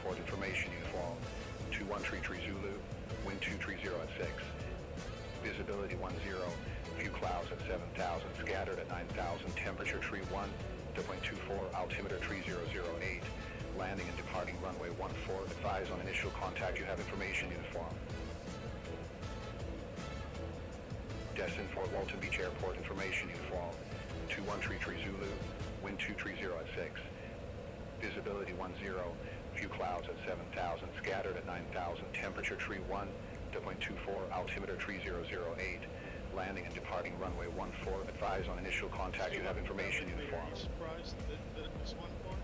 Airport information uniform 2133 Zulu, wind 230 at 6. Visibility 10, few clouds at 7,000, scattered at 9,000, temperature tree 1.24, altimeter 3008, landing and departing runway 14, advise on initial contact, you have information uniform. Destin Fort Walton Beach Airport information uniform 2133 Zulu, wind 230 at 6. Visibility 10, few clouds at 7,000, scattered at 9,000, temperature tree 1.24, altimeter 3008, landing and departing runway 14, advise on initial contact, you have information uniform. Are you surprised that it was 14?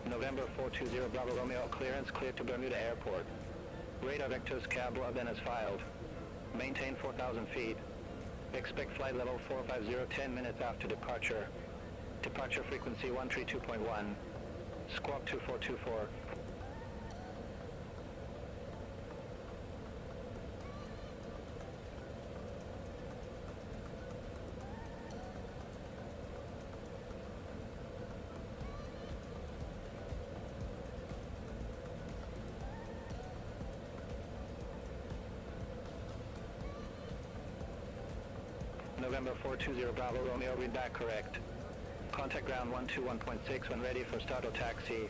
November 420 Bravo Romeo, clearance cleared to Bermuda Airport. Radar vectors cab then as filed. Maintain 4,000 feet. Expect flight level 450 10 minutes after departure. Departure frequency 132.1. Squawk 2424. November 420 Bravo Romeo, read back correct. Contact ground 121.6 when ready for start or taxi.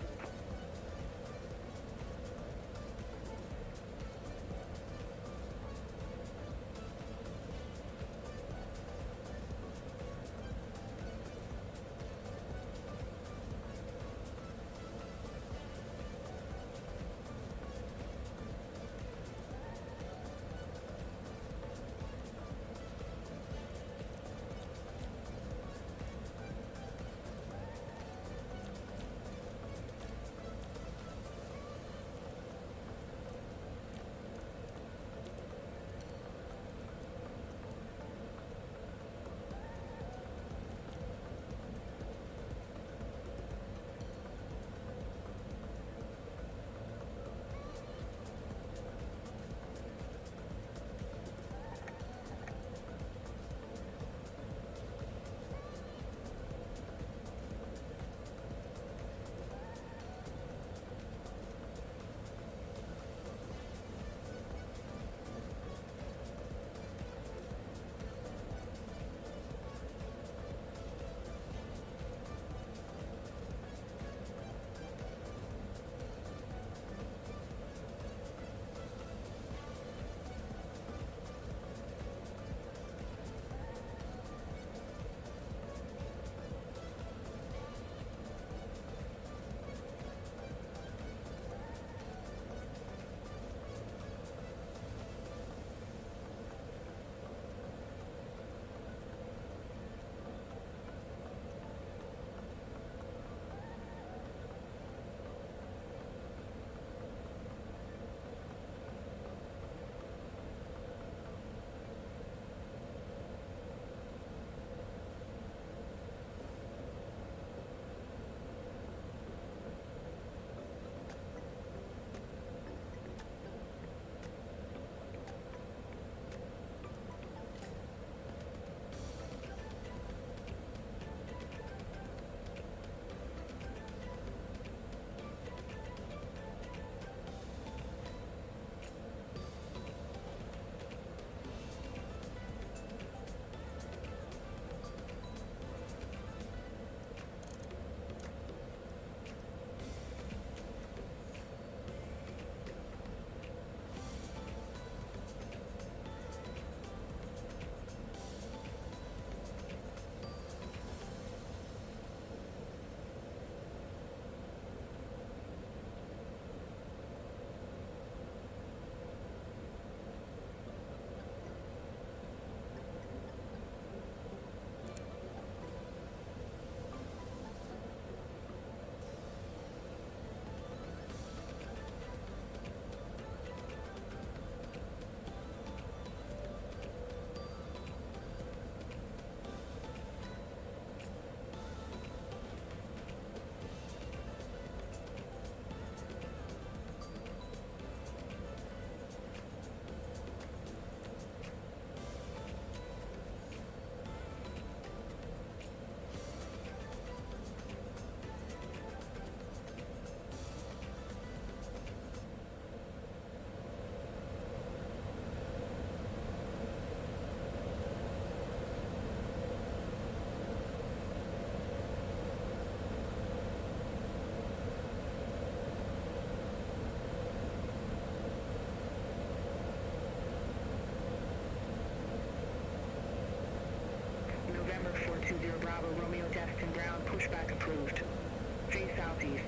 November 420 Bravo Romeo Destin ground pushback approved. Face southeast.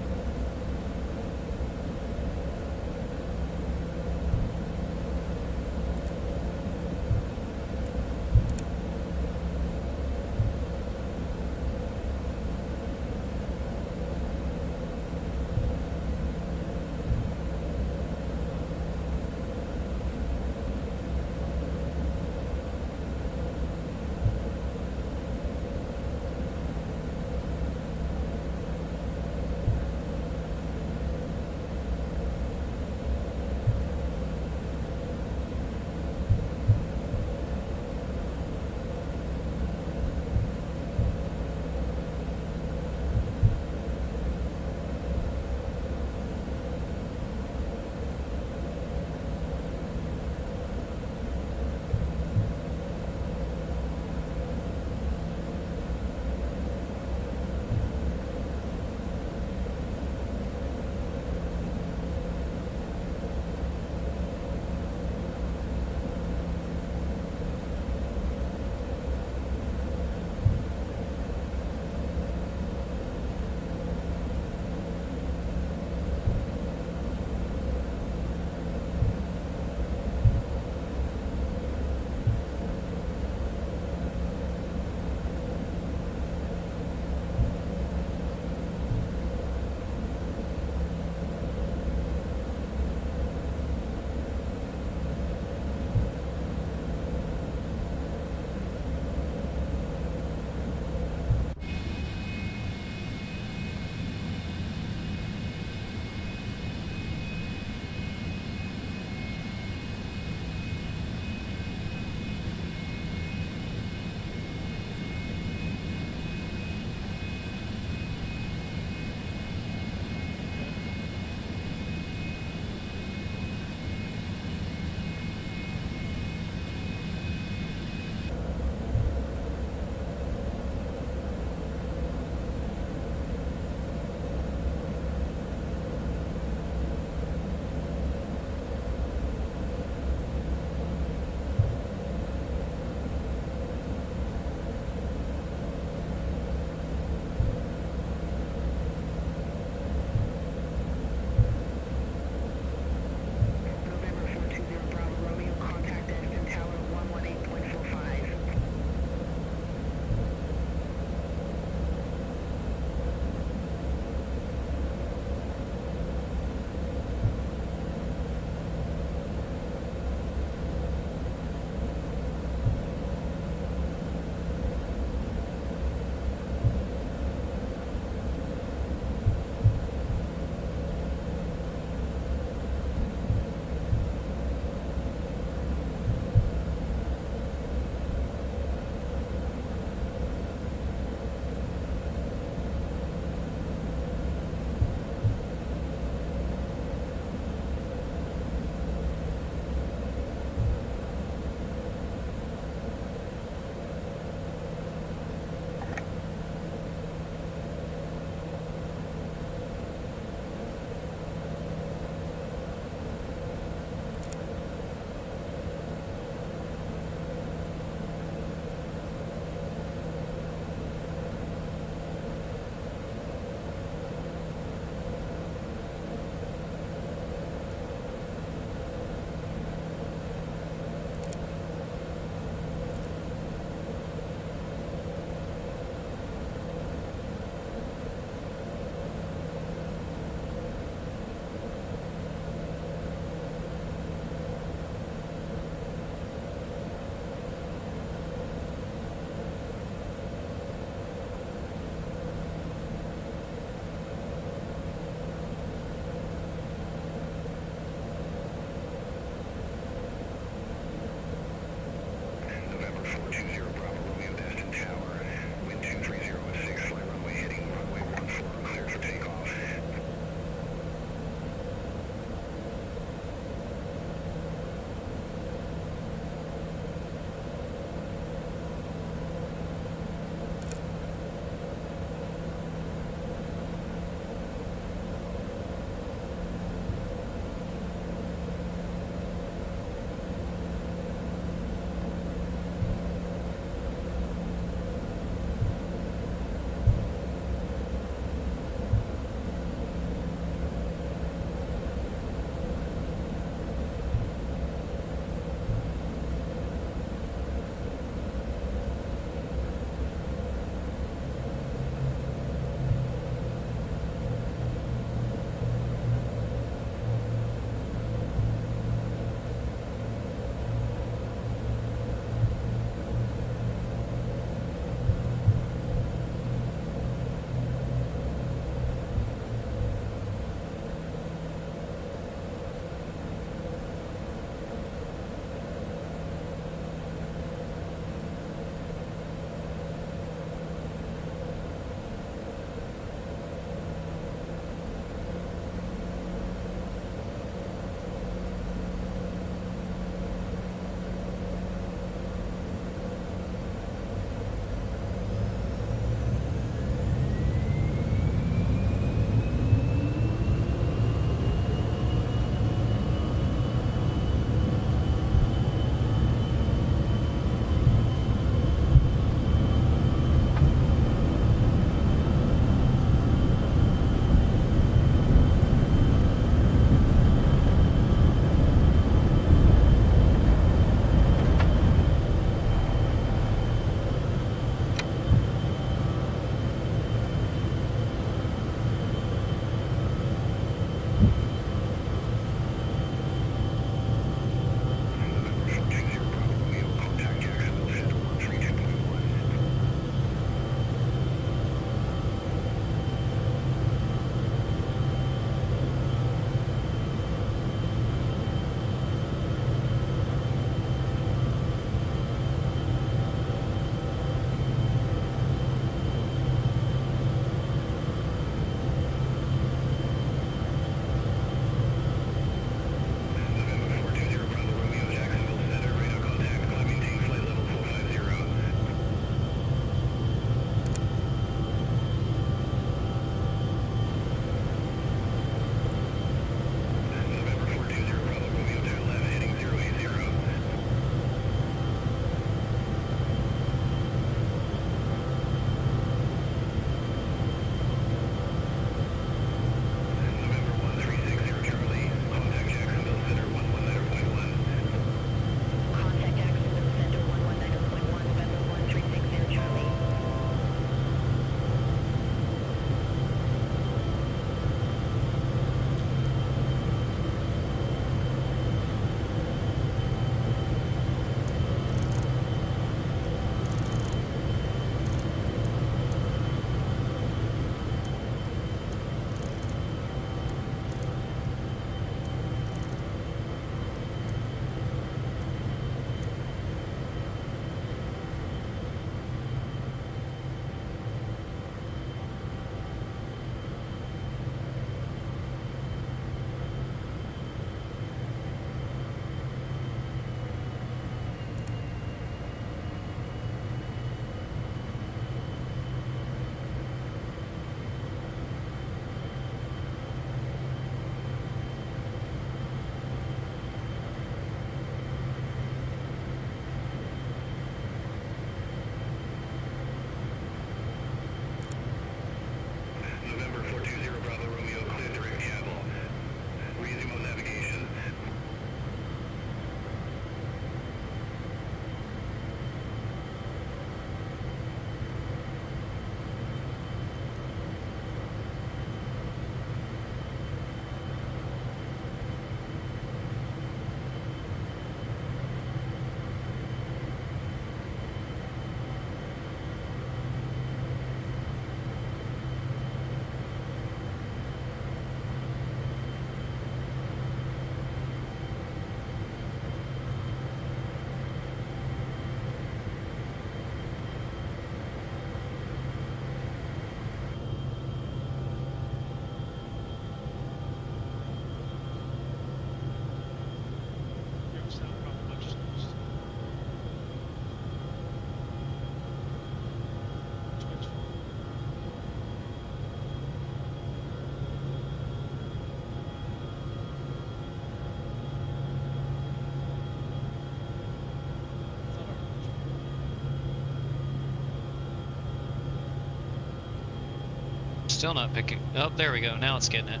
Still not picking. Oh, there we go. Now it's getting it.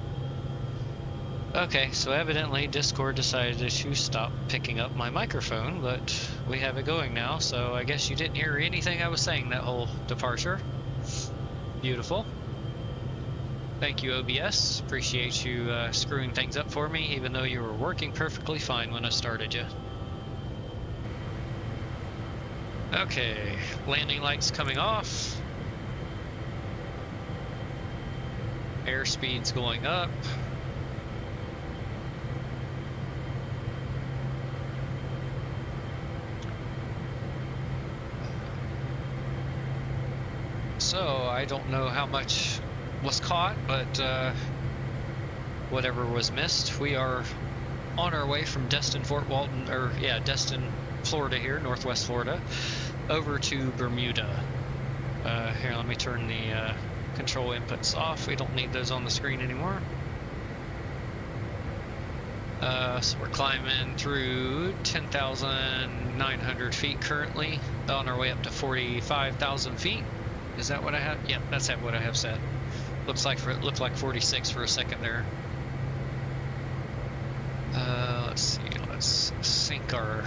Okay, so evidently Discord decided to stop picking up my microphone, but we have it going now, so I guess you didn't hear anything I was saying that whole departure. Beautiful. Thank you, OBS. Appreciate you screwing things up for me, even though you were working perfectly fine when I started you. Okay, landing lights coming off. Airspeed's going up. So, I don't know how much was caught, but whatever was missed, we are on our way from Destin, Destin, Florida here, Northwest Florida, over to Bermuda. Here, let me turn the control inputs off. We don't need those on the screen anymore. So we're climbing through 10,900 feet currently, on our way up to 45,000 feet. Is that what I have? Yep, that's what I have set. Looked like 46 for a second there. Let's see. Let's sync our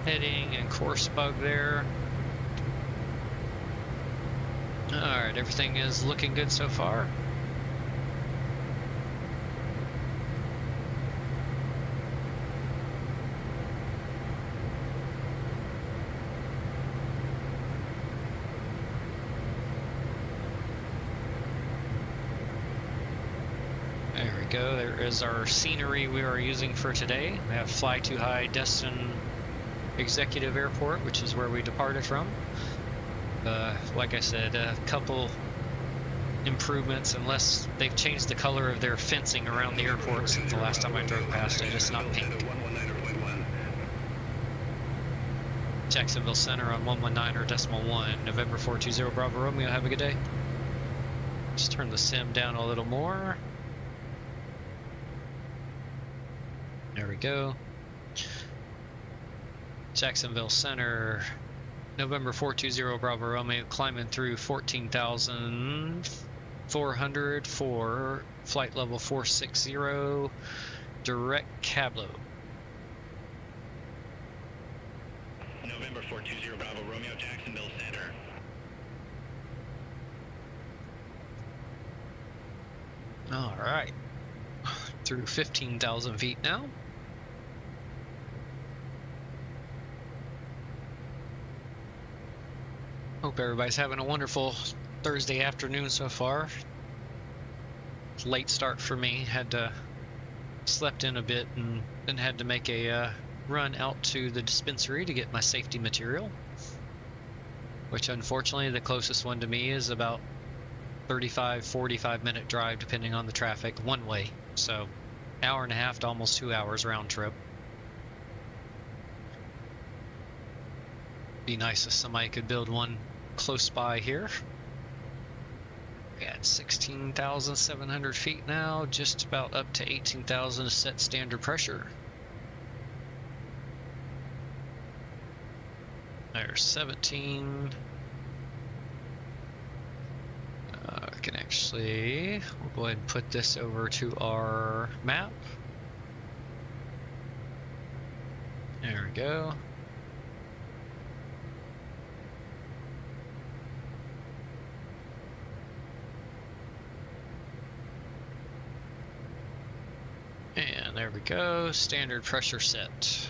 heading and course bug there. All right, everything is looking good so far. Go. There is our scenery we are using for today. We have Fly Too High Destin Executive Airport, which is where we departed from. Like I said, a couple improvements, unless they've changed the color of their fencing around the airport since the last time I drove past it. It's not pink. Jacksonville Center on 119.1, November 420 Bravo Romeo. Have a good day. Just turn the sim down a little more. There we go. Jacksonville Center, November 420 Bravo Romeo, climbing through 14,400 for flight level 460, direct cablo. November 420 Bravo Romeo, Jacksonville Center. All right. Through 15,000 feet now. Hope everybody's having a wonderful Thursday afternoon so far. Late start for me. Had to slept in a bit and then had to make a run out to the dispensary to get my safety material, which unfortunately the closest one to me is about 35-45 minute drive depending on the traffic one way. So hour and a half to almost 2 hours round trip. Be nice if somebody could build one close by here. We're at 16,700 feet now, just about up to 18,000 set standard pressure. There's 17. I can actually, we'll go ahead and put this over to our map. There we go. And there we go, standard pressure set.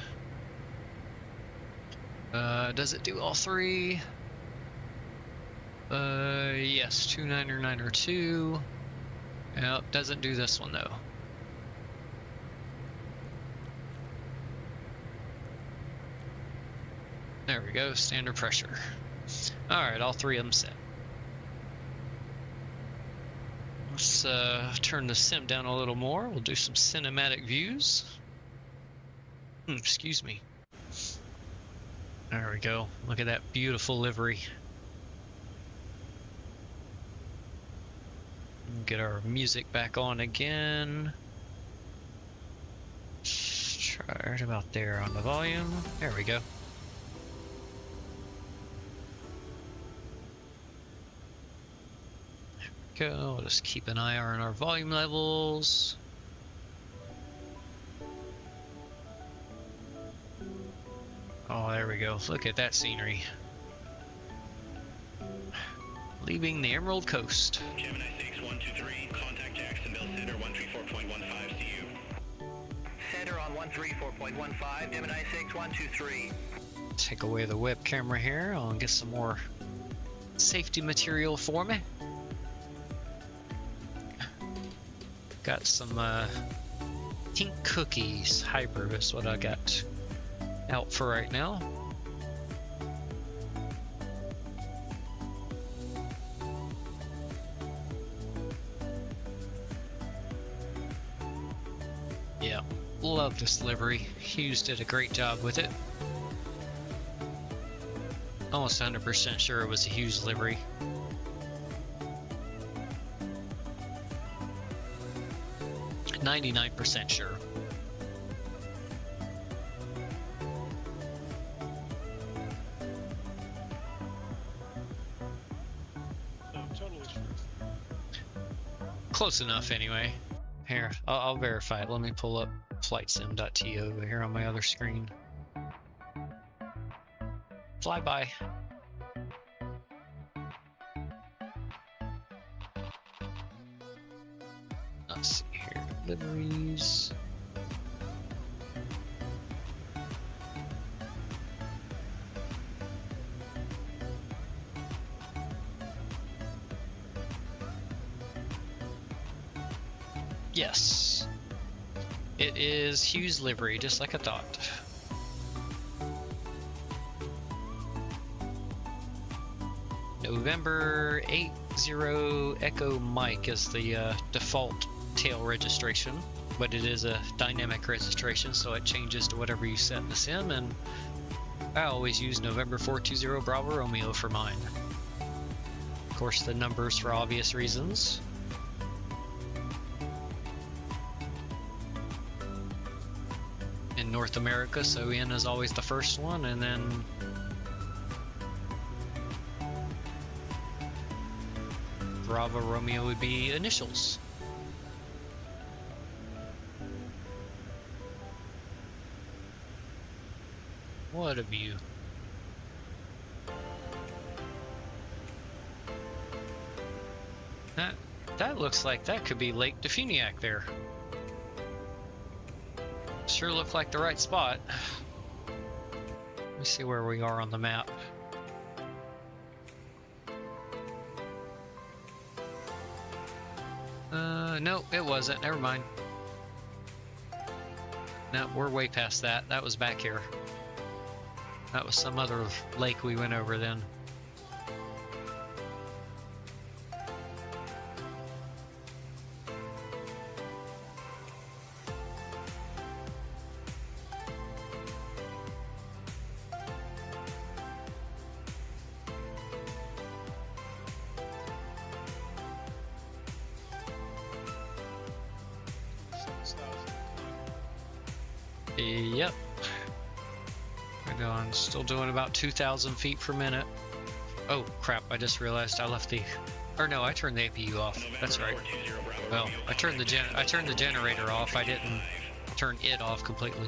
Does it do all three? Yes, 29902. Yep, doesn't do this one though. There we go, standard pressure. Alright, all three of them set. Let's turn the sim down a little more. We'll do some cinematic views. Excuse me. There we go. Look at that beautiful livery. Get our music back on again. Try right about there on the volume. There we go. Go. We'll just keep an eye on our volume levels. Oh, there we go. Look at that scenery. Leaving the Emerald Coast. Gemini 6123, contact Jacksonville Center 134.15 CU. Center on 134.15, Gemini 6123. Take away the web camera here. I'll get some more safety material for me. Got some pink cookies hybrid is what I got out for right now. Yeah, love this livery. Hughes did a great job with it. Almost 100% sure it was a Hughes livery. .99% sure. So total is free. Close enough anyway. Here, I'll verify it. Let me pull up flightsim.to over here on my other screen. Flyby. Let's see here. Liveries. Yes. It is Hughes livery, just like I thought. November 80 Echo Mike is the default tail registration, but it is a dynamic registration, so it changes to whatever you set in the sim, and I always use November 420 Bravo Romeo for mine. Of course, the numbers for obvious reasons. In North America, so N is always the first one, and then Bravo Romeo would be initials. What a view. That looks like that could be Lake Defuniak there. Sure looked like the right spot. Let me see where we are on the map. No, it wasn't. Never mind. No, we're way past that. That was back here. That was some other lake we went over then. Yep. We're going, still doing about 2,000 feet per minute. Oh crap, I just realized I left the, or no, I turned the APU off. That's right. Well, I turned the generator off. I didn't turn it off completely.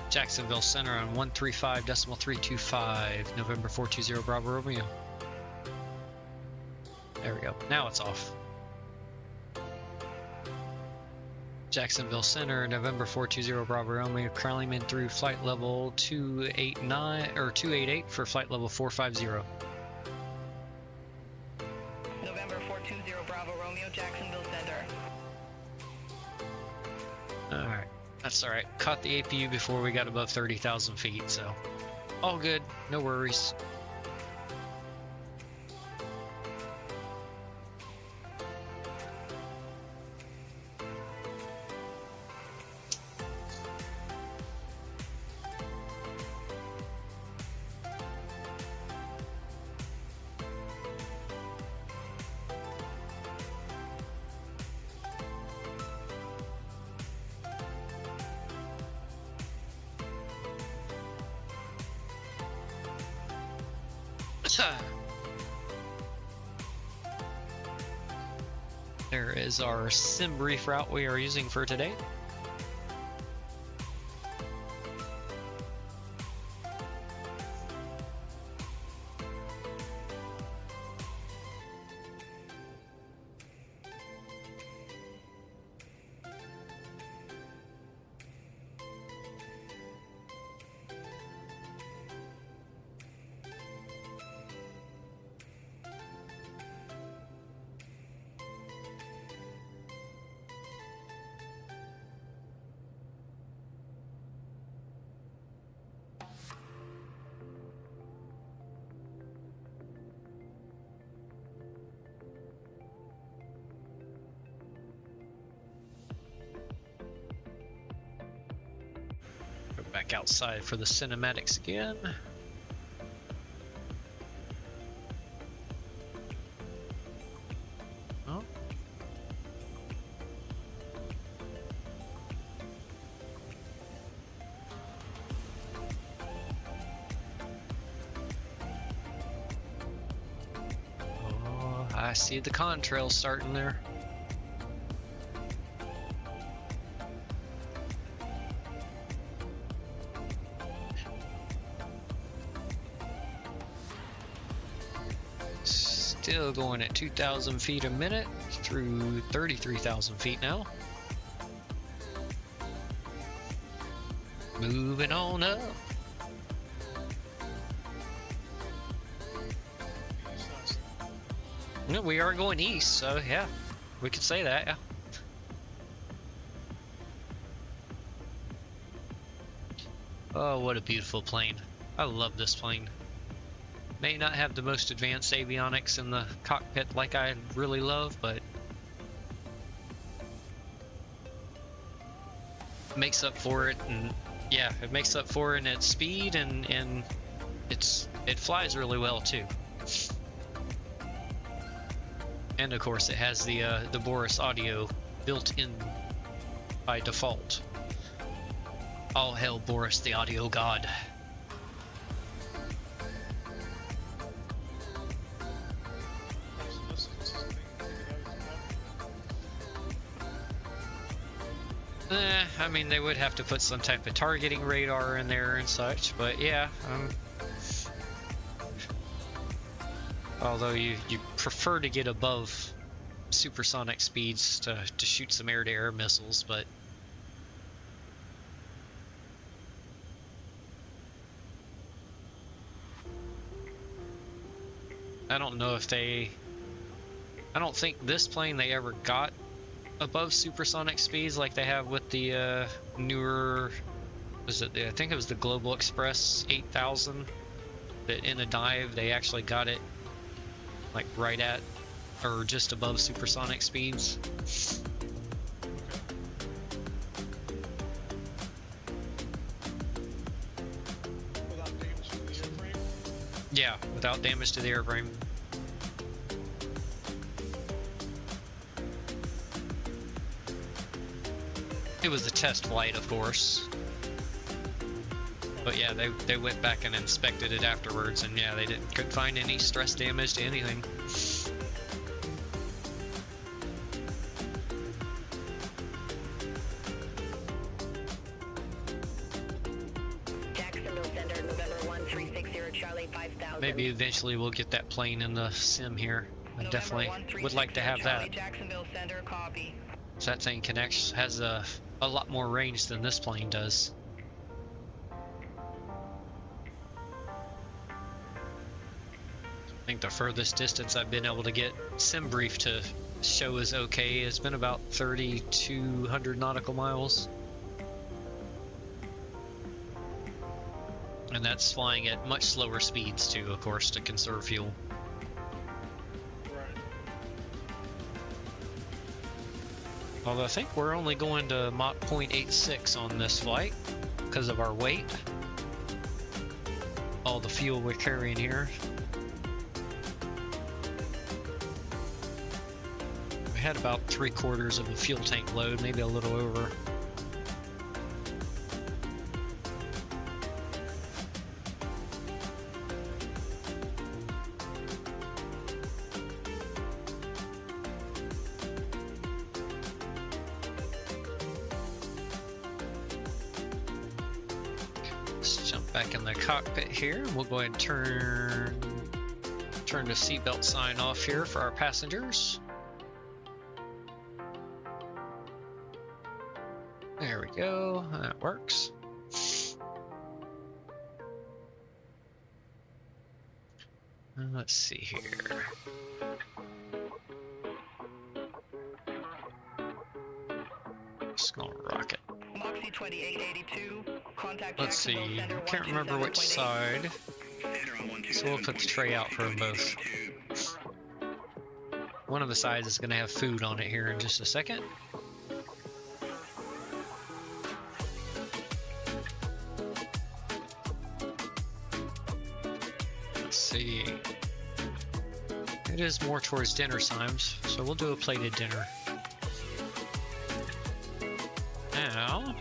Jacksonville Center on 135.325, November 420 Bravo Romeo. There we go. Now it's off. Jacksonville Center, November 420 Bravo Romeo, climbing through flight level 289 or 288 for flight level 450. November 420 Bravo Romeo, Jacksonville Center. Alright, that's alright. Caught the APU before we got above 30,000 feet, so all good, no worries. There is our sim brief route we are using for today. Go back outside for the cinematics again. Oh. Oh, I see the contrails starting there. Still going at 2,000 feet a minute through 33,000 feet now. Moving on up. No, we are going east, so yeah, we could say that, yeah. Oh, what a beautiful plane. I love this plane. May not have the most advanced avionics in the cockpit like I really love, but makes up for it, and yeah, it makes up for it in its speed, and it flies really well too. And of course, it has the Boris audio built in by default. All hail Boris, the audio god. I mean, they would have to put some type of targeting radar in there and such, but yeah. Although you prefer to get above supersonic speeds to shoot some air-to-air missiles, but I don't know if I don't think this plane they ever got above supersonic speeds like they have with the newer, I think it was the Global Express 8000, that in a dive they actually got it like right at or just above supersonic speeds. Without damage to the airframe? Yeah, without damage to the airframe. It was a test flight, of course. But yeah, they went back and inspected it afterwards, and yeah, they couldn't find any stress damage to anything. Jacksonville Center, November 1360 Charlie 5000. Maybe eventually we'll get that plane in the sim here. I definitely would like to have that. Jacksonville Center, copy. So that thing has a lot more range than this plane does. I think the furthest distance I've been able to get sim brief to show is okay has been about 3,200 nautical miles. And that's flying at much slower speeds too, of course, to conserve fuel. Although I think we're only going to Mach 0.86 on this flight because of our weight. All the fuel we're carrying here. We had about 3/4 of a fuel tank load, maybe a little over. Let's jump back in the cockpit here. We'll go ahead and turn the seatbelt sign off here for our passengers. There we go. That works. Let's see here. Just gonna rock it. Moxie 2882, contact Let's see. Jacksonville Center Can't remember which 127.8. side. So we'll put the tray out for them both. One of the sides is gonna have food on it here in just a second. Let's see. It is more towards dinner times, so we'll do a plated dinner. Now.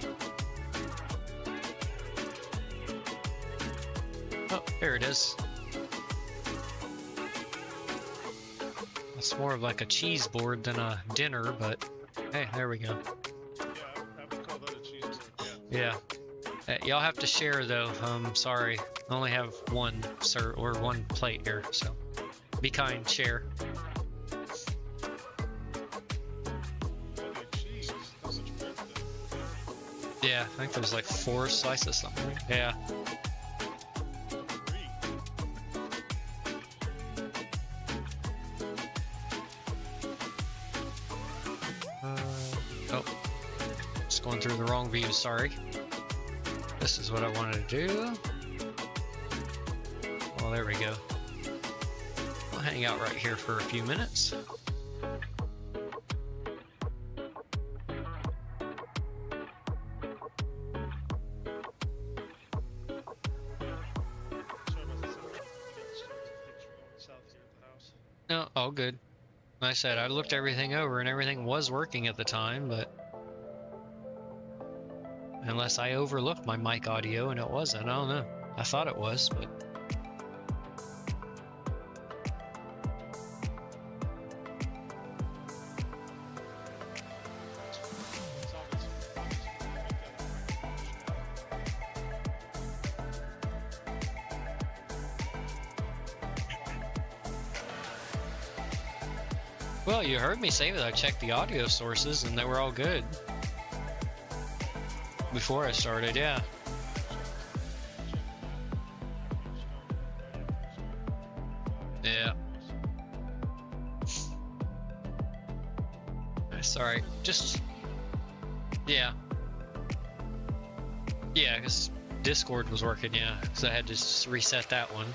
Oh, there it is. It's more of like a cheese board than a dinner, but hey, there we go. Yeah, I would call that a cheese board, Yeah. Y'all have to share though. Sorry. I only have one one plate here, so be kind, share. Okay, cheese. How much bread though? Yeah, I think there's like 4 slices something. Yeah. Oh, just going through the wrong view, sorry. This is what I wanted to do. Well, there we go. I'll hang out right here for a few minutes. Sorry about this. South here at the house. No, all good. Like I said, I looked everything over and everything was working at the time, but unless I overlooked my mic audio and it wasn't, I don't know. I thought it was, but It's always well, you heard me say that I checked the audio sources and they were all good before I started, yeah. Yeah. Sorry, just yeah. Yeah, because Discord was working, yeah, because I had to just reset that one.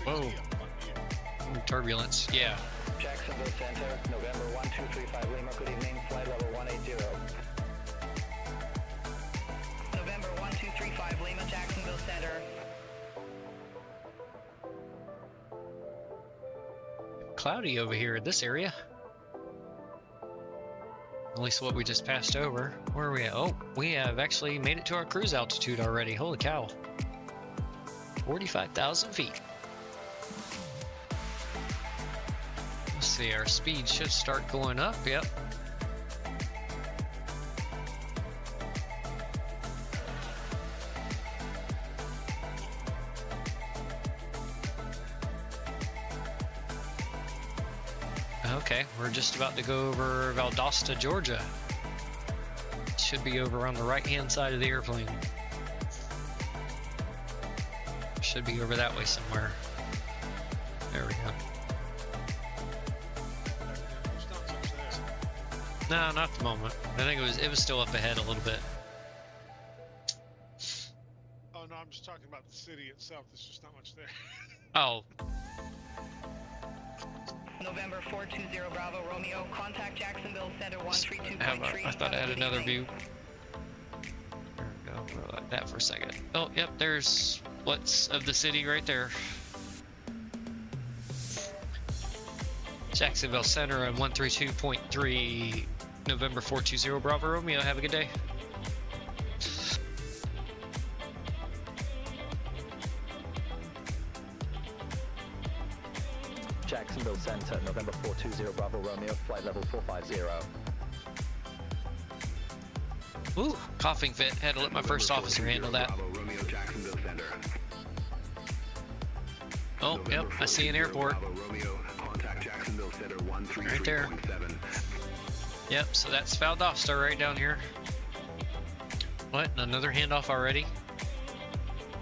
Whoa. Ooh, turbulence, yeah. Jacksonville Center, November 1235 Lima. Good evening, flight level 180. November 1235 Lima, Jacksonville Center. Cloudy over here in this area. At least what we just passed over. Where are we at? Oh, we have actually made it to our cruise altitude already. Holy cow. 45,000 feet. Let's see, our speed should start going up. Yep. Okay, we're just about to go over Valdosta, Georgia. Should be over on the right-hand side of the airplane. Should be over that way somewhere. There we go. There's not much there. No, not at the moment. I think it was still up ahead a little bit. Oh no, I'm just talking about the city itself. There's just not much there. Oh, November 420 Bravo Romeo, contact Jacksonville Center 132.3. I thought I had another view. There we go. We'll let that for a second. Oh, yep, there's what's of the city right there. Jacksonville Center on 132.3, November 420 Bravo Romeo. Have a good day. Jacksonville Center, November 420 Bravo Romeo, flight level 450. Ooh, coughing fit. Had to let my first officer handle that. Bravo Romeo Jacksonville Center. Oh, yep, I see an airport. Bravo Romeo, contact Jacksonville Center 133.7. Right there. Yep, so that's fouled off star right down here. What? Another handoff already?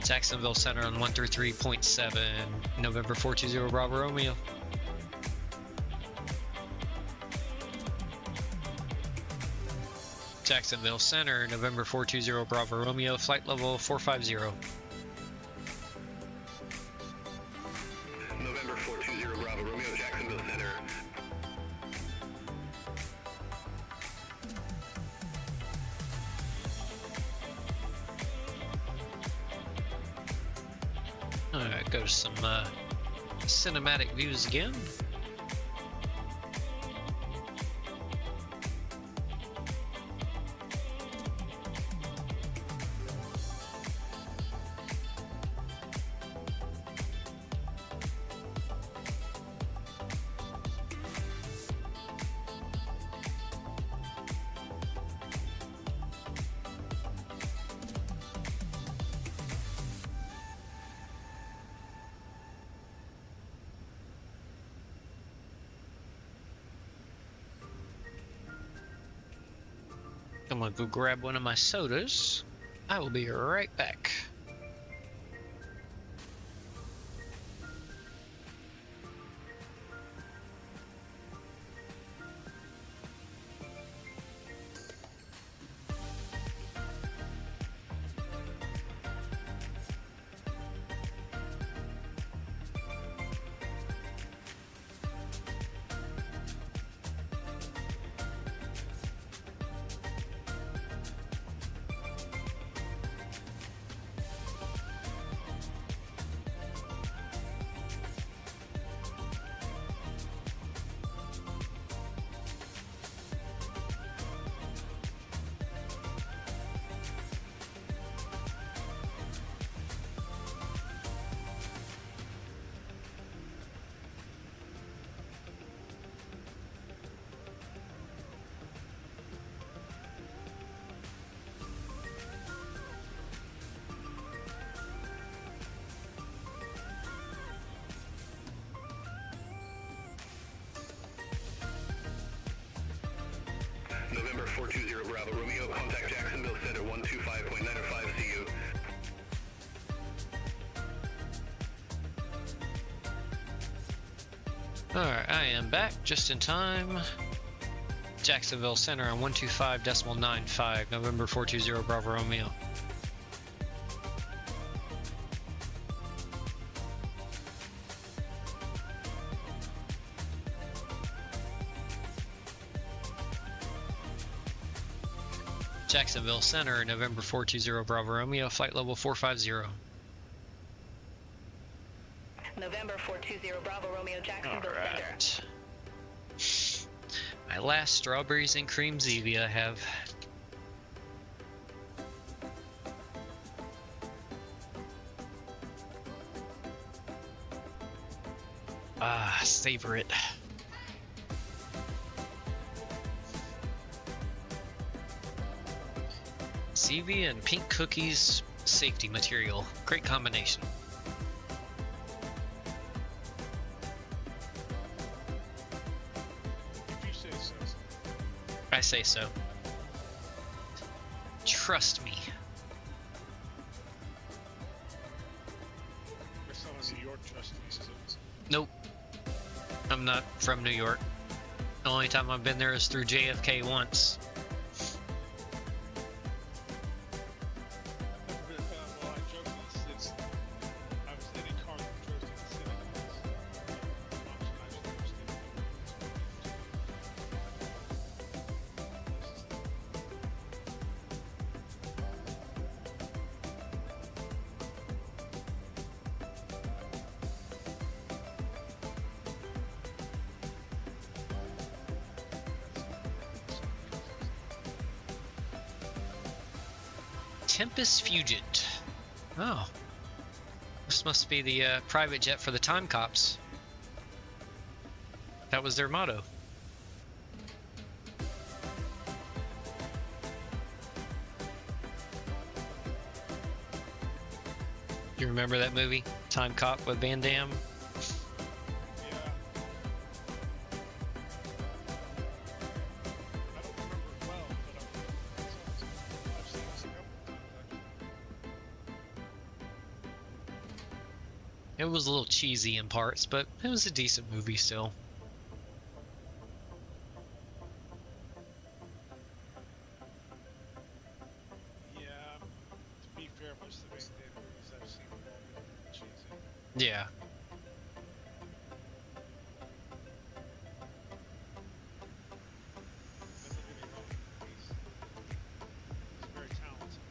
Jacksonville Center on 133.7, November 420 Bravo Romeo. Jacksonville Center, November 420 Bravo Romeo, flight level 450. November 420 Bravo Romeo, Jacksonville Center. Alright, go to some cinematic views again. I'm gonna go grab one of my sodas. I will be right back. November 420 Bravo Romeo, contact Jacksonville Center 125.905, see you. Alright, I am back just in time. Jacksonville Center on 125.95, November 420 Bravo Romeo. Jacksonville Center, November 420 Bravo Romeo, flight level 450. November 420 Bravo Romeo, Jacksonville Center. Alright. My last strawberries and cream Zevia I have. Ah, savor it. Zevia and pink cookies safety material. Great combination. If you say so. I say so. Trust me. We're still in New York, trust me, so it's- Nope. I'm not from New York. The only time I've been there is through JFK once. Well, I joke it's I was in a car that drove to the city. Tempest Fugit. Oh. This must be the private jet for the time cops. That was their motto. You remember that movie, Time Cop with Van Damme? Yeah. I don't remember it well, but I've seen this a couple times actually. It was a little cheesy in parts, but it was a decent movie still. Yeah, to be fair, most of the Van Damme movies I've seen are a bit cheesy. Yeah. But don't get me wrong, he's very talented.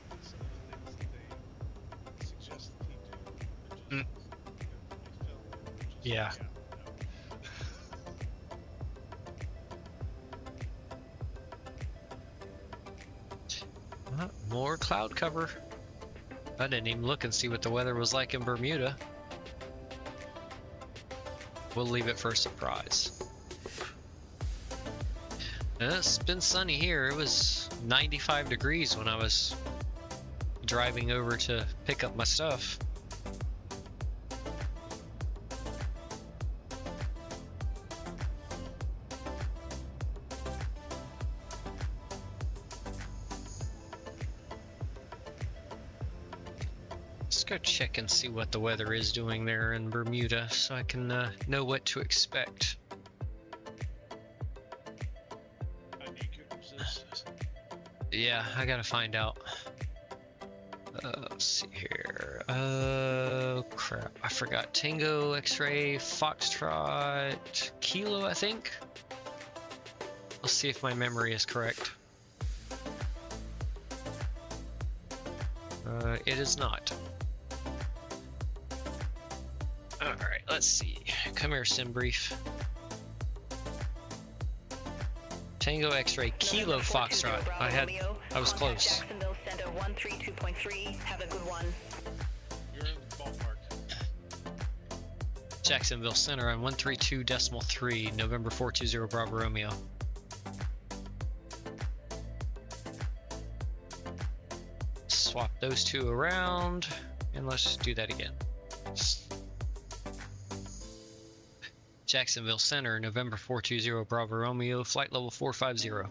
But some of the things that they suggest that he do are just, Mm. you know, film, just, Yeah. no. More cloud cover. I didn't even look and see what the weather was like in Bermuda. We'll leave it for a surprise. It's been sunny here. It was 95 degrees when I was driving over to pick up my stuff. Let's go check and see what the weather is doing there in Bermuda so I can know what to expect. I need good resistance. Yeah, I gotta find out. Let's see here. Crap. I forgot. Tango, X-Ray, Foxtrot, Kilo, I think. Let's see if my memory is correct. It is not. Alright, let's see. Come here, Simbrief. Tango X-Ray Kilo Foxtrot. I was close. Jacksonville Center 132.3. Have a good one. You're in the ballpark. Jacksonville Center on 132.3, November 420 Bravo Romeo. Swap those two around, and let's just do that again. Jacksonville Center, November 420 Bravo Romeo, flight level 450.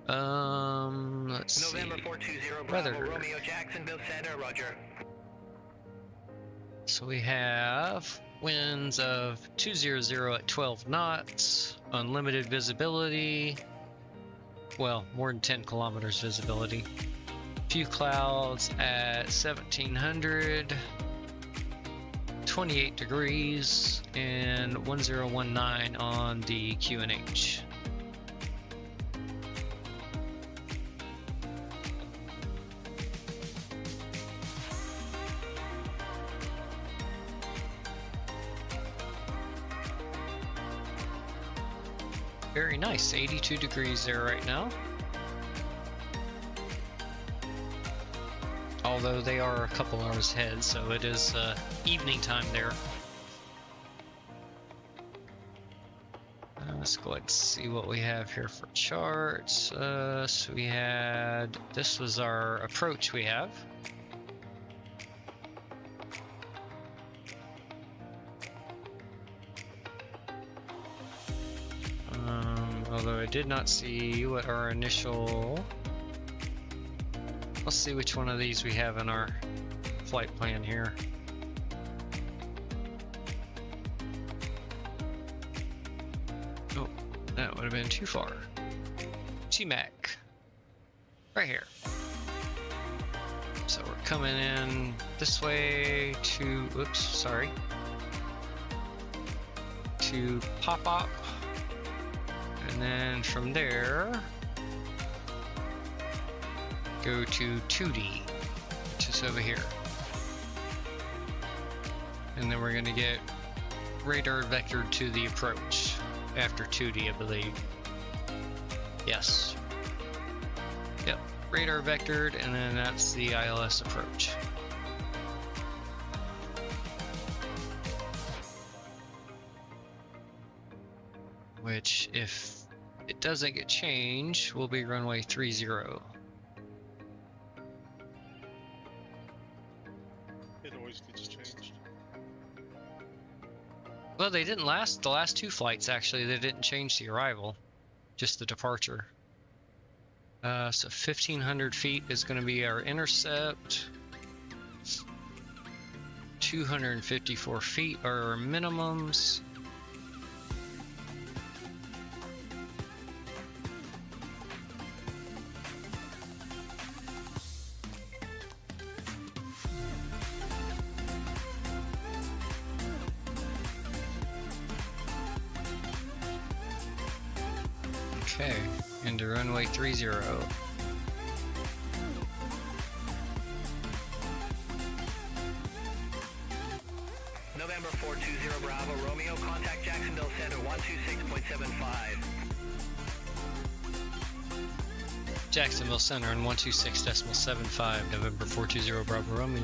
Let's November see. 420 Bravo Weather. Romeo, Jacksonville Center, roger. So we have winds of 200 at 12 knots, unlimited visibility, well, more than 10 kilometers visibility. Few clouds at 1700, 28 degrees, and 1019 on the QNH. Very nice, 82 degrees there right now. Although they are a couple hours ahead, so it is evening time there. Let's go ahead and see what we have here for charts. So we had, this was our approach we have. Although I did not see what our initial... Let's see which one of these we have in our flight plan here. Oh, that would have been too far. T-Mac. Right here. So we're coming in this way to, oops, sorry. To Pop-Op. And then from there, go to 2D, which is over here. And then we're going to get radar vectored to the approach after 2D, I believe. Yes. Yep, radar vectored, and then that's the ILS approach. which if it doesn't get changed will be runway 30. It always gets changed. Well, they didn't last the last two flights actually. They didn't change the arrival, just the departure. So 1,500 feet is going to be our intercept. 254 feet are our minimums. Okay, into runway 30. November 420 Bravo Romeo, contact Jacksonville Center 126.75. Jacksonville Center and 126.75, November 420 Bravo Romeo.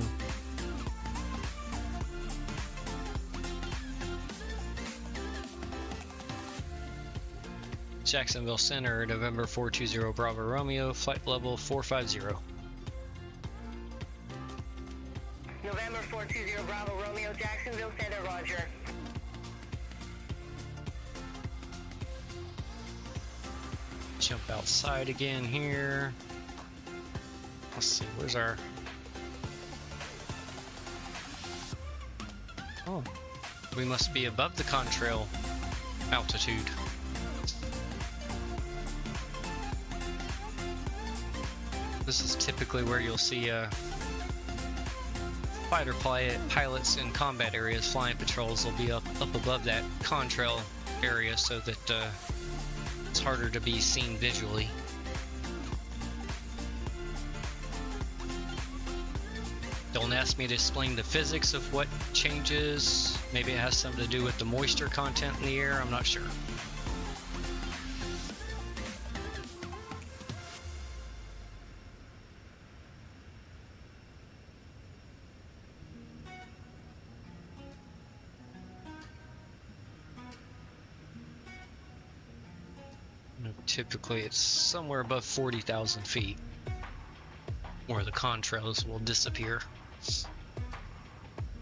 Jacksonville Center, November 420 Bravo Romeo, flight level 450. November 420 Bravo Romeo, Jacksonville Center, roger. Jump outside again here. Let's see, where's our... Oh, we must be above the contrail altitude. This is typically where you'll see fighter pilots in combat areas flying patrols. Will be up above that contrail area so that it's harder to be seen visually. Don't ask me to explain the physics of what changes. Maybe it has something to do with the moisture content in the air. I'm not sure. Typically it's somewhere above 40,000 feet where the contrails will disappear.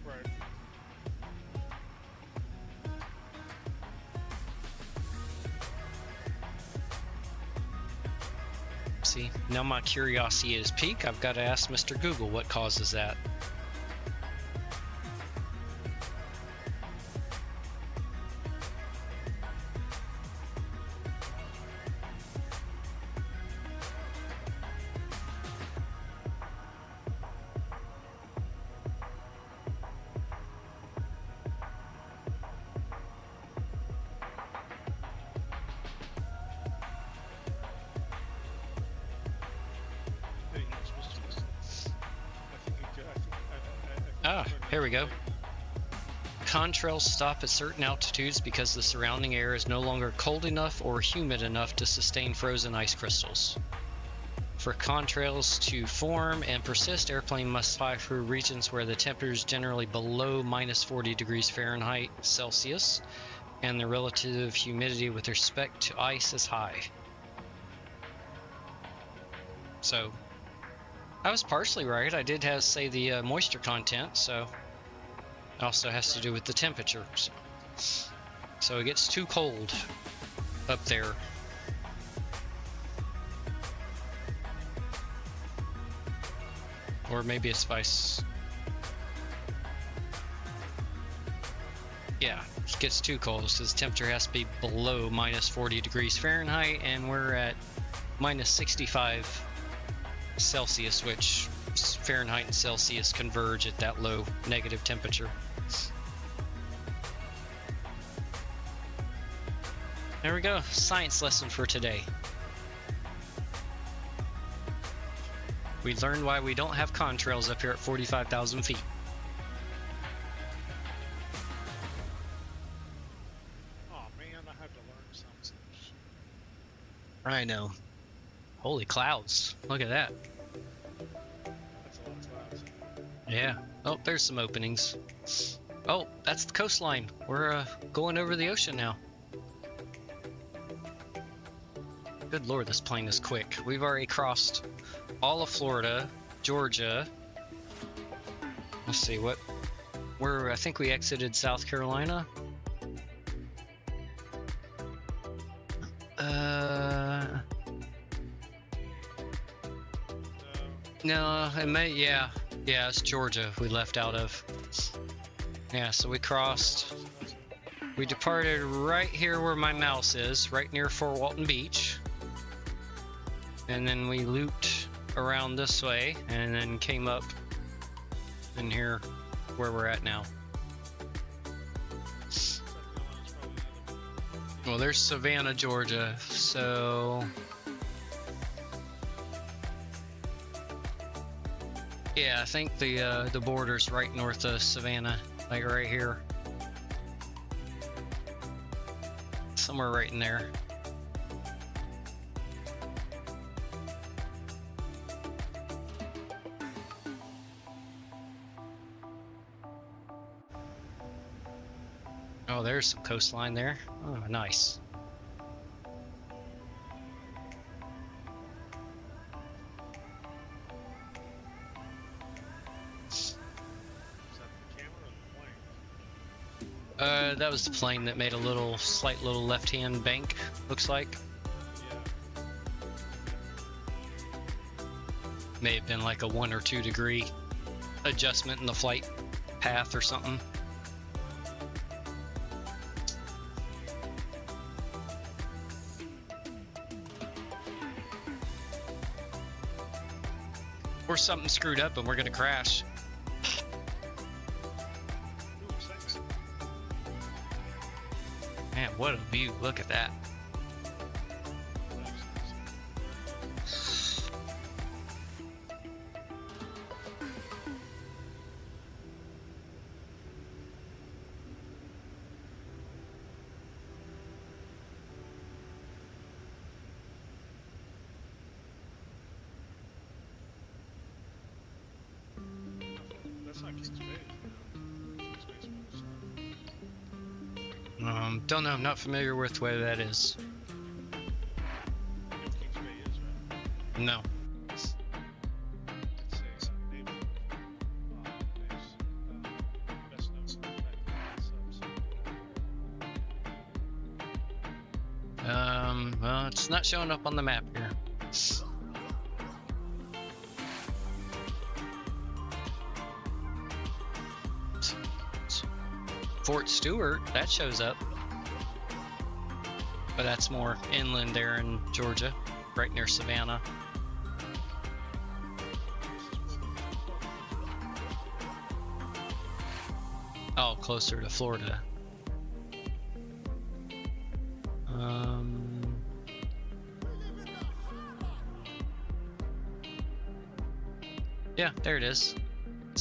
Right. See, now my curiosity is piqued. I've got to ask Mr. Google what causes that. Here we go. Contrails stop at certain altitudes because the surrounding air is no longer cold enough or humid enough to sustain frozen ice crystals. For contrails to form and persist, airplane must fly through regions where the temperature is generally below minus 40 degrees Fahrenheit Celsius and the relative humidity with respect to ice is high. So I was partially right. I did have, say, the moisture content, so it also has to do with the temperature. So it gets too cold up there. Or maybe it's vice. Yeah, it gets too cold because the temperature has to be below minus 40 degrees Fahrenheit, and we're at minus 65 Celsius, which Fahrenheit and Celsius converge at that low negative temperature. There we go, science lesson for today. We learned why we don't have contrails up here at 45,000 feet. Oh man, I have to learn something. I know. Holy clouds, look at that. That's a lot of clouds. Yeah. Oh, there's some openings. Oh, that's the coastline. We're going over the ocean now. Good lord, this plane is quick. We've already crossed all of Florida, Georgia. Let's see what. I think we exited South Carolina. No, it may. Yeah, it's Georgia we left out of. Yeah, so we crossed. We departed right here where my mouse is, right near Fort Walton Beach. And then we looped around this way and then came up in here where we're at now. Well, there's Savannah, Georgia, so yeah, I think the border's right north of Savannah, like right here. Somewhere right in there. Oh, there's some coastline there. Oh, nice. That was the plane that made a slight little left-hand bank, looks like. May have been like a 1 or 2 degree adjustment in the flight path or something. Or something screwed up and we're gonna crash. Man, what a view, look at that. That's not Kings Bay. Kings Bay's Don't know, I'm not familiar with where that is. you know what Kings Bay is, right? No. It's a naval base. Best known for the fact that it's subs. Well, it's not showing up on the map here. Fort Stewart, that shows up. But that's more inland there in Georgia, right near Savannah. Oh, closer to Florida. Yeah, there it is.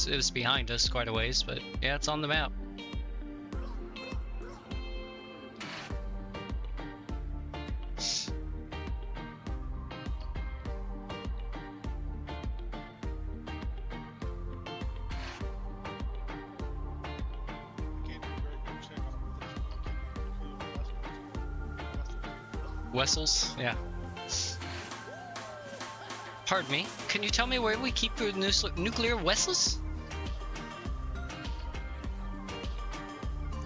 It was behind us quite a ways, but yeah, it's on the map. Vessels? Yeah. Pardon me, can you tell me where we keep the nuclear vessels?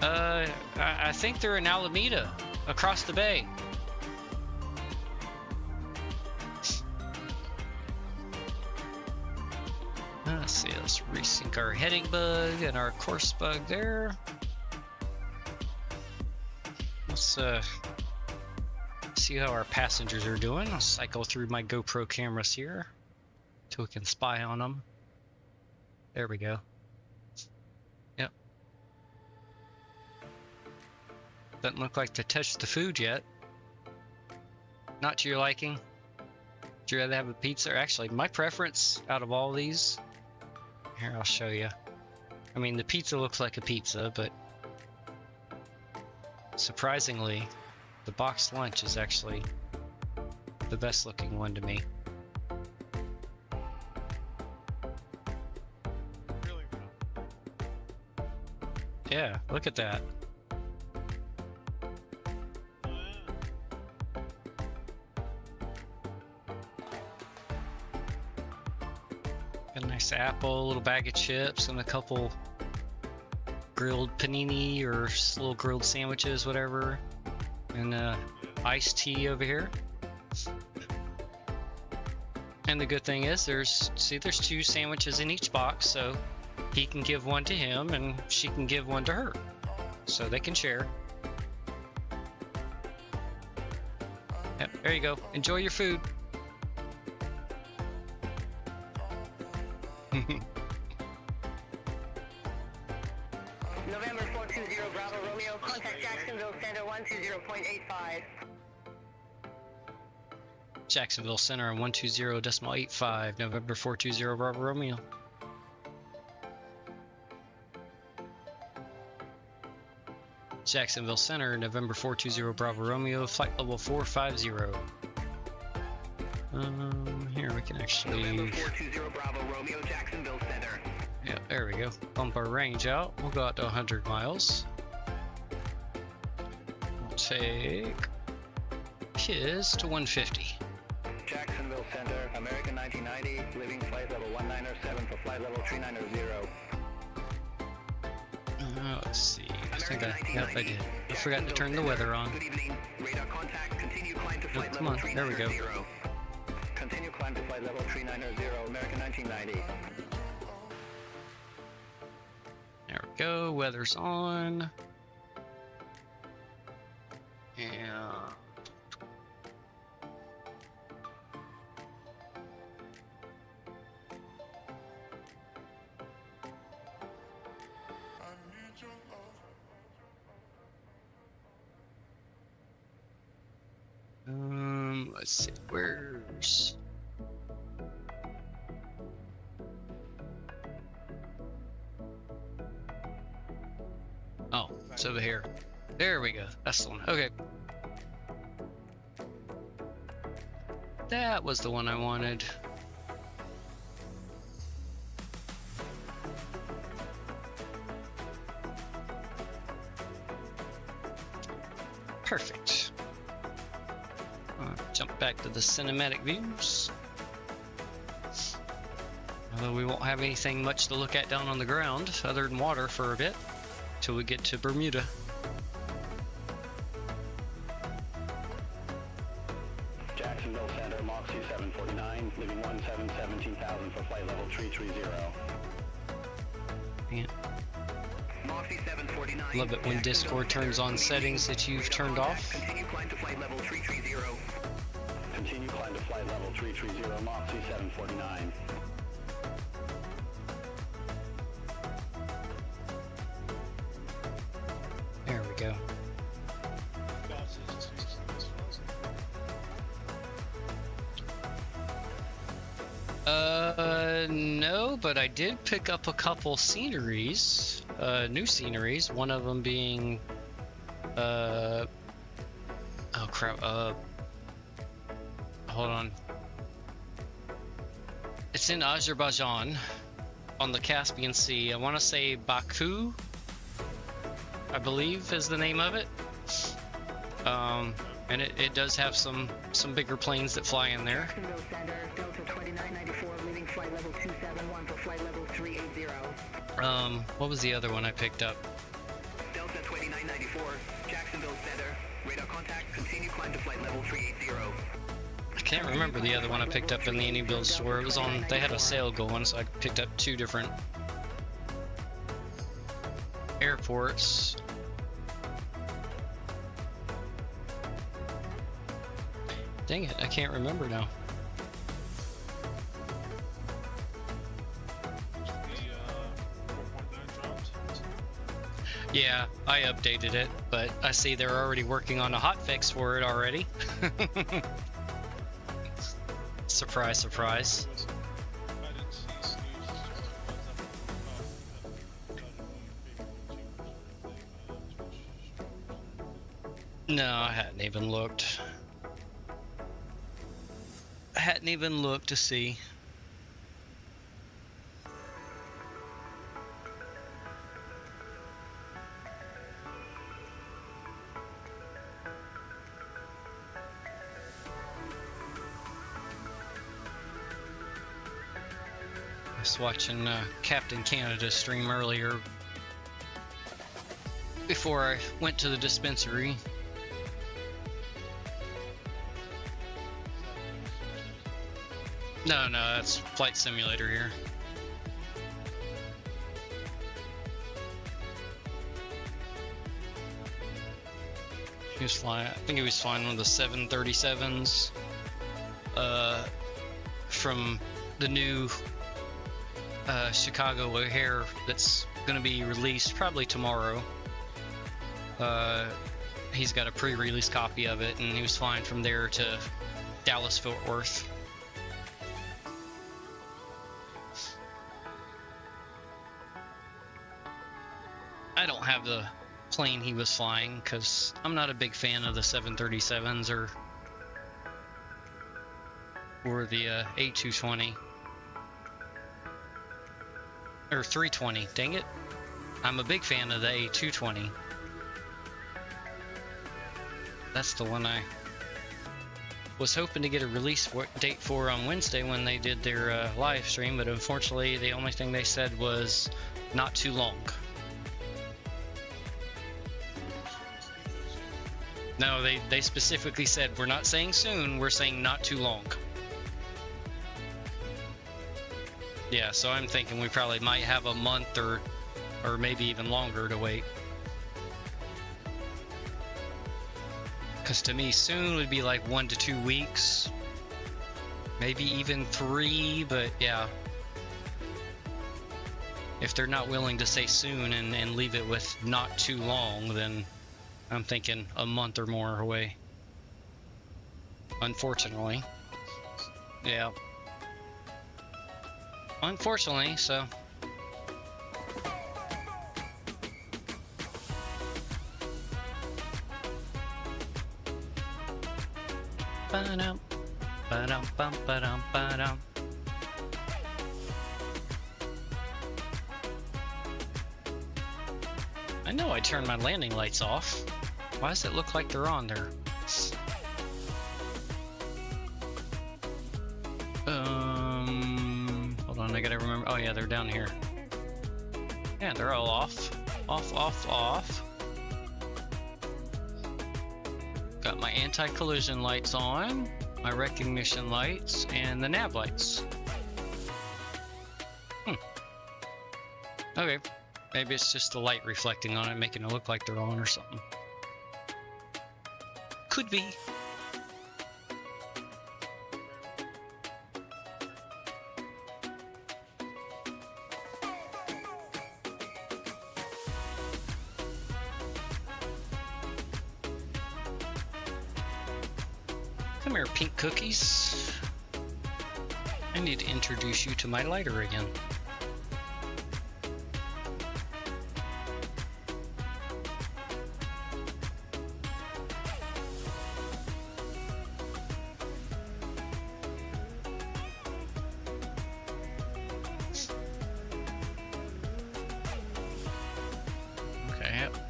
I think they're in Alameda, across the bay. Let's see, let's resync our heading bug and our course bug there. Let's see how our passengers are doing. I'll cycle through my GoPro cameras here so we can spy on them. There we go. Yep. Doesn't look like to touch the food yet. Not to your liking. Would you rather have a pizza? Or actually, my preference out of all these. Here, I'll show you. I mean, the pizza looks like a pizza, but surprisingly, the boxed lunch is actually the best looking one to me. Really? Yeah, look at that. Got a nice apple, a little bag of chips, and a couple grilled panini or little grilled sandwiches, whatever. And iced tea over here. And the good thing is there's 2 sandwiches in each box, so he can give one to him and she can give one to her. So they can share. Yep, there you go. Enjoy your food. November 420 Bravo Romeo, contact Jacksonville Center 120.85. Jacksonville Center on 120.85, November 420 Bravo Romeo. Jacksonville Center, November 420 Bravo Romeo, flight level 450. Here we can actually. November 420 Bravo Romeo, Jacksonville Center. Yeah, there we go. Bump our range out. We'll go out to 100 miles. We'll take his to 150. Jacksonville Center, American 1990, leaving flight level 197 for flight level 390. Let's see. I think yep, I did. I forgot to turn the weather on. Good evening. Radar contact. Continue climb to Oh, flight come level on, there we go. 390. Continue climb to flight level 390, American 1990. There we go. Weather's on. And let's see, where's it's over here. There we go. That's the one. Okay. That was the one I wanted. Perfect. Jump back to the cinematic views. Although we won't have anything much to look at down on the ground other than water for a bit till we get to Bermuda. Jacksonville Center, Mach C749, leaving 177-2000 for flight level 330. Yeah. Mach C749. Love it when Discord turns on settings that you've turned off. Continue climb to flight level 330. Continue climb to flight level 330, Mach C749. There we go. No, but I did pick up a couple sceneries, new sceneries. One of them being, oh crap, hold on. It's in Azerbaijan, on the Caspian Sea. I want to say Baku, I believe is the name of it. And it does have some bigger planes that fly in there. Jacksonville Center, Delta 2994, leaving flight level 271 for flight level 380. What was the other one I picked up? Delta 2994, Jacksonville Center, radar contact, continue climb to flight level 380. I can't remember the other one I picked up in the Inibuilds store. It was on, they had a sale going, so I picked up 2 different airports. Dang it, I can't remember now. Yeah, I updated it, but I see they're already working on a hotfix for it already. Surprise, surprise. No, I hadn't even looked. I hadn't even looked to see. I was watching Captain Canada stream earlier before I went to the dispensary. No, that's Flight Simulator here. He was flying, I think he was flying one of the 737s from the new Chicago O'Hare that's going to be released probably tomorrow. He's got a pre-release copy of it, and he was flying from there to Dallas Fort Worth. I don't have the plane he was flying because I'm not a big fan of the 737s or the A220 or 320. Dang it! I'm a big fan of the A220. That's the one I was hoping to get a release date for on Wednesday when they did their live stream, but unfortunately the only thing they said was not too long. No, they specifically said, we're not saying soon, we're saying not too long. Yeah, so I'm thinking we probably might have a month or maybe even longer to wait. Because to me, soon would be like 1 to 2 weeks. Maybe even 3, but yeah. If they're not willing to say soon and leave it with not too long, then I'm thinking a month or more away. Unfortunately. Yeah. Unfortunately, so. Ba-dum, ba-dum, bum, ba-dum, ba-dum. I know I turned my landing lights off. Why does it look like they're on there? Hold on, I gotta remember. Oh yeah, they're down here. Yeah, they're all off. Off. Got my anti-collision lights on, my recognition lights, and the nav lights. Okay, maybe it's just the light reflecting on it, making it look like they're on or something. Could be. Come here, pink cookies. I need to introduce you to my lighter again.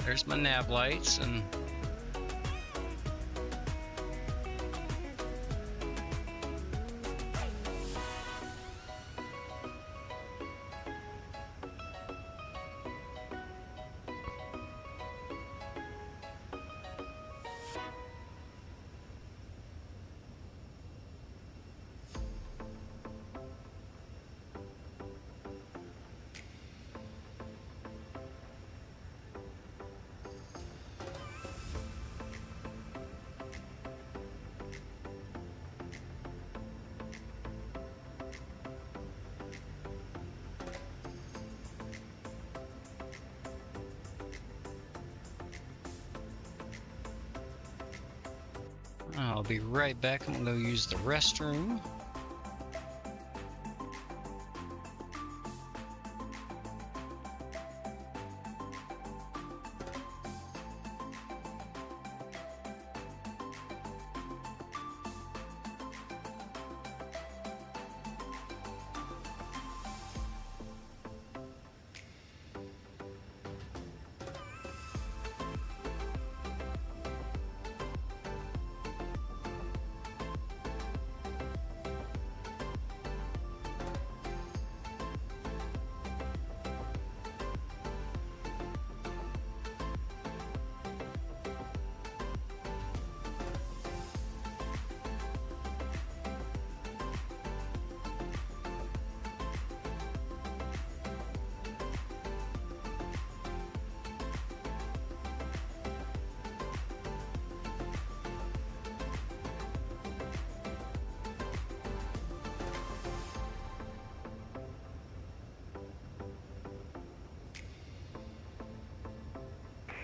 There's my nav lights and I'll be right back. I'm gonna go use the restroom.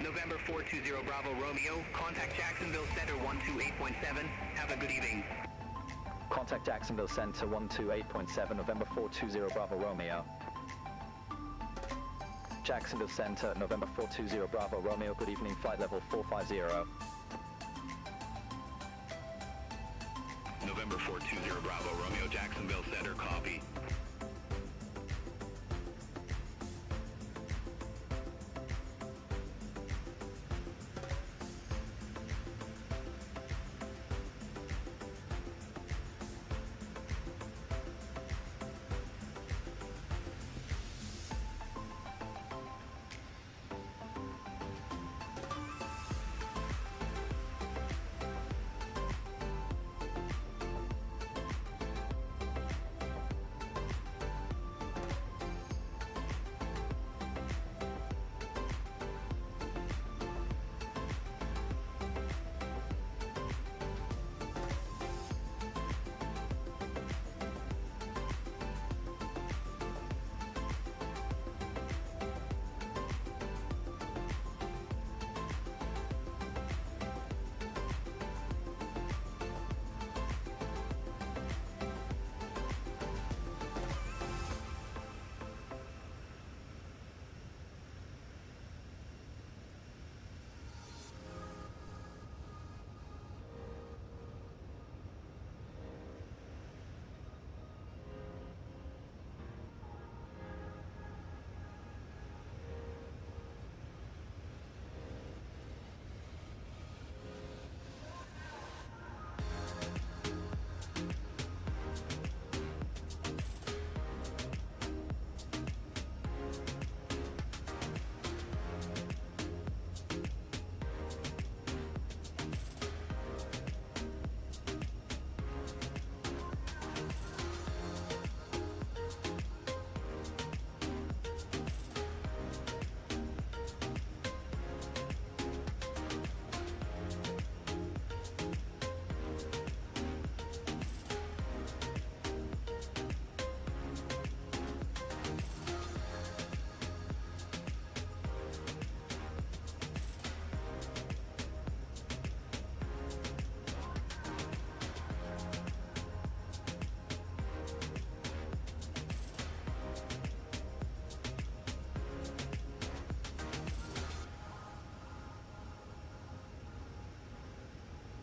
November 420 Bravo Romeo, contact Jacksonville Center 128.7. Have a good evening. Contact Jacksonville Center 128.7, November 420 Bravo Romeo. Jacksonville Center, November 420 Bravo Romeo, good evening, flight level 450. November 420 Bravo Romeo, Jacksonville Center, copy.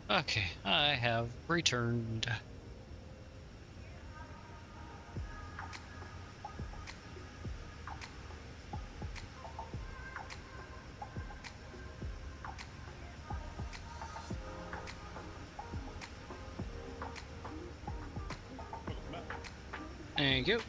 Okay, I have returned. Thank you.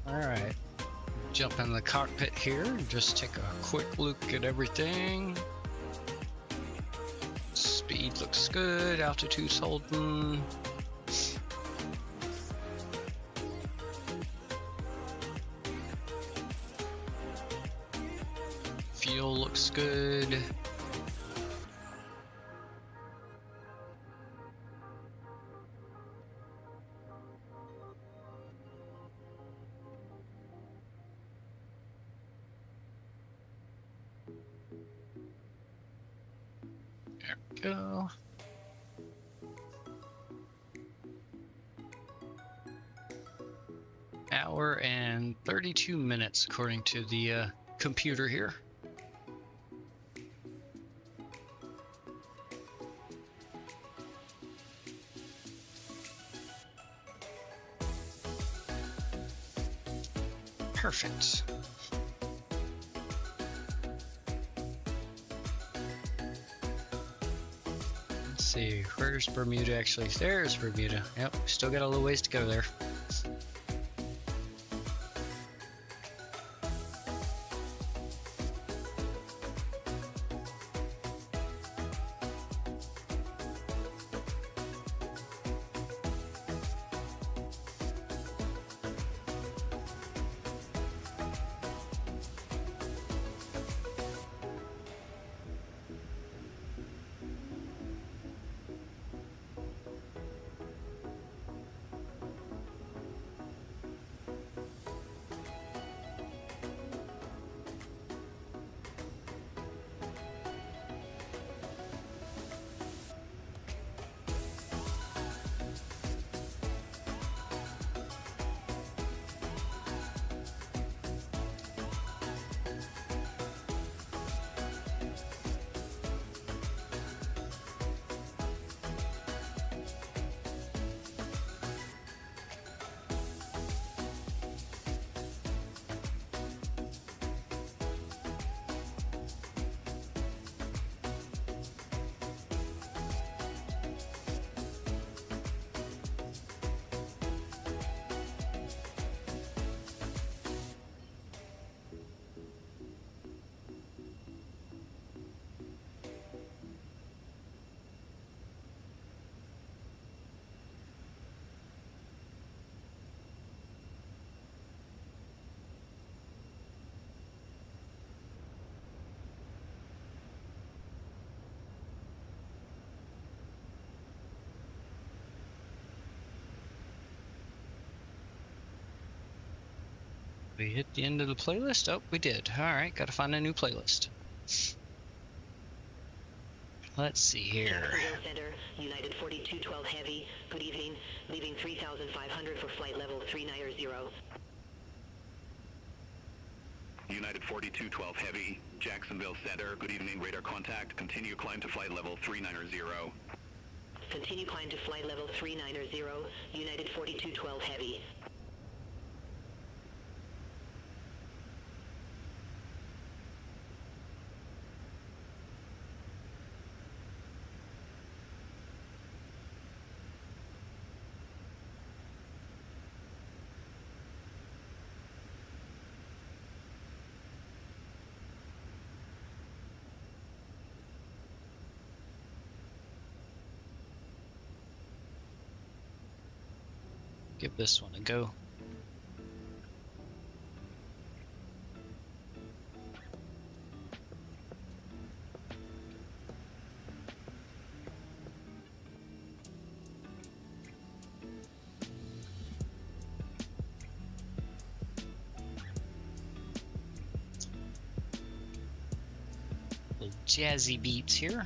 Alright, jump in the cockpit here and just take a quick look at everything. Speed looks good, altitude's holding. Fuel looks good. There we go. Hour and 32 minutes according to the computer here. Perfect. Let's see, where's Bermuda actually? There's Bermuda. Yep, still got a little ways to go there. We hit the end of the playlist? Oh, we did. Alright, gotta find a new playlist. Let's see here. Jacksonville Center, United 4212 Heavy. Good evening. Leaving 3,500 for flight level 390. United 4212 Heavy, Jacksonville Center. Good evening, radar contact. Continue climb to flight level 390. Continue climb to flight level 390. United 4212 Heavy. Give this one a go. Little jazzy beats here.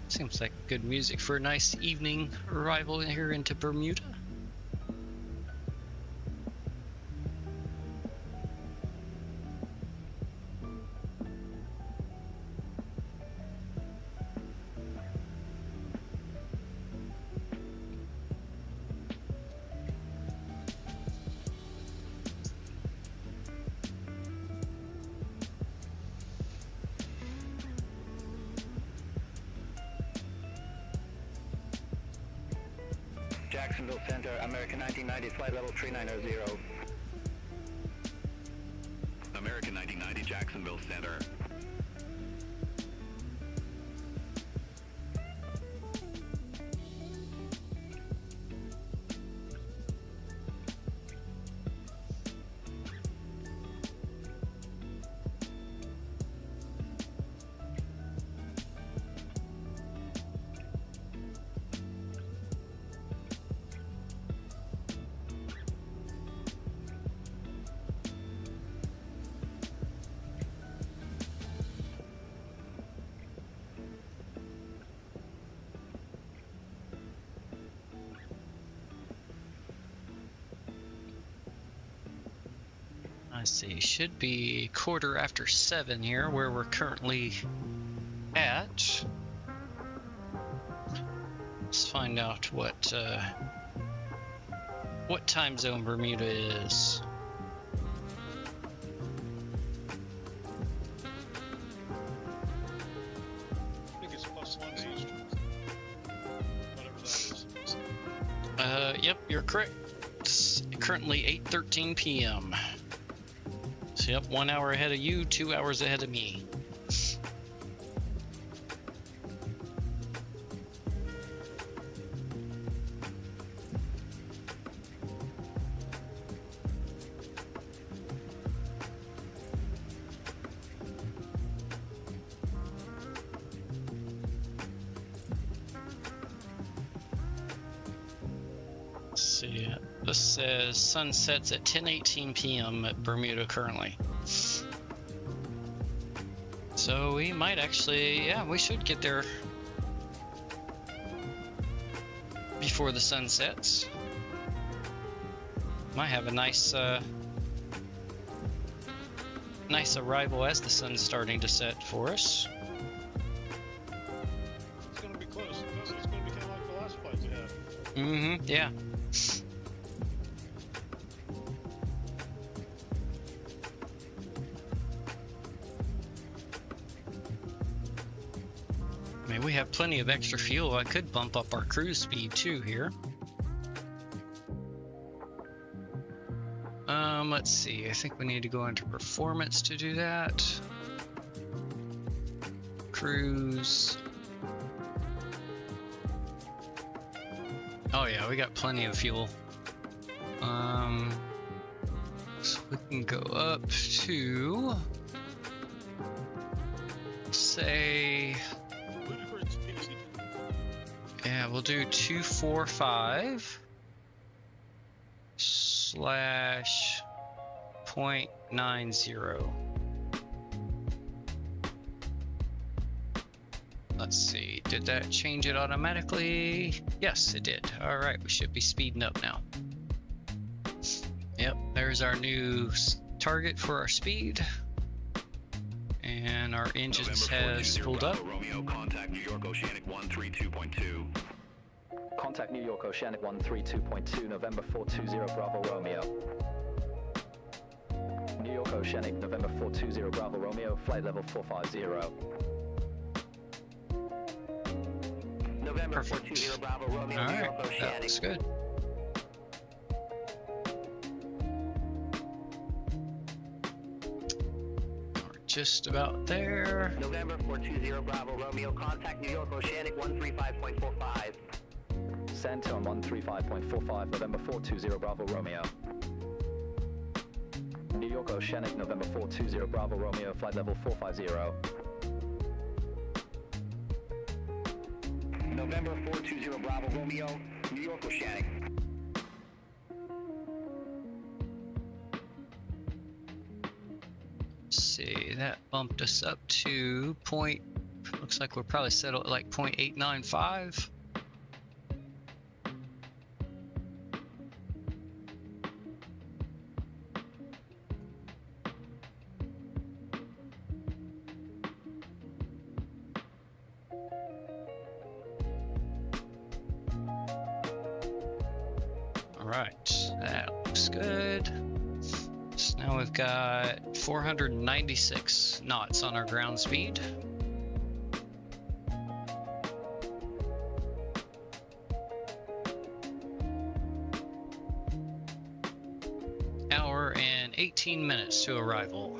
Seems like good music for a nice evening arrival here into Bermuda. Jacksonville Center, American 1990, flight level 390. American 1990, Jacksonville Center. Let's see, should be 7:15 here, where we're currently at. Let's find out what time zone Bermuda is. I think it's +1 Eastern. Whatever that is. Yep, you're correct. It's currently 8:13 p.m. So yep, 1 hour ahead of you, 2 hours ahead of me. Let's see, this says sun sets at 10:18 p.m. at Bermuda currently. So we might actually, yeah, we should get there before the sun sets. Might have a nice arrival as the sun's starting to set for us. It's going to be close. It's going to be kind of like the last flight we had. Mm-hmm, yeah. mean, we have plenty of extra fuel. I could bump up our cruise speed too here. Let's see. I think we need to go into performance to do that. Cruise. Oh yeah, we got plenty of fuel. So we can go up to, say, Whatever it's pacing. yeah, we'll do 245 slash 0.90. Let's see, did that change it automatically? Yes, it did. All right, we should be speeding up now. Yep, there's our new target for our speed. And our engines has pulled up. Romeo, contact New York Oceanic 132.2. Contact New York Oceanic 132.2, November 420 Bravo Romeo. New York Oceanic, November 420 Bravo Romeo, flight level 450. November Perfect. 420 Bravo Romeo, All New right, York that Oceanic. looks good. We're just about there. November 420 Bravo Romeo, contact New York Oceanic 135.45. Send on 135.45, November 420 Bravo Romeo. New York Oceanic, November 420 Bravo Romeo, flight level 450. November 420 Bravo Romeo, New York Oceanic. Let's see, that bumped us up to looks like we're probably settled at like 0.895. Alright, that looks good. So now we've got 496 knots on our ground speed. Hour and 18 minutes to arrival.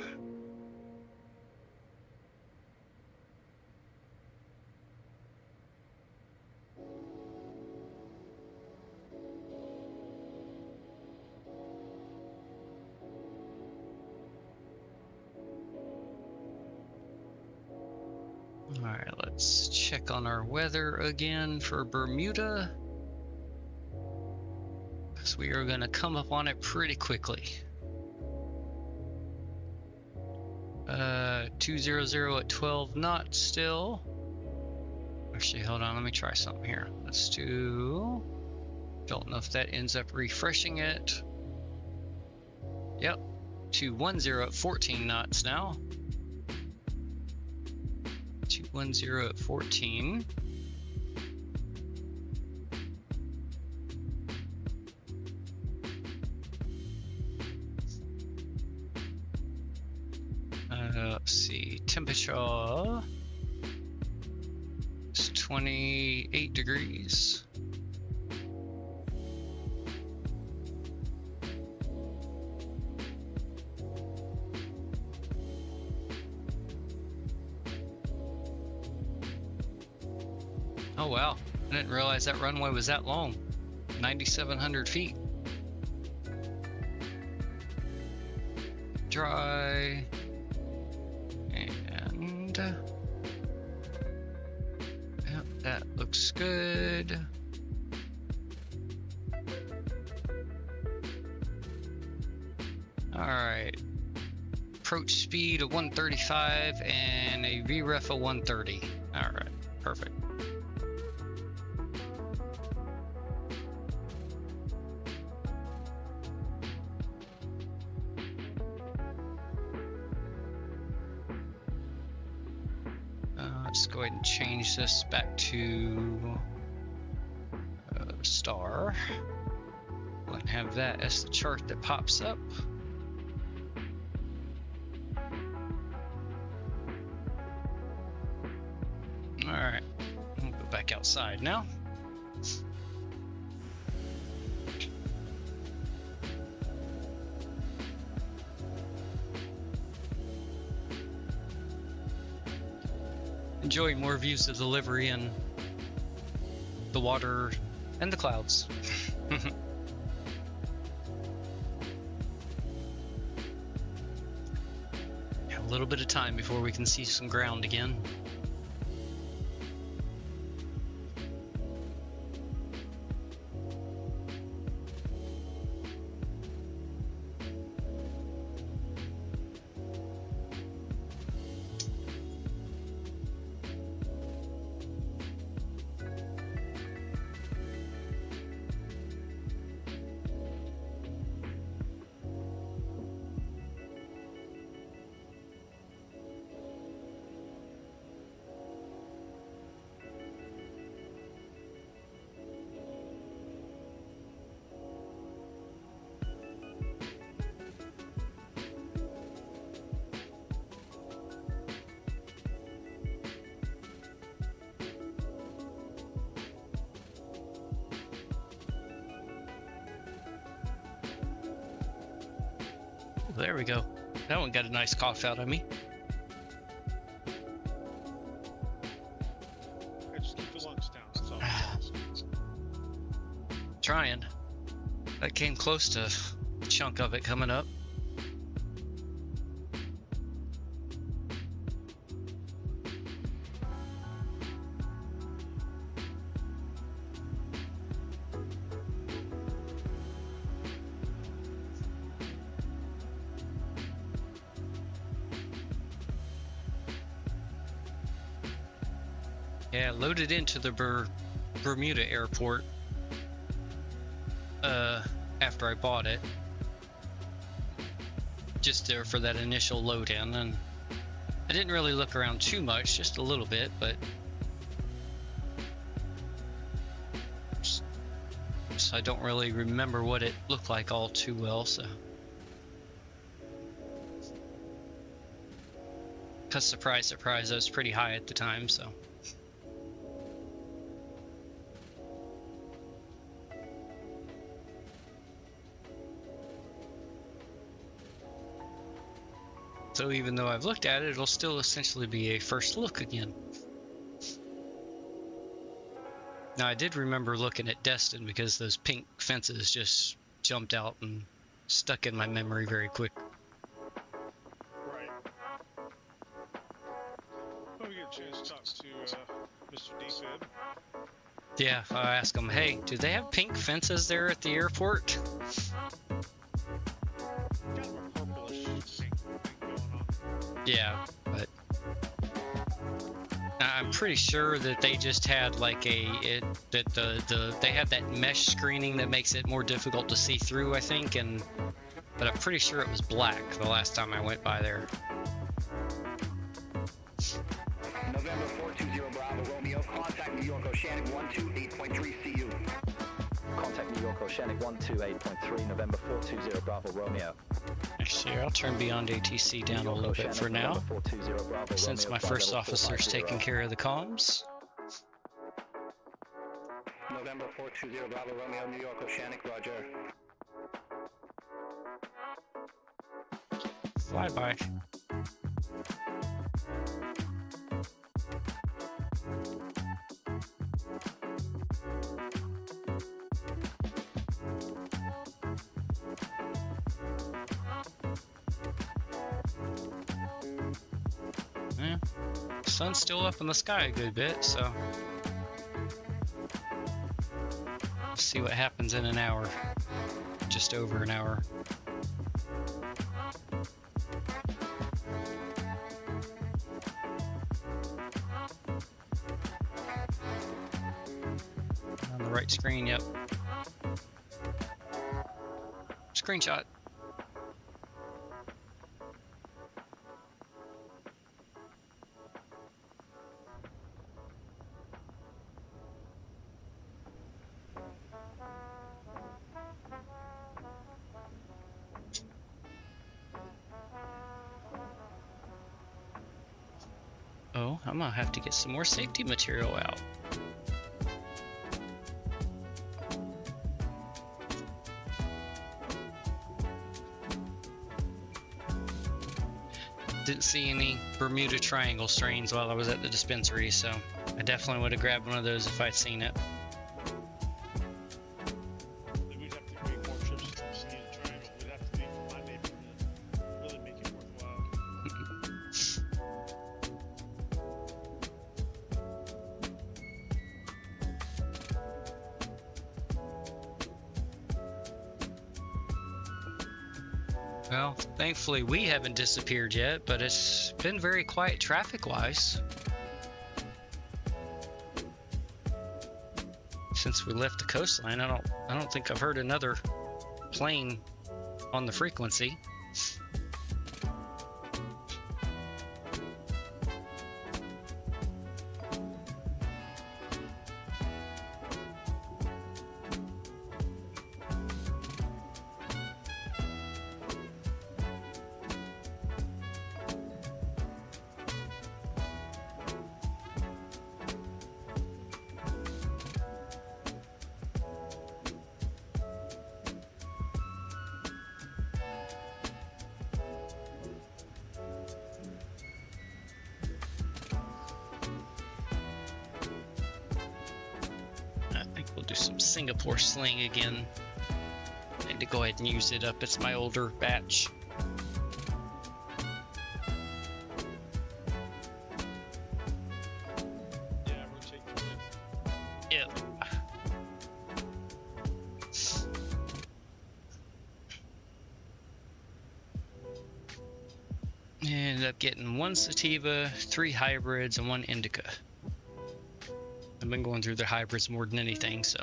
Alright, let's check on our weather again for Bermuda, because we are going to come up on it pretty quickly. 200 at 12 knots still. Actually, hold on, let me try something here. Let's do, don't know if that ends up refreshing it. Yep, 210 at 14 knots now. 210 at 14. Let's see, temperature is 28 degrees. Oh wow, I didn't realize that runway was that long. 9,700 feet. Dry. And yep, that looks good. Alright. Approach speed of 135 and a VREF of 130. Alright, perfect. Let's go ahead and change this back to star. Go ahead and have that as the chart that pops up. Alright, back outside now. Enjoying more views of the livery and the water and the clouds. A little bit of time before we can see some ground again. There we go. That one got a nice cough out of me. I just keep the lungs down. That's all. Trying. That came close to a chunk of it coming up. Yeah, loaded into the Bermuda airport after I bought it. Just there for that initial load in, and I didn't really look around too much, just a little bit, but so I don't really remember what it looked like all too well, so. Cause surprise, surprise, I was pretty high at the time, so. So even though I've looked at it, it'll still essentially be a first look again. Now I did remember looking at Destin because those pink fences just jumped out and stuck in my memory very quick. Right. Well, we get a chance to talk to Mr. D-Fib. Yeah, I asked him, hey, do they have pink fences there at the airport? Kind of a purplish pink thing going on. Yeah, but I'm pretty sure that they just had like they had that mesh screening that makes it more difficult to see through, I think, but I'm pretty sure it was black the last time I went by there. November 420 Bravo Romeo, contact New York Oceanic 128.3 CU. Contact New York Oceanic 128.3, November 420 Bravo Romeo. Actually, I'll turn beyond ATC down a little bit for now, since my first officer's taking care of the comms. November 420 Bravo Romeo, New York Oceanic, roger. Flyby. Yeah, sun's still up in the sky a good bit, so we'll see what happens in an hour, just over an hour. On the right screen, yep. Screenshot. Oh, I'm gonna have to get some more safety material out. Didn't see any Bermuda Triangle strains while I was at the dispensary, so I definitely would have grabbed one of those if I'd seen it. We'd have to make more trips to see a triangle. We'd have to leave from my neighborhood to really make it worthwhile. Well, thankfully we haven't disappeared yet, but it's been very quiet traffic-wise since we left the coastline. I don't think I've heard another plane on the frequency. Singapore sling again. I need to go ahead and use it up. It's my older batch. Yeah, rotate the width. Yep. Ended up getting one sativa, 3 hybrids, and 1 indica. I've been going through the hybrids more than anything, so.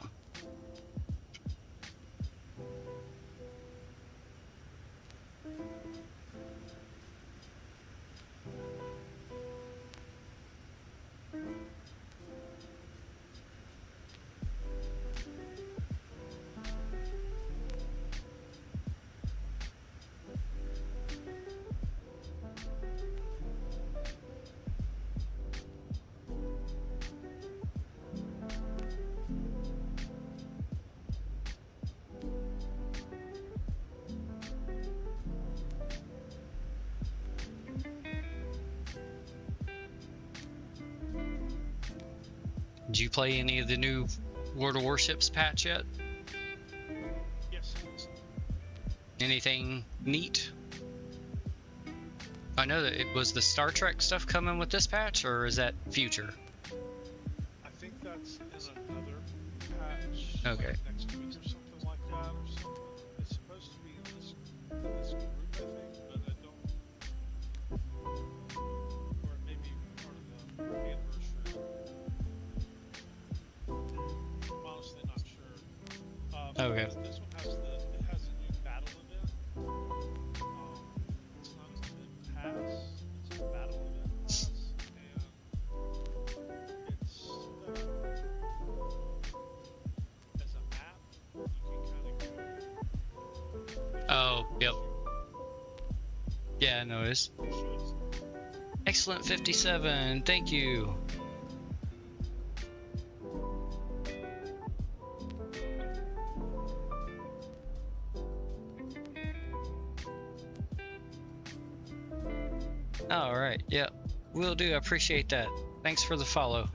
Did you play any of the new World of Warships patch yet? Yes. Anything neat? I know that it was the Star Trek stuff coming with this patch, or is that future? I think that's in another patch. Okay. Like next week or something like that, or something. It's supposed to be in this group, I think, but I don't. Or it may be part of the anniversary. I'm honestly not sure. Okay. This one has it has a new battle event. It's not an event pass. It's a battle event pass, and it's as a map. You can kind of go. Oh, yep. Yeah, I noticed. Excellent 57, thank you. All right, yeah, will do. I appreciate that. Thanks for the follow.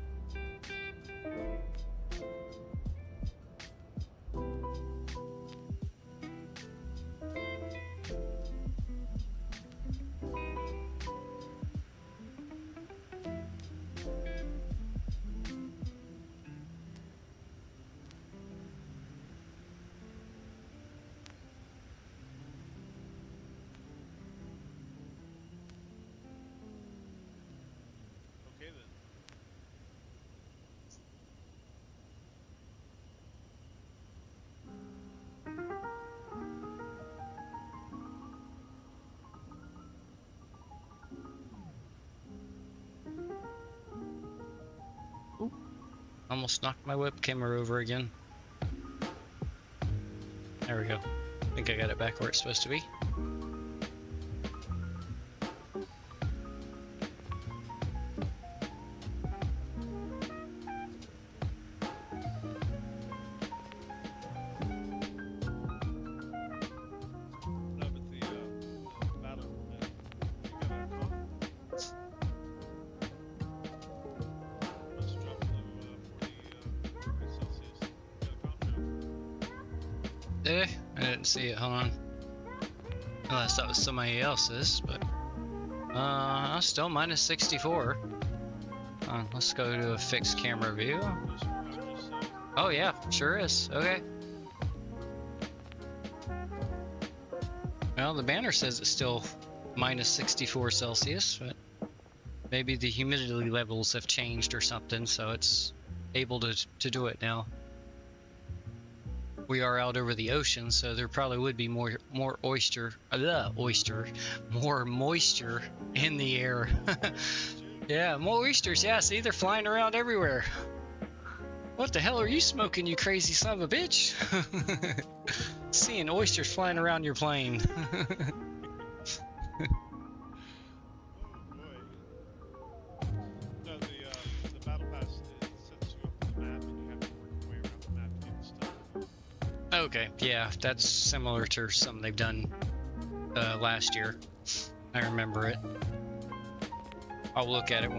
Okay then. Almost knocked my webcam over again. There we go. I think I got it back where it's supposed to be. No, but the battle event, you got a con? Eh, I didn't see it. Hold on. Unless that was somebody else's, but still minus 64. Let's go to a fixed camera view. Oh yeah, sure is. Okay. Well, the banner says it's still minus 64 Celsius, but maybe the humidity levels have changed or something, so it's able to do it now. We are out over the ocean, so there probably would be more moisture in the air. Yeah, more oysters. Yeah, see, they're flying around everywhere. What the hell are you smoking, you crazy son of a bitch? Seeing oysters flying around your plane. No, the battle pass, it sets you up on the map, and you have to work your way around the map to get stuff. Okay, yeah, that's similar to something they've done last year. I remember it. I'll look at it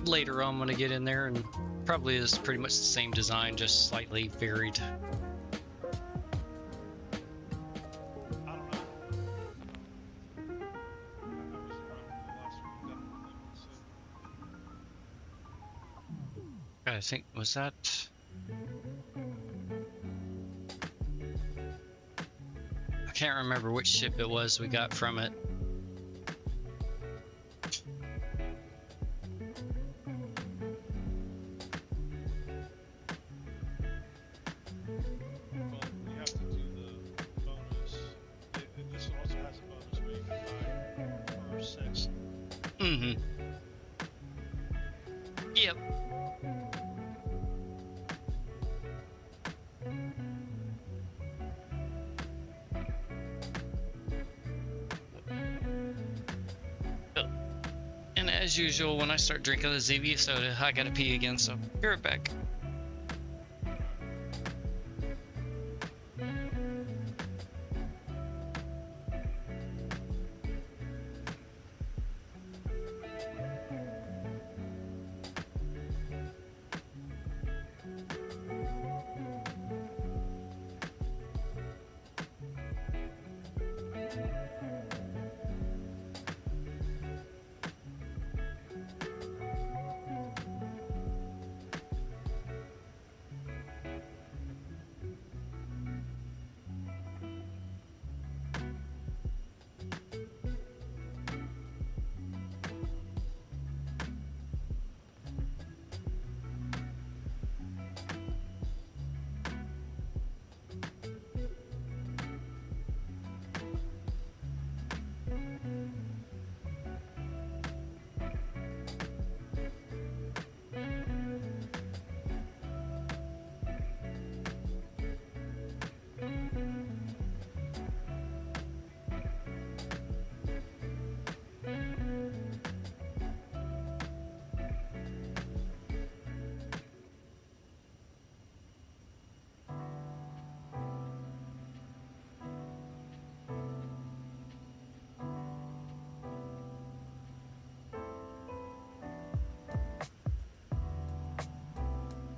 later on when I get in there, and probably is pretty much the same design, just slightly varied. I don't know. I was around for the last one, definitely. I think, was that... I can't remember which ship it was we got from it. Well, you have to do the bonus. This one also has a bonus where you can buy per 6. Mm-hmm. Yep. And as usual, when I start drinking the ZV soda, I gotta pee again, so be right back.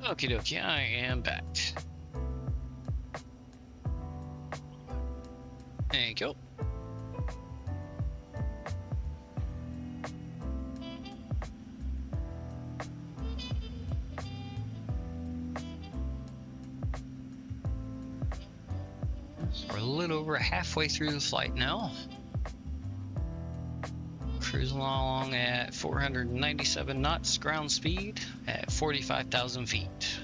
Okie dokie, I am back. Thank you. So we're a little over halfway through the flight now. Cruising along at 497 knots ground speed at 45,000 feet.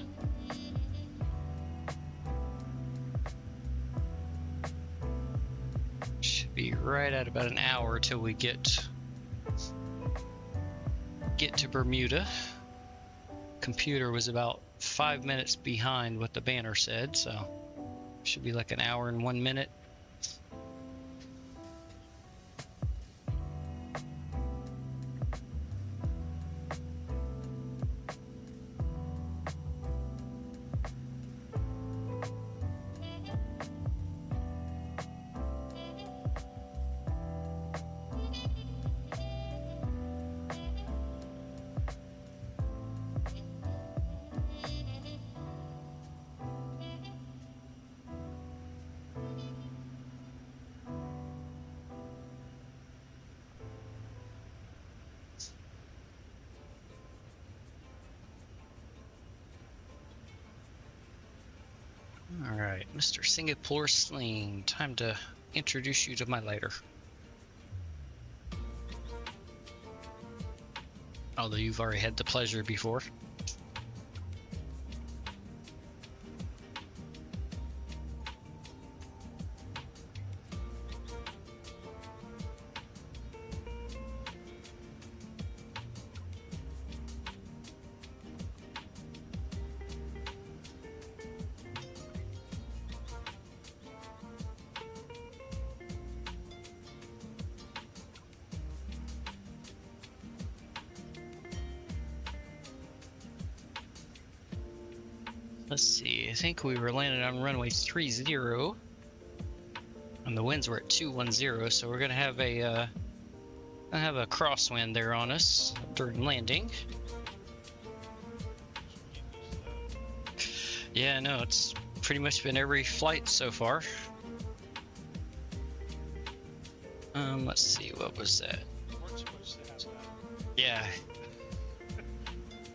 Should be right at about an hour till we get to Bermuda. Computer was about 5 minutes behind what the banner said, so should be like an hour and 1 minute. Alright, Mr. Singapore Sling, time to introduce you to my lighter. Although you've already had the pleasure before. Let's see, I think we were landing on runway 30, and the winds were at 210, so we're gonna have a crosswind there on us during landing. Yeah, no, it's pretty much been every flight so far. Let's see, what was that? Weren't supposed to have that. Yeah.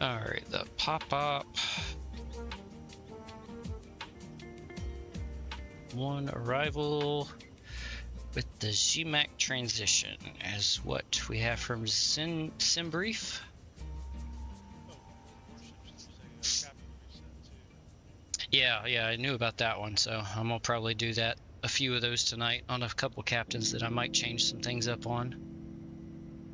Alright, the pop-up. One arrival with the GMAC transition as what we have from Simbrief. Oh, warships is a captain reset too. Yeah, I knew about that one, so I'm gonna probably do that. A few of those tonight on a couple captains that I might change some things up on.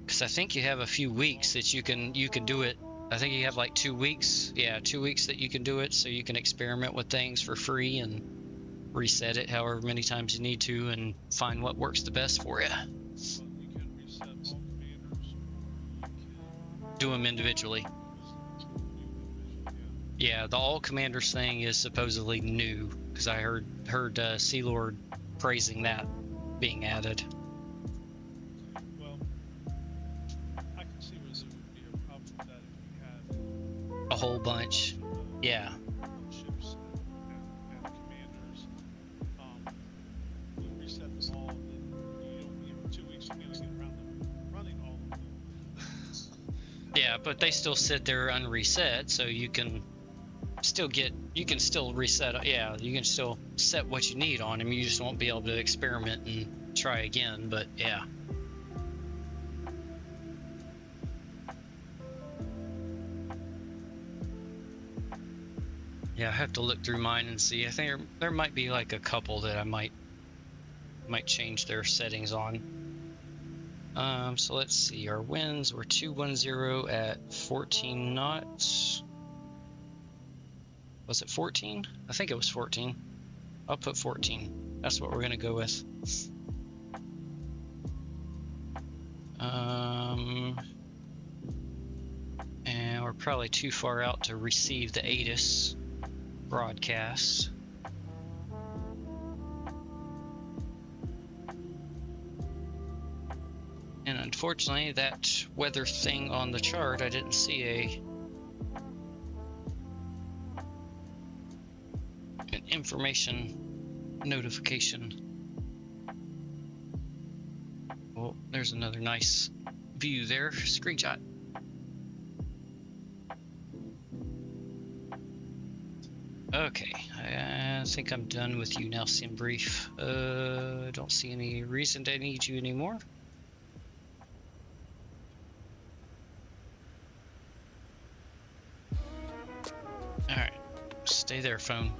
Because I think you have a few weeks that you can do it. I think you have like 2 weeks. Yeah, 2 weeks that you can do it, so you can experiment with things for free and reset it however many times you need to and find what works the best for you. Well, you can reset all commanders, or you can Do them individually. do individually, Yeah, the all commanders thing is supposedly new because I heard Sea Lord praising that being added. yeah. Well, I can see where there would be a problem with that if you had A whole bunch. Yeah. ships and commanders. You reset them all, and then you have 2 weeks to get around them running all of them. Yeah, but they still sit there unreset, so you can still reset. Yeah, you can still set what you need on them. You just won't be able to experiment and try again. But yeah. Yeah, I have to look through mine and see. I think there might be like a couple that I might change their settings on. So let's see. Our winds were 210 at 14 knots. Was it 14? I think it was 14. I'll put 14. That's what we're gonna go with. And we're probably too far out to receive the ATIS broadcast. And unfortunately, that weather thing on the chart, I didn't see an information notification. Oh, there's another nice view there. Screenshot. Okay, I think I'm done with you now, Simbrief. Don't see any reason to need you anymore. Alright, stay there, phone.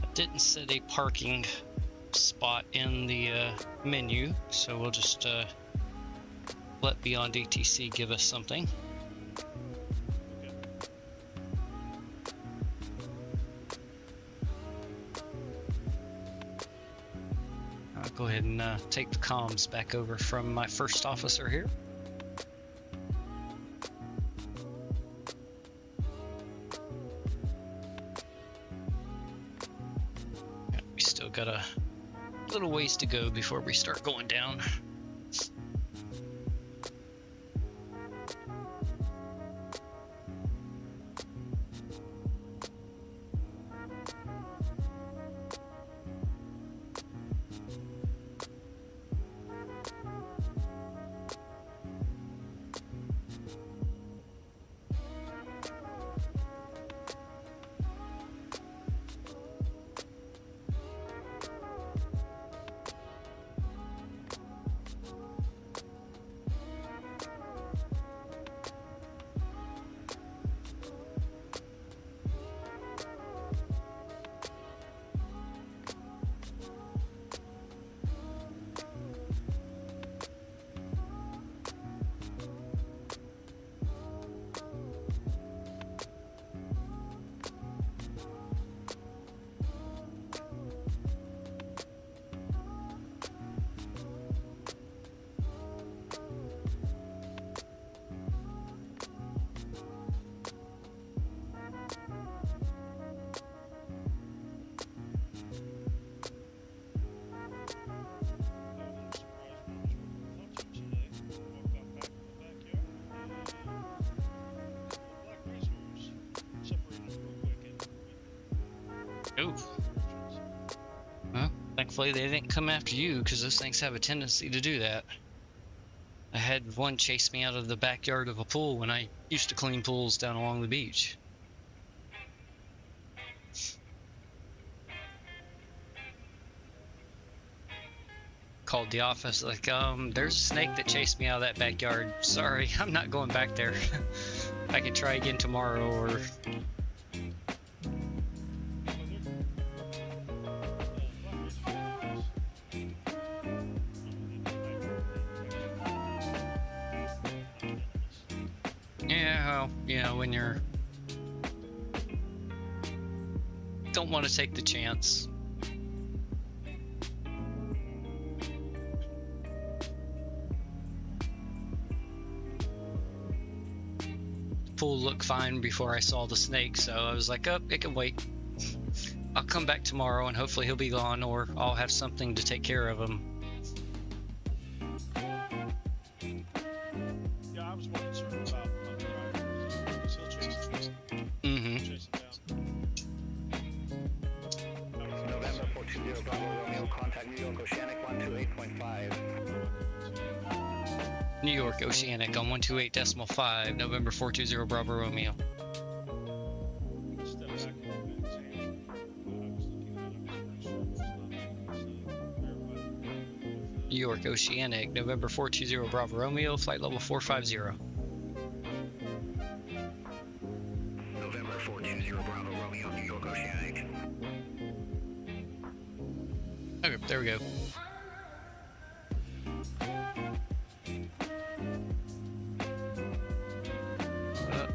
I didn't set a parking spot in the menu, so we'll just let Beyond ATC give us something. Okay. I'll go ahead and take the comms back over from my first officer here. We still got a little ways to go before we start going down. Ooh. Well, thankfully they didn't come after you, because those things have a tendency to do that. I had one chase me out of the backyard of a pool when I used to clean pools down along the beach. Called the office like, there's a snake that chased me out of that backyard. Sorry, I'm not going back there. I can try again tomorrow, or... Yeah, well, you know, when you're... Don't want to take the chance. Pool looked fine before I saw the snake, so I was like, oh, it can wait. I'll come back tomorrow and hopefully he'll be gone, or I'll have something to take care of him. Yeah, I was more concerned about because he'll chase it down. November 420 Bravo Romeo, contact New York Oceanic 128.5. New York Oceanic on 128.5, November 420 Bravo Romeo. Step back a little bit, Sam. I was looking at it, I was pretty sure it was not. New York Oceanic, November 420 Bravo Romeo, flight level 450. November 420 Bravo Romeo, New York Oceanic. Okay, there we go.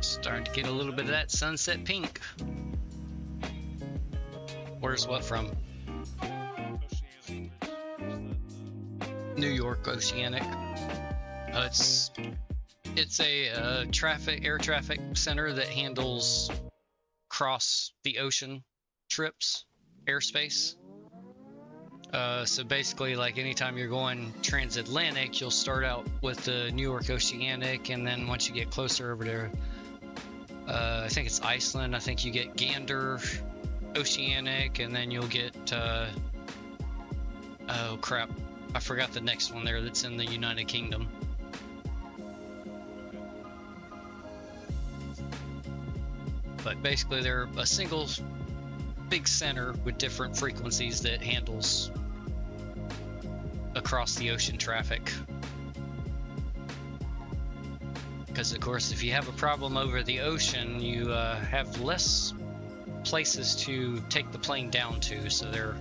Starting to get a little bit of that sunset pink. Where's what from? New York Oceanic. It's a air traffic center that handles cross the ocean trips, airspace. So basically, like anytime you're going transatlantic, you'll start out with the New York Oceanic, and then once you get closer over to I think it's Iceland, I think you get Gander Oceanic, and then you'll get oh crap, I forgot the next one there that's in the United Kingdom. But basically they're a single big center with different frequencies that handles across the ocean traffic. Because of course, if you have a problem over the ocean, you have less places to take the plane down to, so they're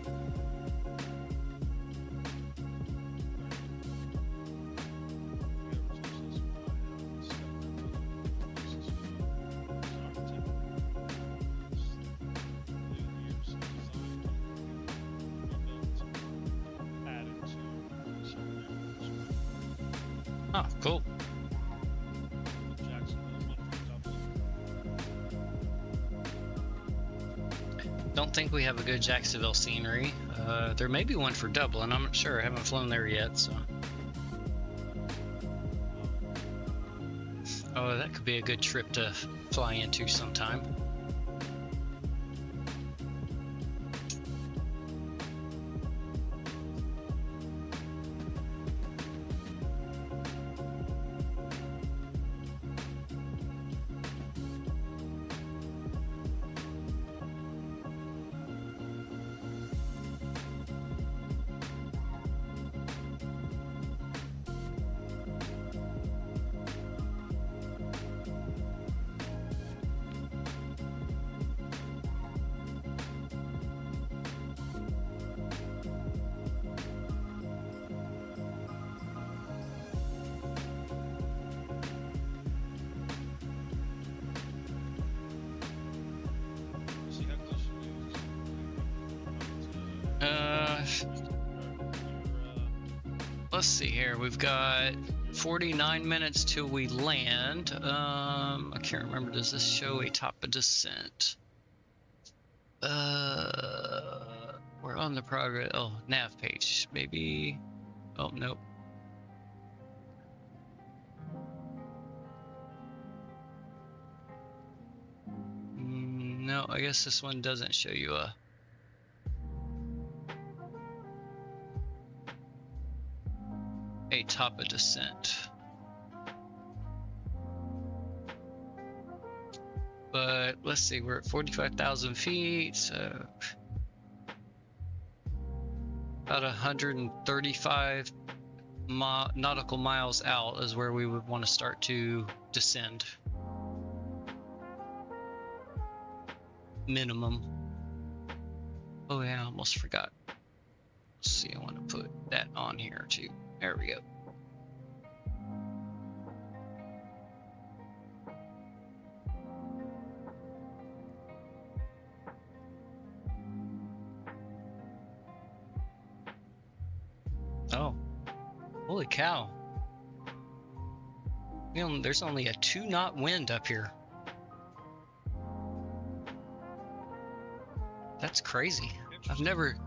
oh, cool. Don't think we have a good Jacksonville scenery. There may be one for Dublin. I'm not sure. I haven't flown there yet, so. Oh, that could be a good trip to fly into sometime. Let's see here. We've got 49 minutes till we land. I can't remember. Does this show a top of descent? We're on the progress. Oh, nav page. Maybe. Oh, nope. No, I guess this one doesn't show you a top of descent. But let's see, we're at 45,000 feet, so about 135 nautical miles out is where we would want to start to descend. Minimum. Oh yeah, I almost forgot. Let's see, I want to put that on here too. There we go. Oh, holy cow. There's only a 2-knot wind up here. That's crazy. I've never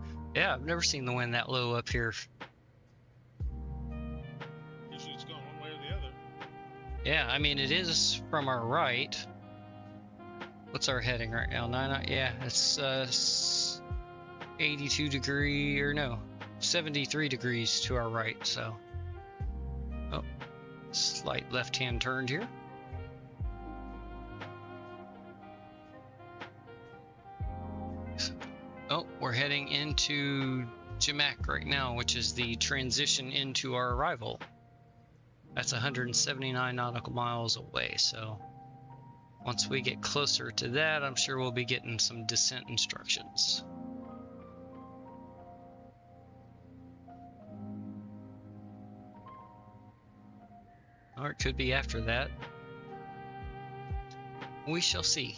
seen the wind that low up here. Usually it's going one way or the other. Yeah, I mean, it is from our right. What's our heading right now? 9, yeah, it's 82 degree, or no, 73 degrees to our right, so. Oh, slight left-hand turn here. Oh, we're heading into Jamak right now, which is the transition into our arrival. That's 179 nautical miles away, so once we get closer to that, I'm sure we'll be getting some descent instructions. Or it could be after that. We shall see.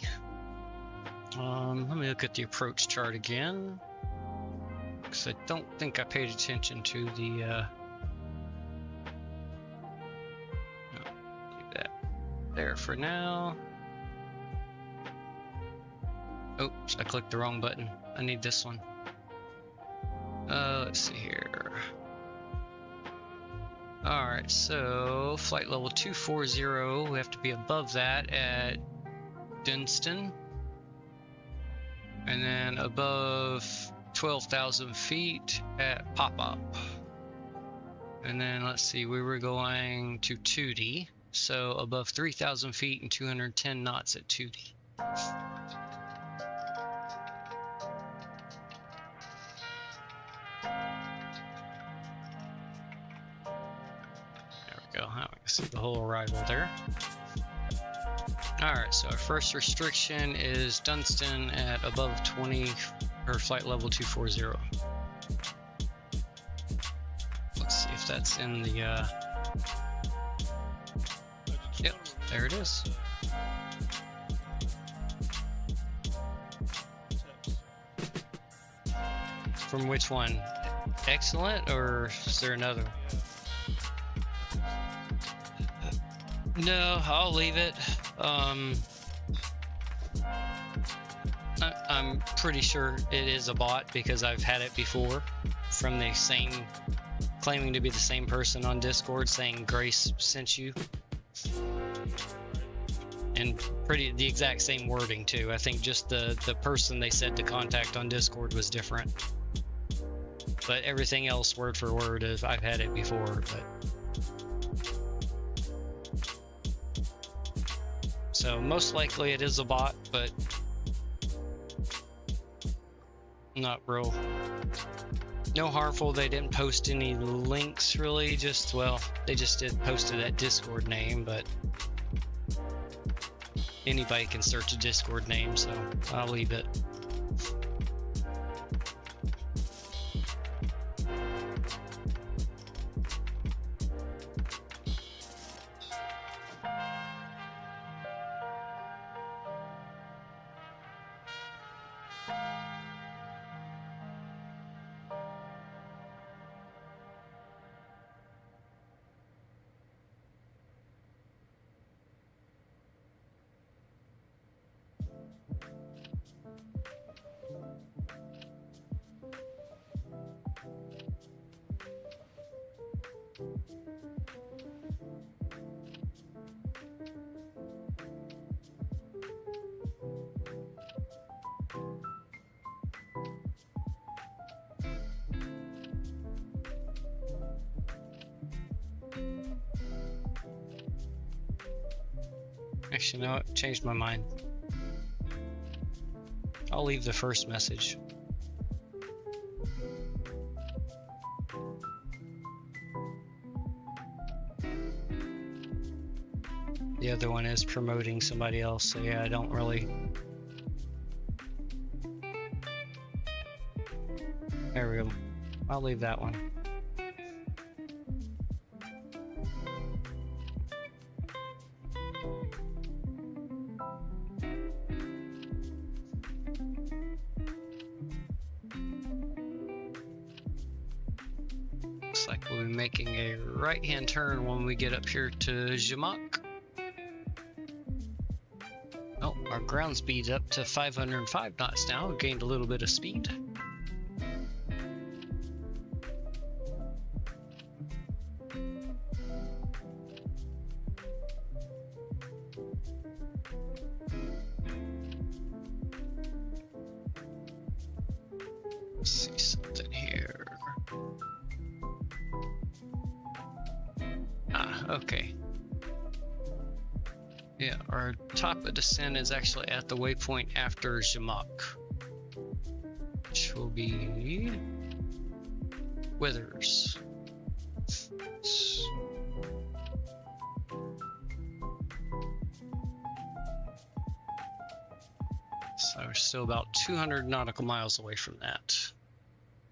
Let me look at the approach chart again, because I don't think I paid attention to the no, leave that there for now. Oops, I clicked the wrong button. I need this one. Let's see here. Alright, so flight level 240, we have to be above that at Destin. And then above 12,000 feet at Pop-Up. And then let's see, we were going to 2D, so above 3,000 feet and 210 knots at 2D. There we go, now we can see the whole arrival there. Alright, so our first restriction is Destin at above 20, or flight level 240. Let's see if that's in the, yep, there it is. From which one? Excellent, or is there another? No, I'll leave it. I'm pretty sure it is a bot because I've had it before from the same, claiming to be the same person on Discord saying Grace sent you. And the exact same wording too. I think just the person they said to contact on Discord was different. But everything else word for word is I've had it before, but. So most likely it is a bot, but not real. No harmful. They didn't post any links really. Just, well, they just did post that Discord name, but anybody can search a Discord name, so I'll leave it. Actually, no, it changed my mind. I'll leave the first message. The other one is promoting somebody else, so yeah, I don't really... There we go. I'll leave that one. Looks like we'll be making a right-hand turn when we get up here to Zhamak. Oh, our ground speed's up to 505 knots now. We gained a little bit of speed. Let's see something here. Okay. Yeah, our top of descent is actually at the waypoint after Zhamak, which will be Withers. So we're still about 200 nautical miles away from that.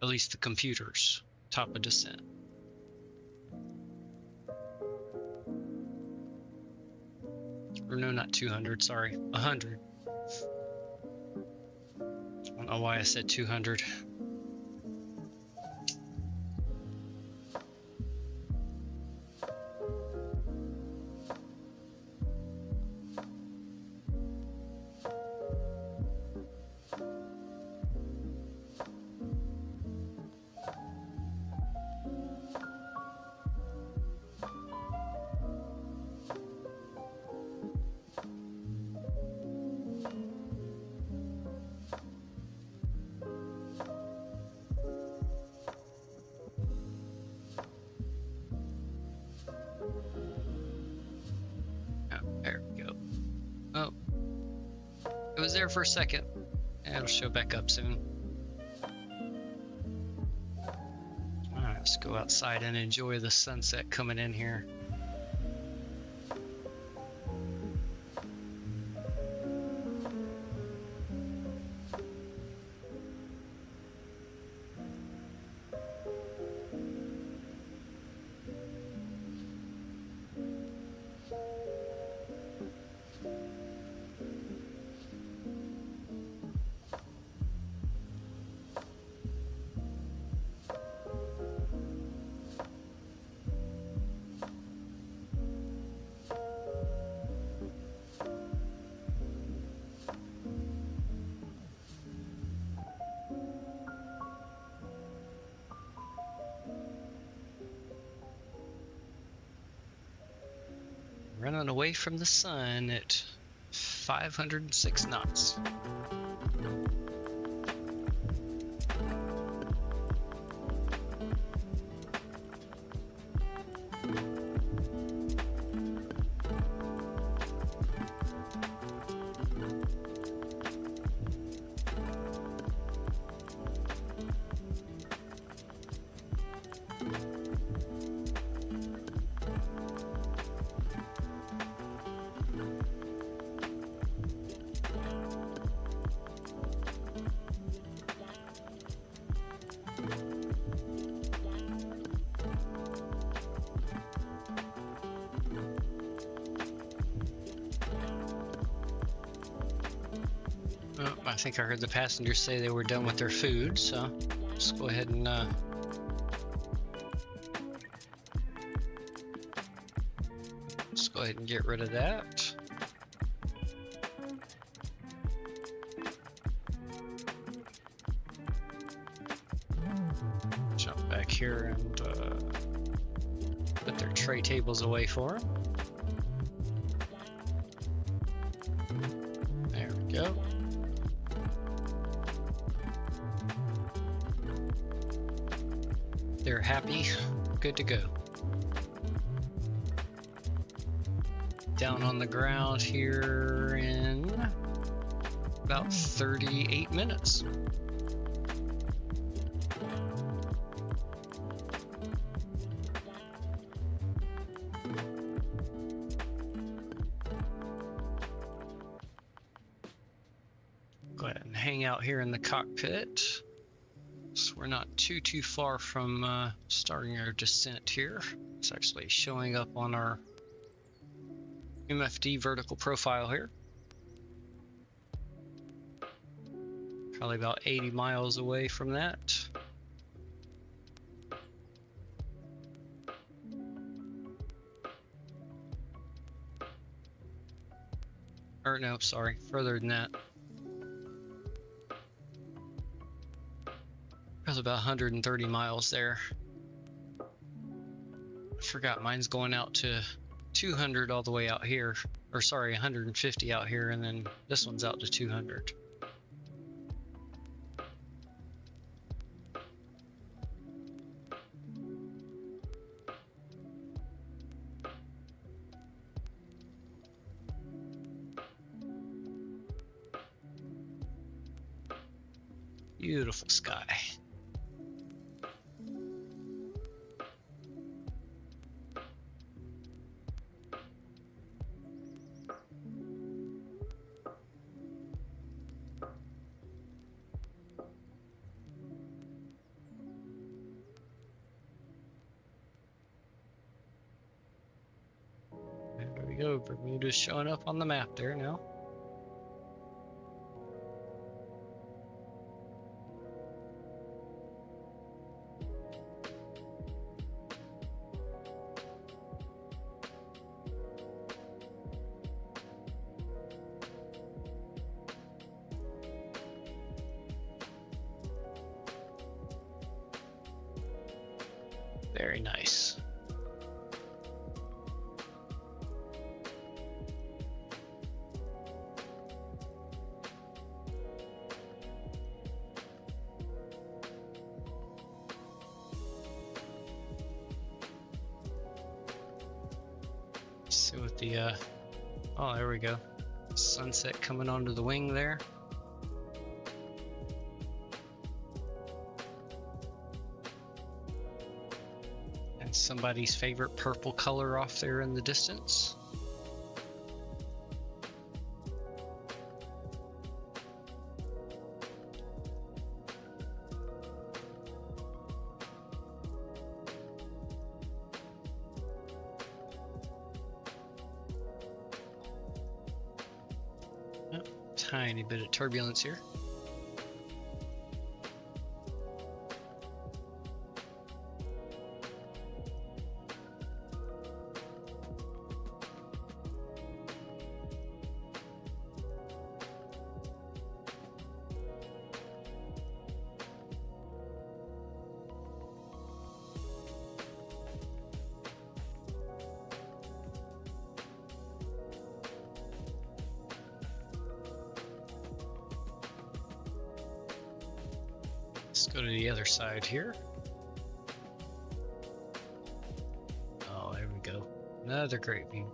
At least the computers, top of descent. Or no, not 200, sorry, 100. I don't know why I said 200. It was there for a second. It'll show back up soon. Alright, let's go outside and enjoy the sunset coming in here. Running away from the sun at 506 knots. I think I heard the passengers say they were done with their food, so let's go ahead and get rid of that. Jump back here and put their tray tables away for them. There we go. They're happy, good to go. down on the ground here in about 38 minutes. Go ahead and hang out here in the cockpit. So we're not too far from starting our descent here. It's actually showing up on our MFD vertical profile here. Probably about 80 miles away from that. Or no, sorry, further than that. That's about 130 miles there. I forgot mine's going out to 200 all the way out here. Or sorry, 150 out here, and then this one's out to 200. Beautiful sky. There we go, Bermuda's showing up on the map there now. Very nice. Let's see what the oh, there we go. Sunset coming onto the wing there. Somebody's favorite purple color off there in the distance. Oh, tiny bit of turbulence here. Let's go to the other side here. Oh, there we go. Another great view.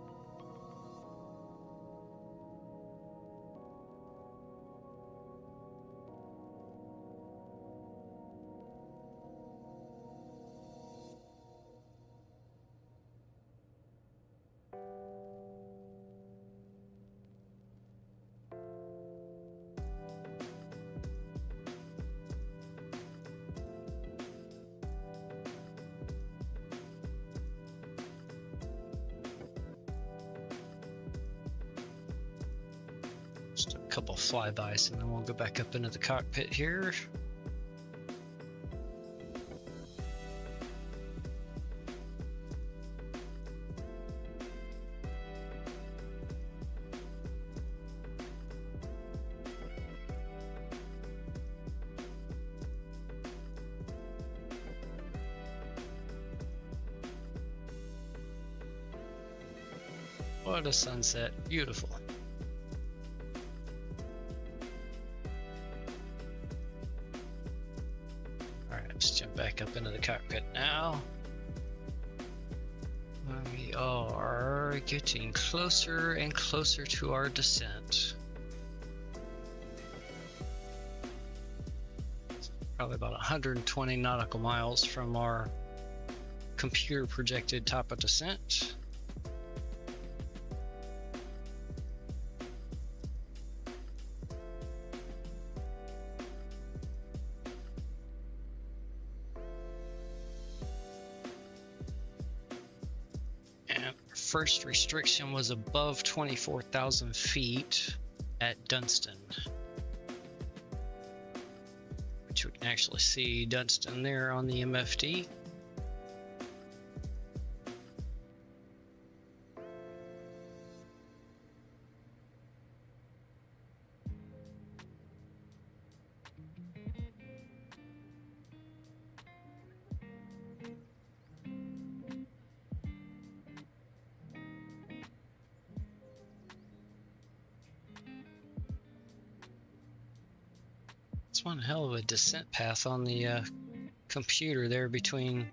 Just a couple flybys and then we'll go back up into the cockpit here. What a sunset, beautiful. Alright, let's jump back up into the cockpit now. Let me We are getting closer and closer to our descent. Probably about 120 nautical miles from our computer projected top of descent. And first restriction was above 24,000 feet at Dunstan. Which we can actually see Dunstan there on the MFD. It's one hell of a descent path on the computer there between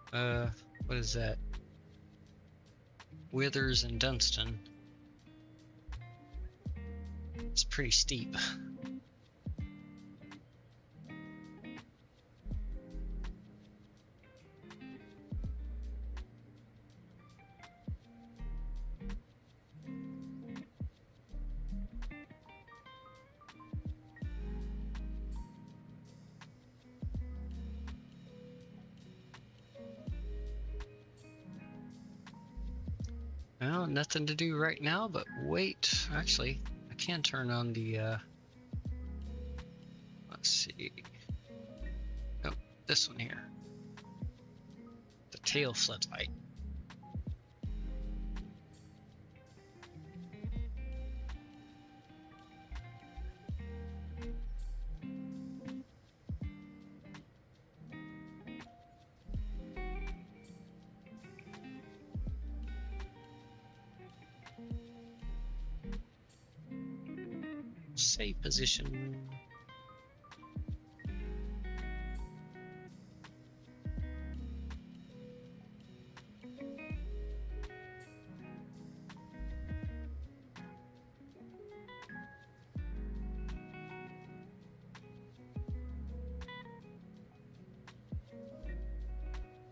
what is that? Withers and Dunstan. It's pretty steep. Well, nothing to do right now, but wait. Actually, I can turn on the, let's see. Oh, this one here. The tail floodlight. Save position.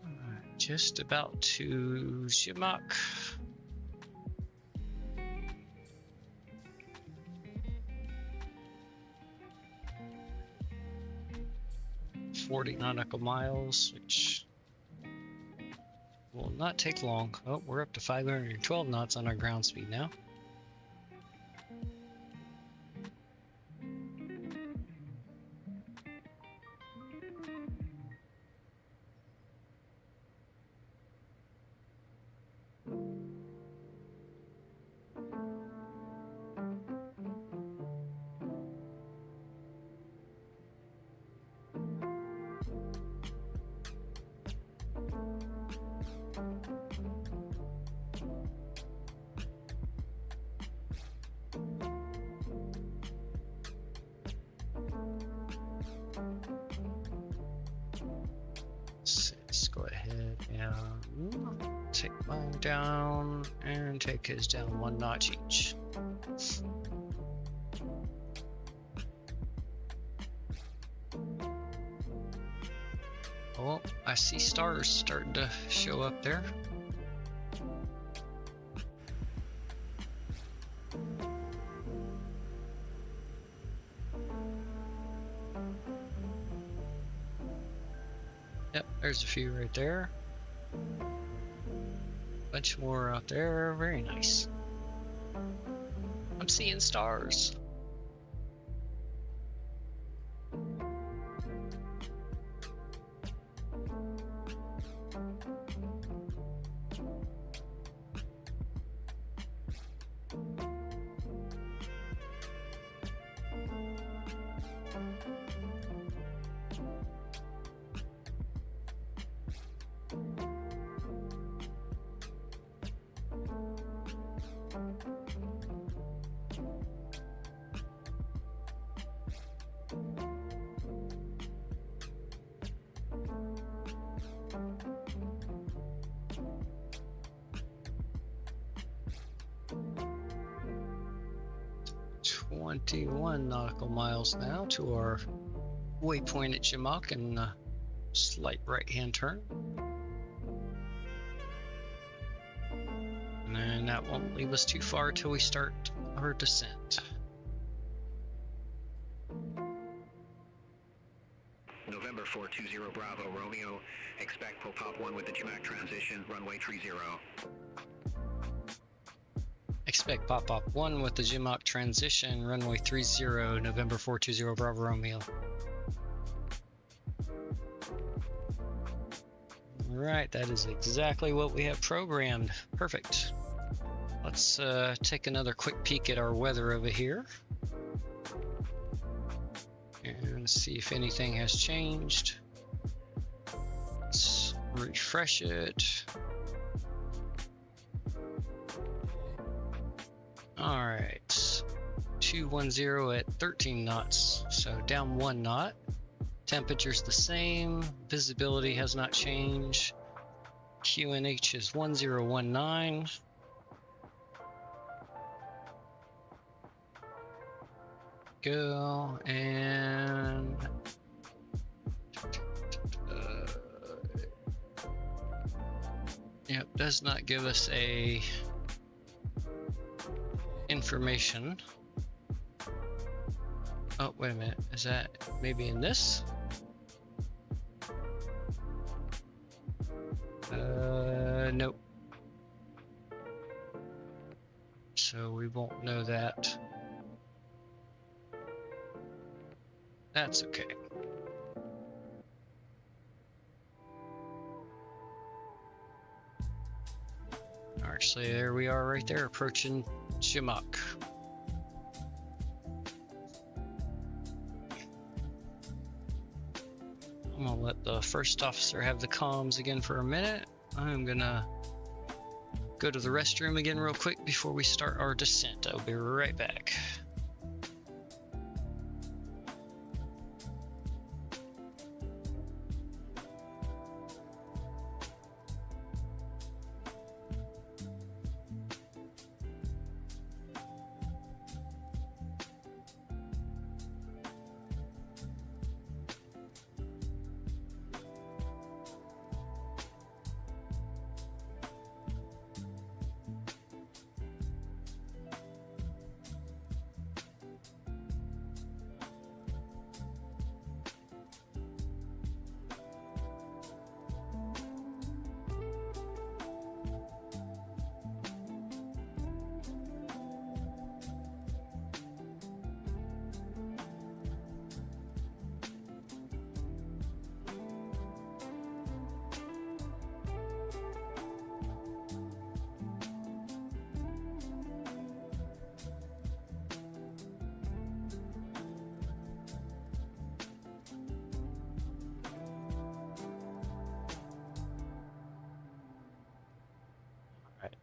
Alright, just about to Zhamak. 40 nautical miles, which will not take long. Oh, we're up to 512 knots on our ground speed now. Let's go ahead and take mine down and take his down 1 notch each. Oh, I see stars starting to show up there. Yep, there's a few right there. Bunch more out there. Very nice. I'm seeing stars. 21 nautical miles now to our waypoint at Jimok and a slight right-hand turn. And then that won't leave us too far till we start our descent. November 420 Bravo Romeo. Expect pull pop 1 with the Jimok transition, runway 30. Expect pop-up 1 with the Jimok transition, runway 30, November 420 Bravo Romeo. Alright, that is exactly what we have programmed. Perfect. Let's take another quick peek at our weather over here. And see if anything has changed. Let's refresh it. Alright, 210 at 13 knots, so down 1 knot. Temperature's the same, visibility has not changed. QNH is 1019. Go, and yep, does not give us a information. Oh, wait a minute. Is that maybe in this? Nope. So we won't know that. That's okay. Actually, there we are right there, approaching Jimok. I'm gonna let the first officer have the comms again for a minute. I'm gonna go to the restroom again real quick before we start our descent. I'll be right back.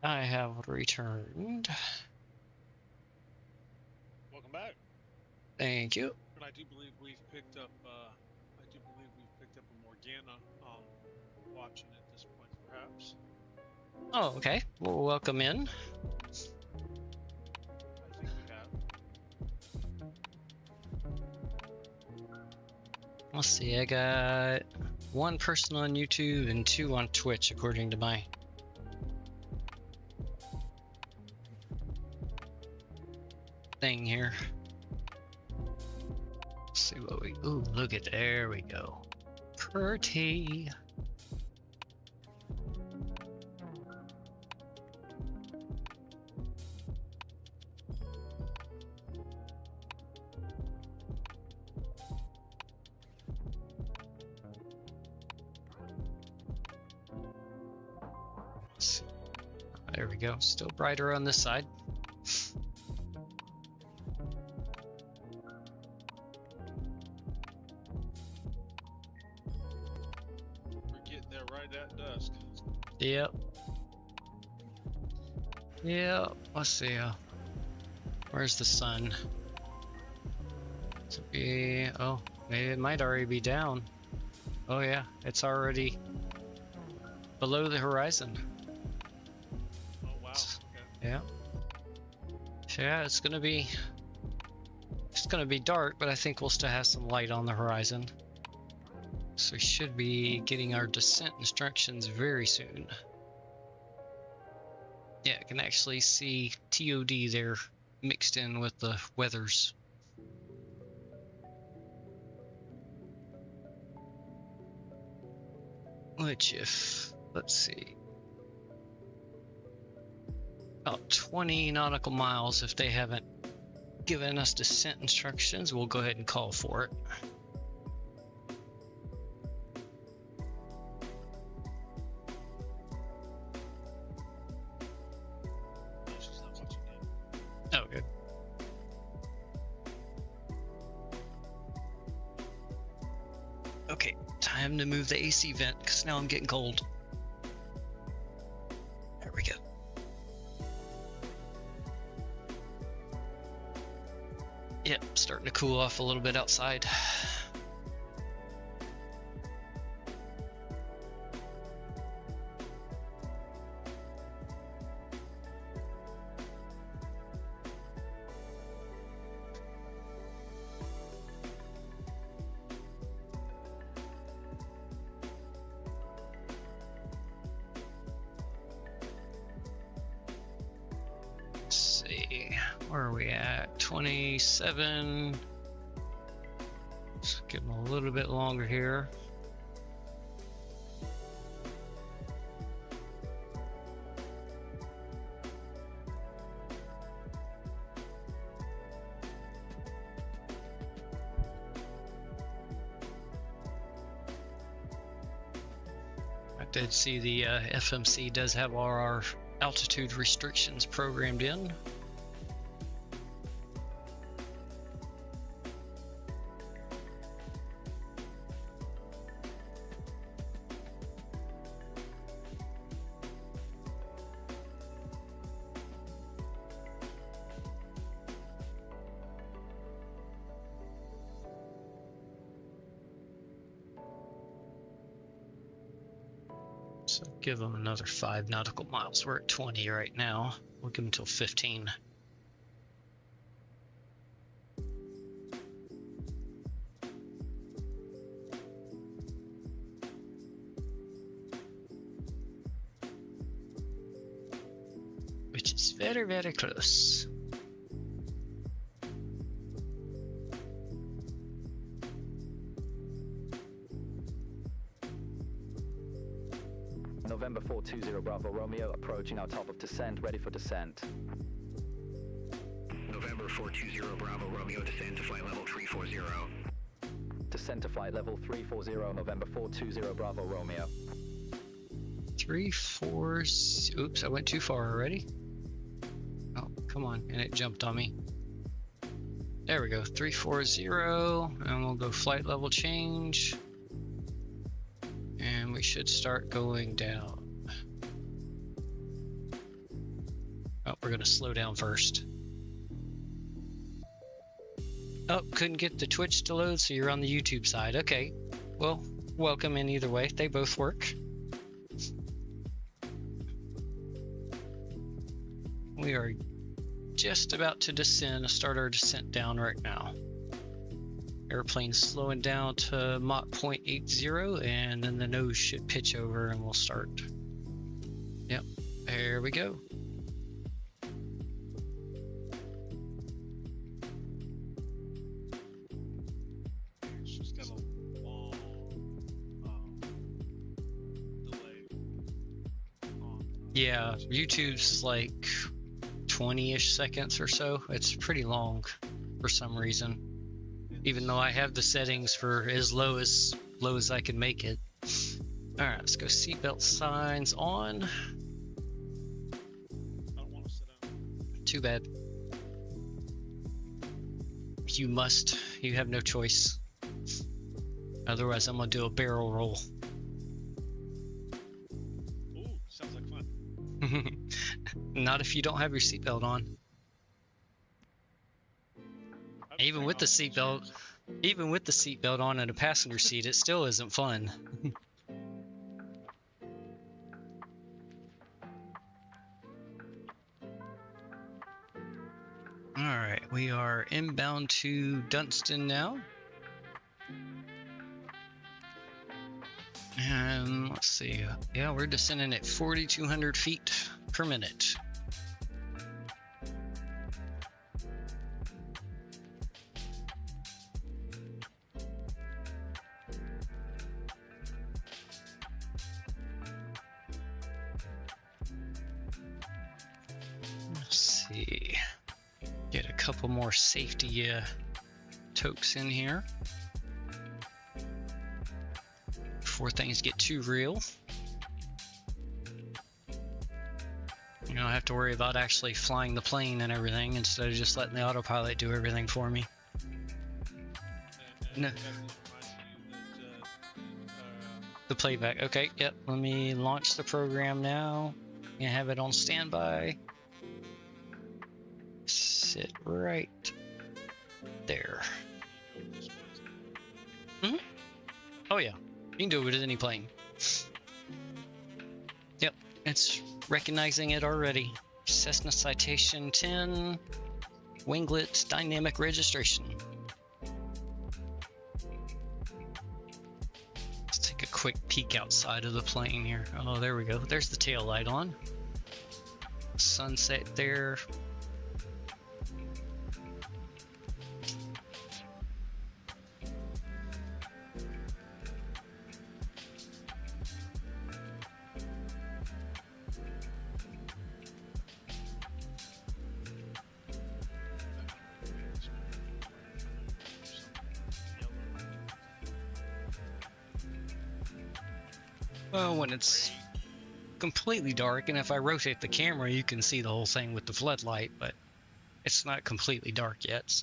I have returned. Welcome back. Thank you. And I do believe we've picked up. A Morgana watching at this point, perhaps. Oh, okay. Well, welcome in. I think we have. Let's see. I got 1 person on YouTube and 2 on Twitch, according to my thing here. Let's see what we. Ooh, look at there we go. Pretty. Let's see. There we go. Still brighter on this side. Yep. Yep. Let's see. Where's the sun? To be. Oh, maybe it might already be down. Oh yeah, it's already below the horizon. Oh wow. Okay. Yeah. So yeah, it's gonna be It's gonna be dark, but I think we'll still have some light on the horizon. So we should be getting our descent instructions very soon. Yeah, I can actually see TOD there mixed in with the weathers. Which if, let's see, about 20 nautical miles, if they haven't given us descent instructions, we'll go ahead and call for it. She's not watching it. Oh, good. Okay, time to move the AC vent, because now I'm getting cold. There we go. Yep, starting to cool off a little bit outside. Let's see, where are we at? 27. Let's give them a little bit longer here. I did see the FMC does have all our altitude restrictions programmed in. So give them another 5 nautical miles. We're at 20 right now. We'll give them until 15. Which is very, very close. November 420 Bravo Romeo, approaching our top of descent, ready for descent. November 420 Bravo Romeo, descend to flight level 340. Descent to flight level 340, November 420 Bravo Romeo. 3-4. Oops, I went too far already. Oh, come on, and it jumped on me. There we go, 340, and we'll go flight level change. And we should start going down. Oh, we're gonna slow down first. Oh, couldn't get the Twitch to load, so you're on the YouTube side. Okay, well, welcome in either way. They both work. We are just about to descend, start our descent down right now. Airplane slowing down to Mach 0.80, and then the nose should pitch over and we'll start. Yep, there we go. She's got a long delay on. Yeah, YouTube's like 20-ish seconds or so. It's pretty long for some reason. Even though I have the settings for as low as I can make it. All right, let's go. Seatbelt signs on. I don't want to sit down. Too bad. You must. You have no choice. Otherwise, I'm gonna do a barrel roll. Ooh, sounds like fun. Not if you don't have your seatbelt on. Even with the seatbelt, on in a passenger seat, it still isn't fun. All right, we are inbound down to Dunstan now. And let's see. Yeah, we're descending at 4,200 feet per minute. Let's see. Get a couple more safety tokes in here before things get too real. You don't have to worry about actually flying the plane and everything instead of just letting the autopilot do everything for me. No. The playback. Okay, yep. Let me launch the program now and have it on standby. Sit right there. Mm-hmm. Oh yeah, you can do it with any plane. Yep, it's recognizing it already. Cessna Citation 10, winglets, dynamic registration. Let's take a quick peek outside of the plane here. Oh, there we go. There's the tail light on. Sunset there. Well, when it's completely dark, and if I rotate the camera, you can see the whole thing with the floodlight, but it's not completely dark yet.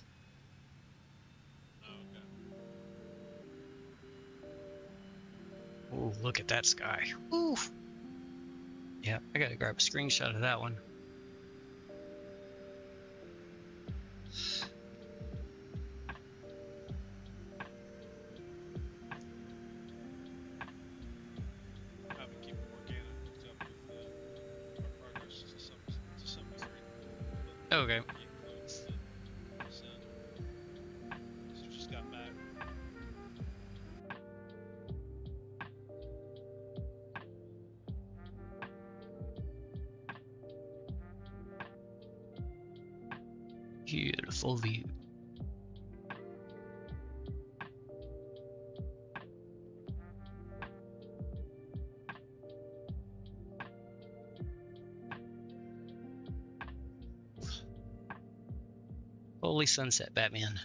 Oh, look at that sky. Ooh. Yeah, I gotta grab a screenshot of that one. Okay. Just got back. Beautiful view. Holy sunset, Batman.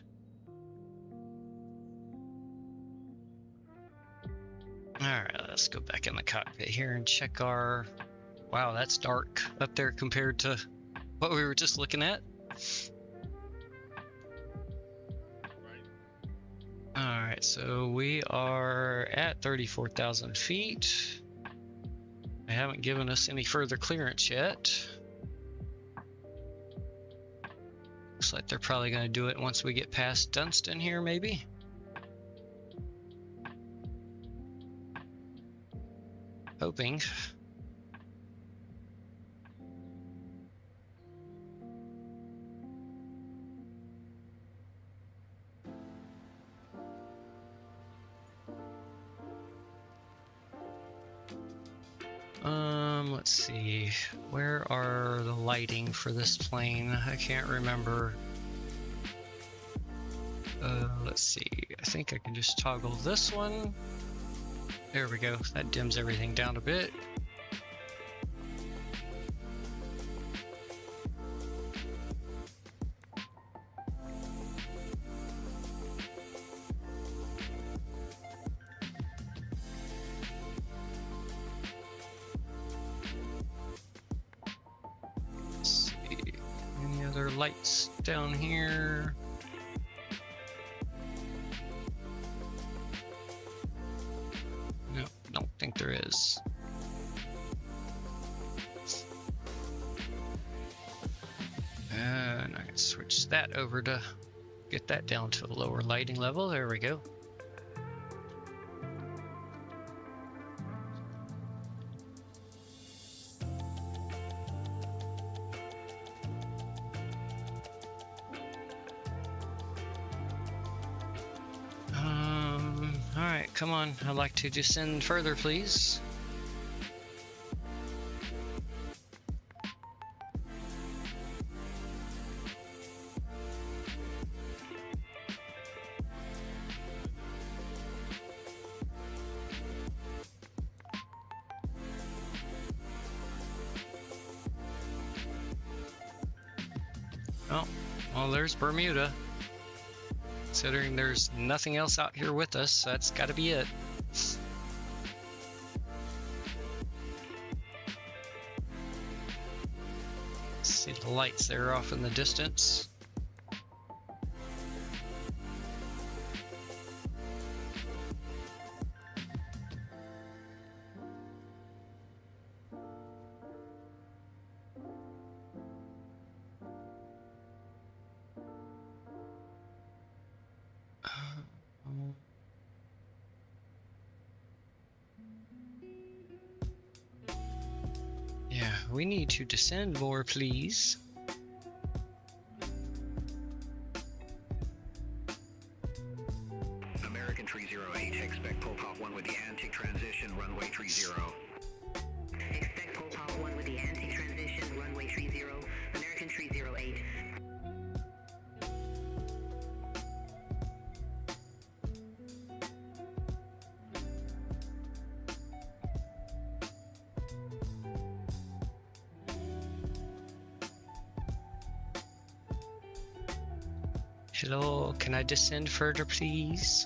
Alright, let's go back in the cockpit here and check our... Wow, that's dark up there compared to what we were just looking at. Alright, so we are at 34,000 feet. They haven't given us any further clearance yet. Looks like they're probably going to do it once we get past Dunstan here, maybe. Hoping. Let's see. Where are the lighting for this plane? I can't remember. Let's see. I think I can just toggle this one. There we go. That dims everything down a bit. Lights down here. No, don't think there is. And I can switch that over to get that down to a lower lighting level. There we go. Alright, come on. I'd like to descend further, please. Oh, well, there's Bermuda. Considering there's nothing else out here with us, that's got to be it. See the lights there off in the distance. Yeah, we need to descend more, please. American 308, expect pull pop 1 with the anti-transition, runway 30. Expect pull pop 1 with the anti-transition, runway 30, American 308. Hello, can I descend further, please?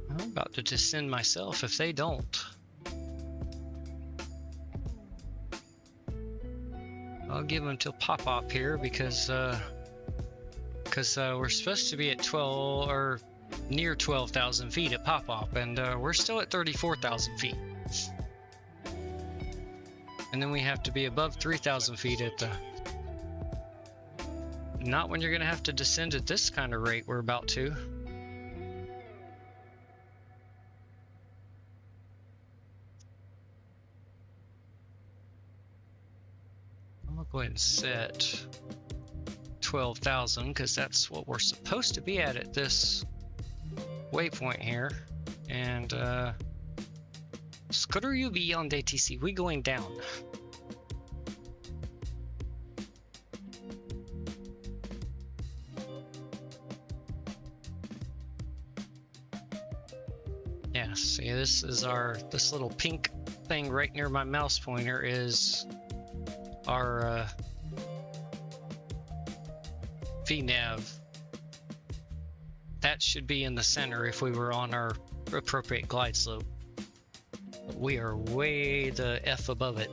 I'm about to descend myself if they don't. I'll give them till pop-up here because we're supposed to be at 12 or near 12,000 feet at pop-up, and we're still at 34,000 feet. And then we have to be above 3,000 feet at the... Not when you're going to have to descend at this kind of rate we're about to. I'll go ahead and set 12,000 because that's what we're supposed to be at this waypoint here. And scooter you beyond ATC, we going down. Yeah, see, this is this little pink thing right near my mouse pointer is our VNav. That should be in the center if we were on our appropriate glide slope. We are way the F above it.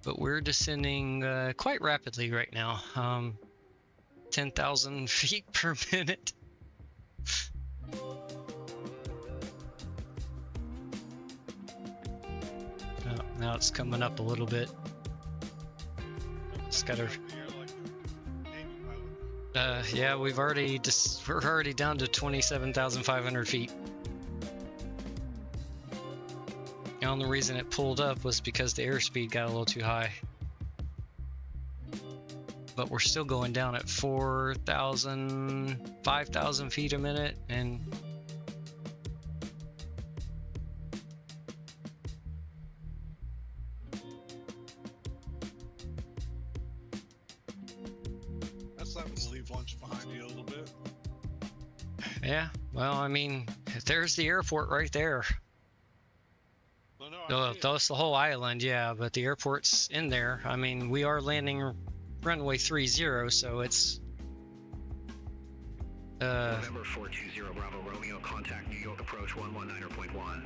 But we're descending quite rapidly right now. 10,000 feet per minute. Now it's coming up a little bit. Just gotta. Yeah, we're already down to 27,500 feet. The only reason it pulled up was because the airspeed got a little too high. But we're still going down at 4,000, 5,000 feet a minute, and yeah, well, I mean, there's the airport right there. No, that's the whole island, yeah, but the airport's in there. I mean, we are landing runway 30, so it's... November 420 Bravo Romeo, contact New York approach 119.1.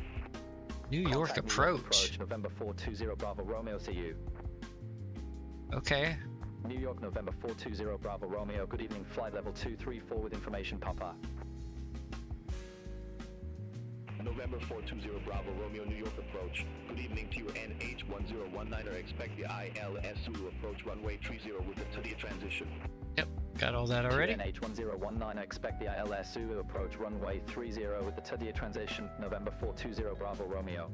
New York approach. November 420 Bravo Romeo, see you. Okay. New York, November 420 Bravo Romeo, good evening, flight level 234 with information, Papa. November 420 Bravo Romeo New York approach. Good evening to you NH1019er. Expect the ILSU approach runway 30 with the TDA transition. Yep, got all that already. NH1019, expect the ILSU approach runway 30 with the TDA transition. November 420 Bravo Romeo.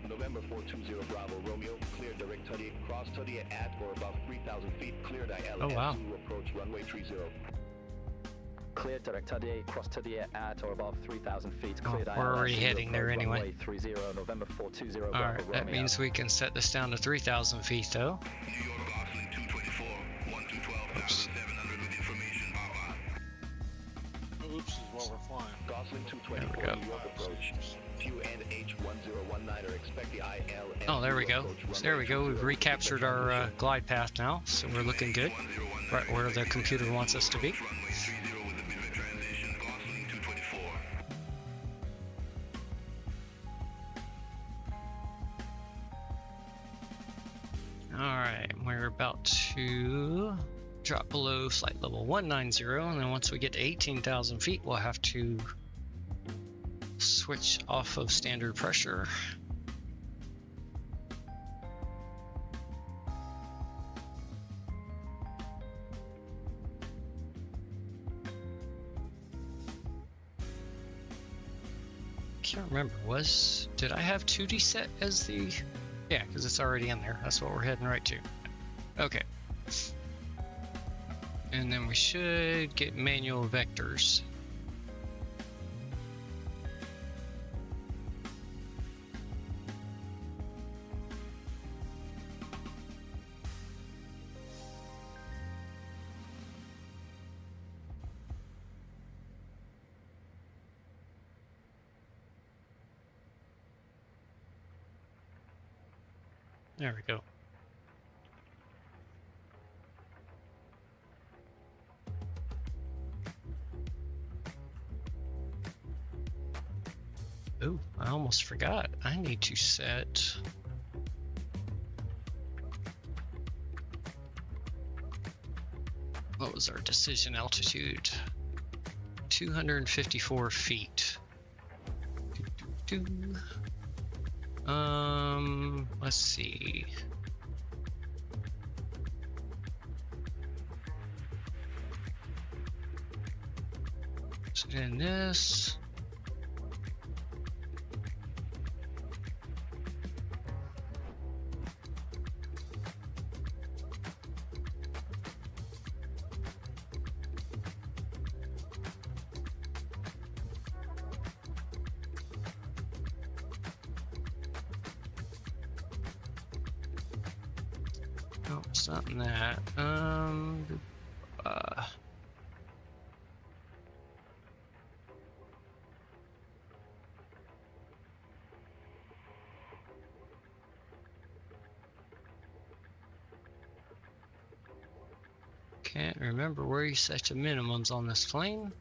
November 420 Bravo Romeo, clear direct TDA, cross TDA at or above 3,000 feet, cleared ILSU Oh, wow. approach runway 30. Clear direct TDA, cross TDA at or above 3,000 feet. Oh, Cleared we're already ILSU heading there approach anyway. runway 30, November 420 Bravo Alright, that Romeo. means we can set this down to 3,000 feet though. New York Gosling 224, 1 to 12,700 with information, Oops is what we're flying. Gosling There we 224 go. New York approach. TUNH1019er, expect the ILSU Oh, there we go. approach There we go. runway We've 30 recaptured with our transition. glide path now, so we're looking good. Right where the computer wants us to be. Runway 30 with the BIVA transition, Gosling 224. Alright, we're about to drop below flight level 190, and then once we get to 18,000 feet, we'll have to switch off of standard pressure. Can't remember, did I have 2D set as the, yeah, because it's already in there. That's what we're heading right to. Okay. And then we should get manual vectors. There we go. Ooh, I almost forgot. I need to set what was our decision altitude? 254 feet. Let's see. So then this. No, it's not in that. Can't remember where you set your minimums on this plane.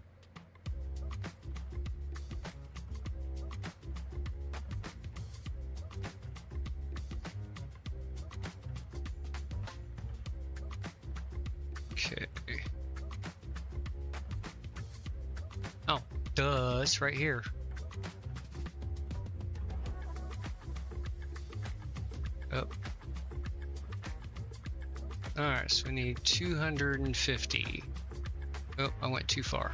Okay. Oh, duh, it's right here. Oh. Alright, so we need 250. Oh, I went too far.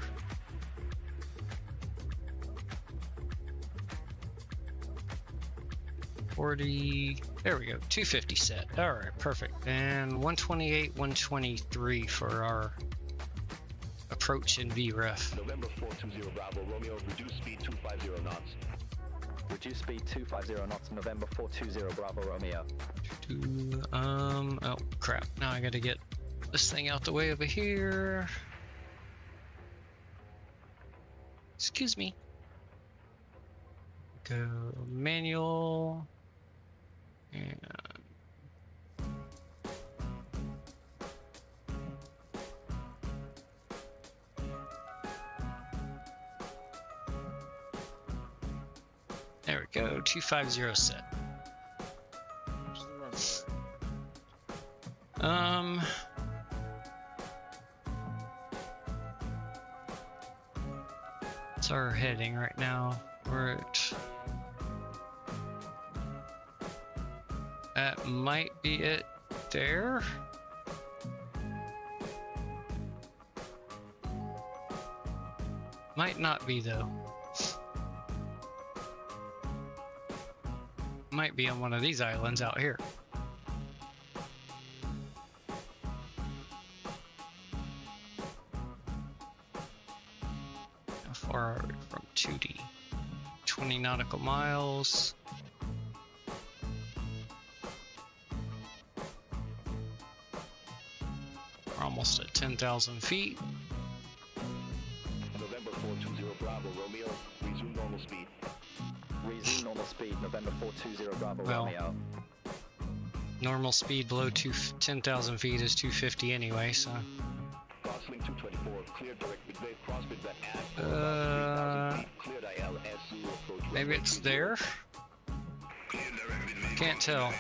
There we go, 250 set. Alright, perfect. And 128, 123 for our approach in VREF. November 420 Bravo Romeo, reduce speed 250 knots. Reduce speed 250 knots, November 420 Bravo Romeo. Oh crap, now I gotta get this thing out the way over here. Excuse me. Go manual. And there we go, 250 set. Where's the runway? What's our heading right now? We're at... That might be it there. Might not be though. Might be on one of these islands out here. How far are we from 2D? 20 nautical miles. We're almost at 10,000 feet. November 420 Bravo Romeo, resume normal speed. Resume normal speed, November 420 Bravo Well, Romeo. Normal speed below 10,000 feet is 250 anyway, so. Crosswind 224, clear direct with wave crosswind that add 3,000 feet. Cleared ILSU approach. Maybe it's there? Can't tell.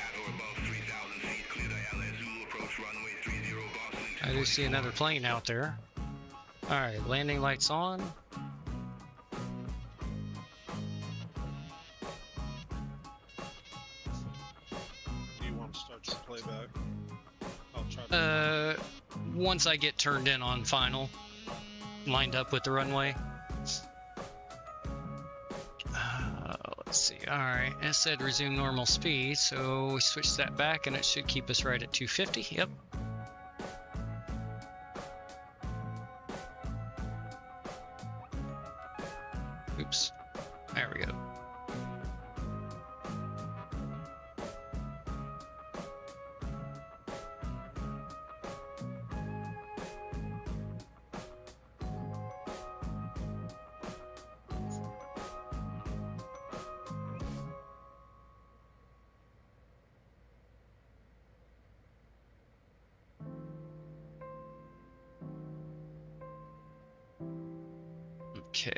I do see another plane out there. Alright, landing lights on. Do you want to start your playback? I'll try to. Once I get turned in on final, lined up with the runway. Let's see. Alright, it said resume normal speed, so we switch that back and it should keep us right at 250. Yep. Oops. There we go. Okay.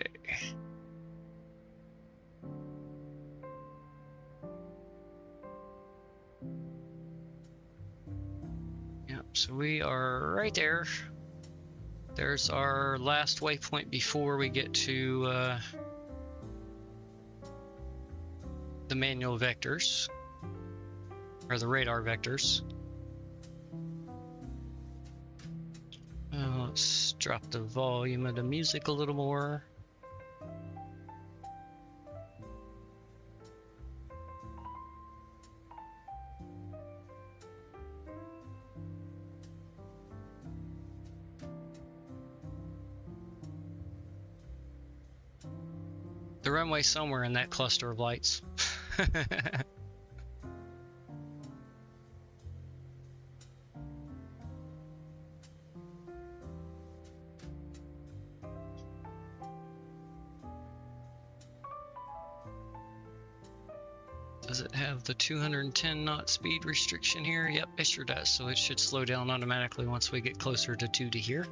Yep, so we are right there. There's our last waypoint before we get to the manual vectors, or the radar vectors. Let's drop the volume of the music a little more. The runway somewhere in that cluster of lights. Does it have the 210 knot speed restriction here? Yep, it sure does. So it should slow down automatically once we get closer to 2 to here.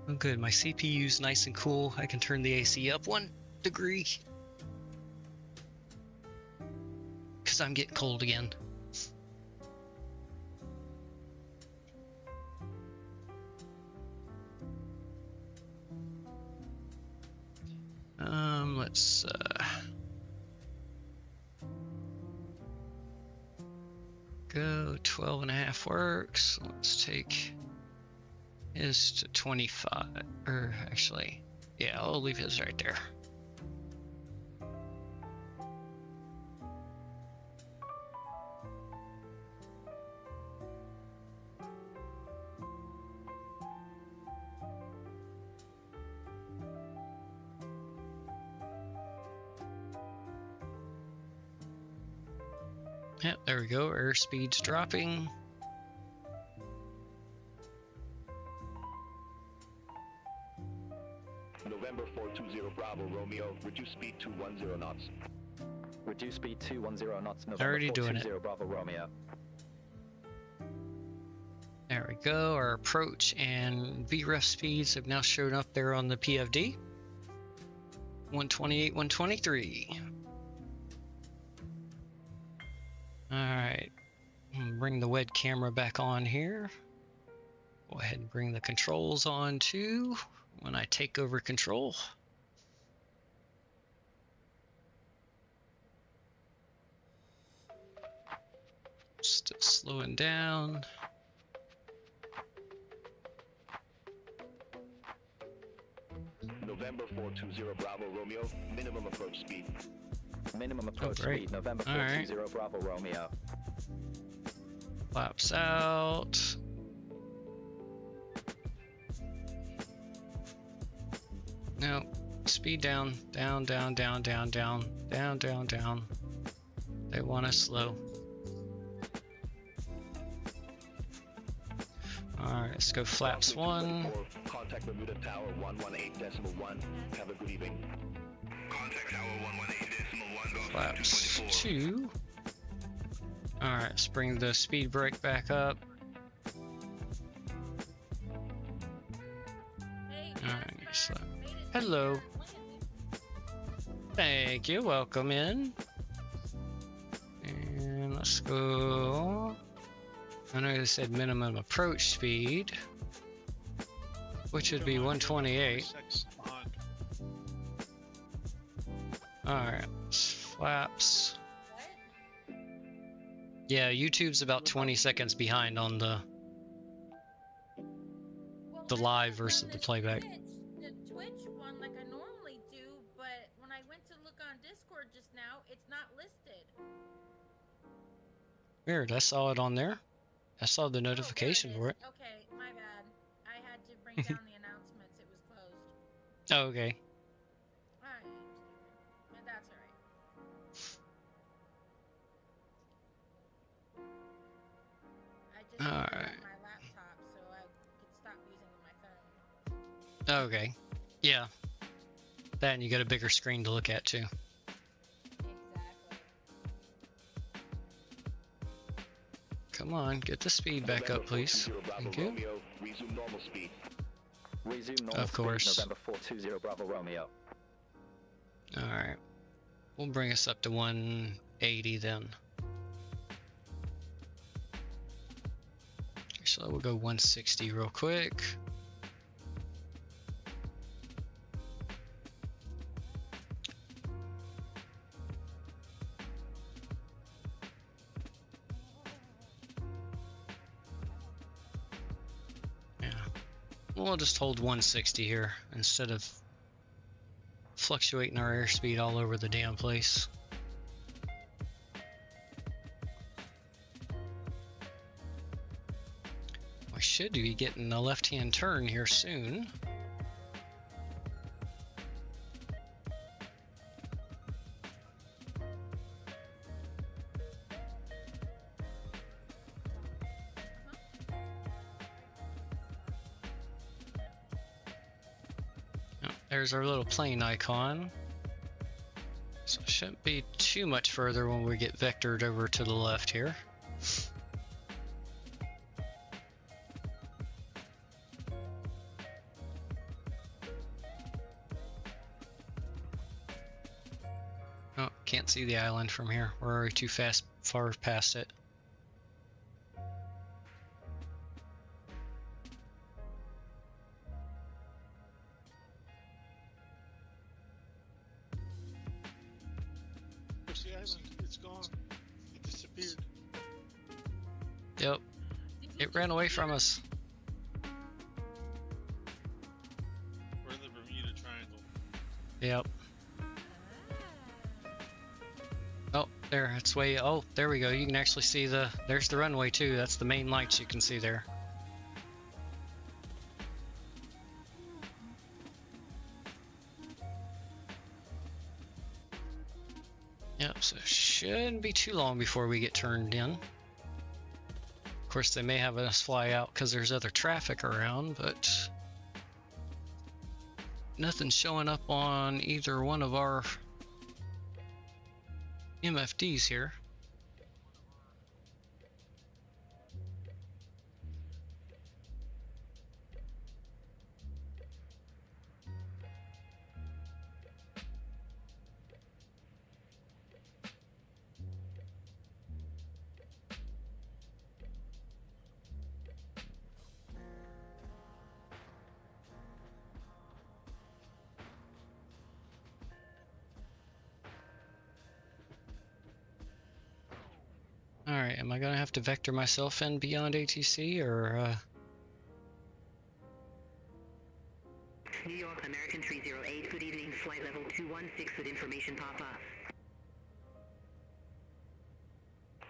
Oh good, my CPU's nice and cool. I can turn the AC up 1 degree. Because I'm getting cold again. Let's go 12.5 works. Let's take his to 25, or actually, yeah, I'll leave his right there. Yep, there we go. Airspeed's dropping. November 420 Bravo Romeo, reduce speed to 10 knots. Reduce speed to 10 knots, November Already doing it. 420 Bravo Romeo. There we go. Our approach and VREF speeds have now shown up there on the PFD. 128, 123. Alright. Bring the web camera back on here. Go ahead and bring the controls on too when I take over control. Still slowing down. November 420 Bravo Romeo, minimum approach speed. Minimum approach great. speed, November All right. 420 Bravo Romeo. Flaps out. No, speed down, down, down, down, down, down, down, down, down. They want us slow. Alright, let's go flaps 1. Contact Bermuda Tower 118.1. Have a good evening. Contact Tower 118.1. Flaps 2. Alright, let's bring the speed brake back up. Alright, so, hello. Thank you, welcome in. And let's go. I know they said minimum approach speed, which would be 128. Alright, flaps. Yeah, YouTube's about 20 seconds behind on the live versus the playback. The Twitch one like I normally do, but when I went to look on Discord just now, it's not listed. Weird, I saw it on there. I saw the notification for it. Okay, my bad. I had to bring down the announcements. It was closed. Oh, okay. Alright, but that's alright. I just Alright. my laptop so I could stop using my phone. Okay. Yeah. That and you got a bigger screen to look at too. Come on, get the speed back up, please. Thank you. Resume normal speed. Resume normal Of course. speed, November 420 Bravo Romeo. Alright. We'll bring us up to 180 then. So we'll go 160 real quick. We'll just hold 160 here instead of fluctuating our airspeed all over the damn place. We should be getting a left-hand turn here soon. There's our little plane icon. So it shouldn't be too much further when we get vectored over to the left here. Oh, can't see the island from here. We're already too far past it. It's gone. It disappeared. Yep. It ran away from us. We're in the Bermuda Triangle. Yep. Oh, there, it's way, oh, there we go. You can actually see there's the runway too. That's the main lights you can see there. Yep, so it shouldn't be too long before we get turned in. Of course, they may have us fly out because there's other traffic around, but nothing's showing up on either one of our MFDs here. Am I gonna have to vector myself in beyond ATC, or New York, American 308, good evening, flight level 216 with information pop up.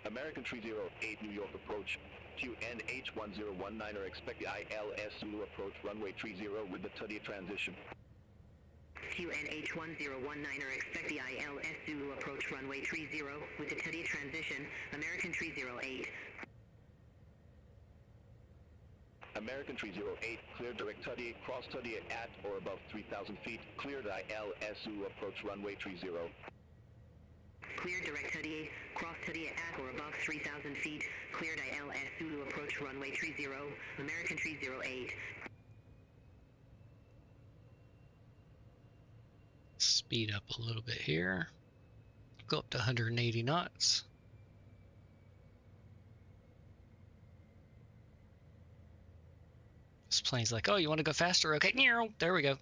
American 308, New York approach. QNH1019 expect the ILS Zulu approach runway 30 with the Teddy transition. QNH1019 expect the ILS Zulu approach runway 30 with the Teddy transition, American 308. American 308, clear direct Teddy, cross Teddy at or above 3,000 feet, clear the ILS Zulu approach runway 30. Cleared direct Teddy, cross Teddy at or above 3,000 feet, cleared ILS Zulu approach runway 30, American 308. speed up a little bit here. Go up to 180 knots. This plane's like, oh, you want to go faster? Okay, there we go.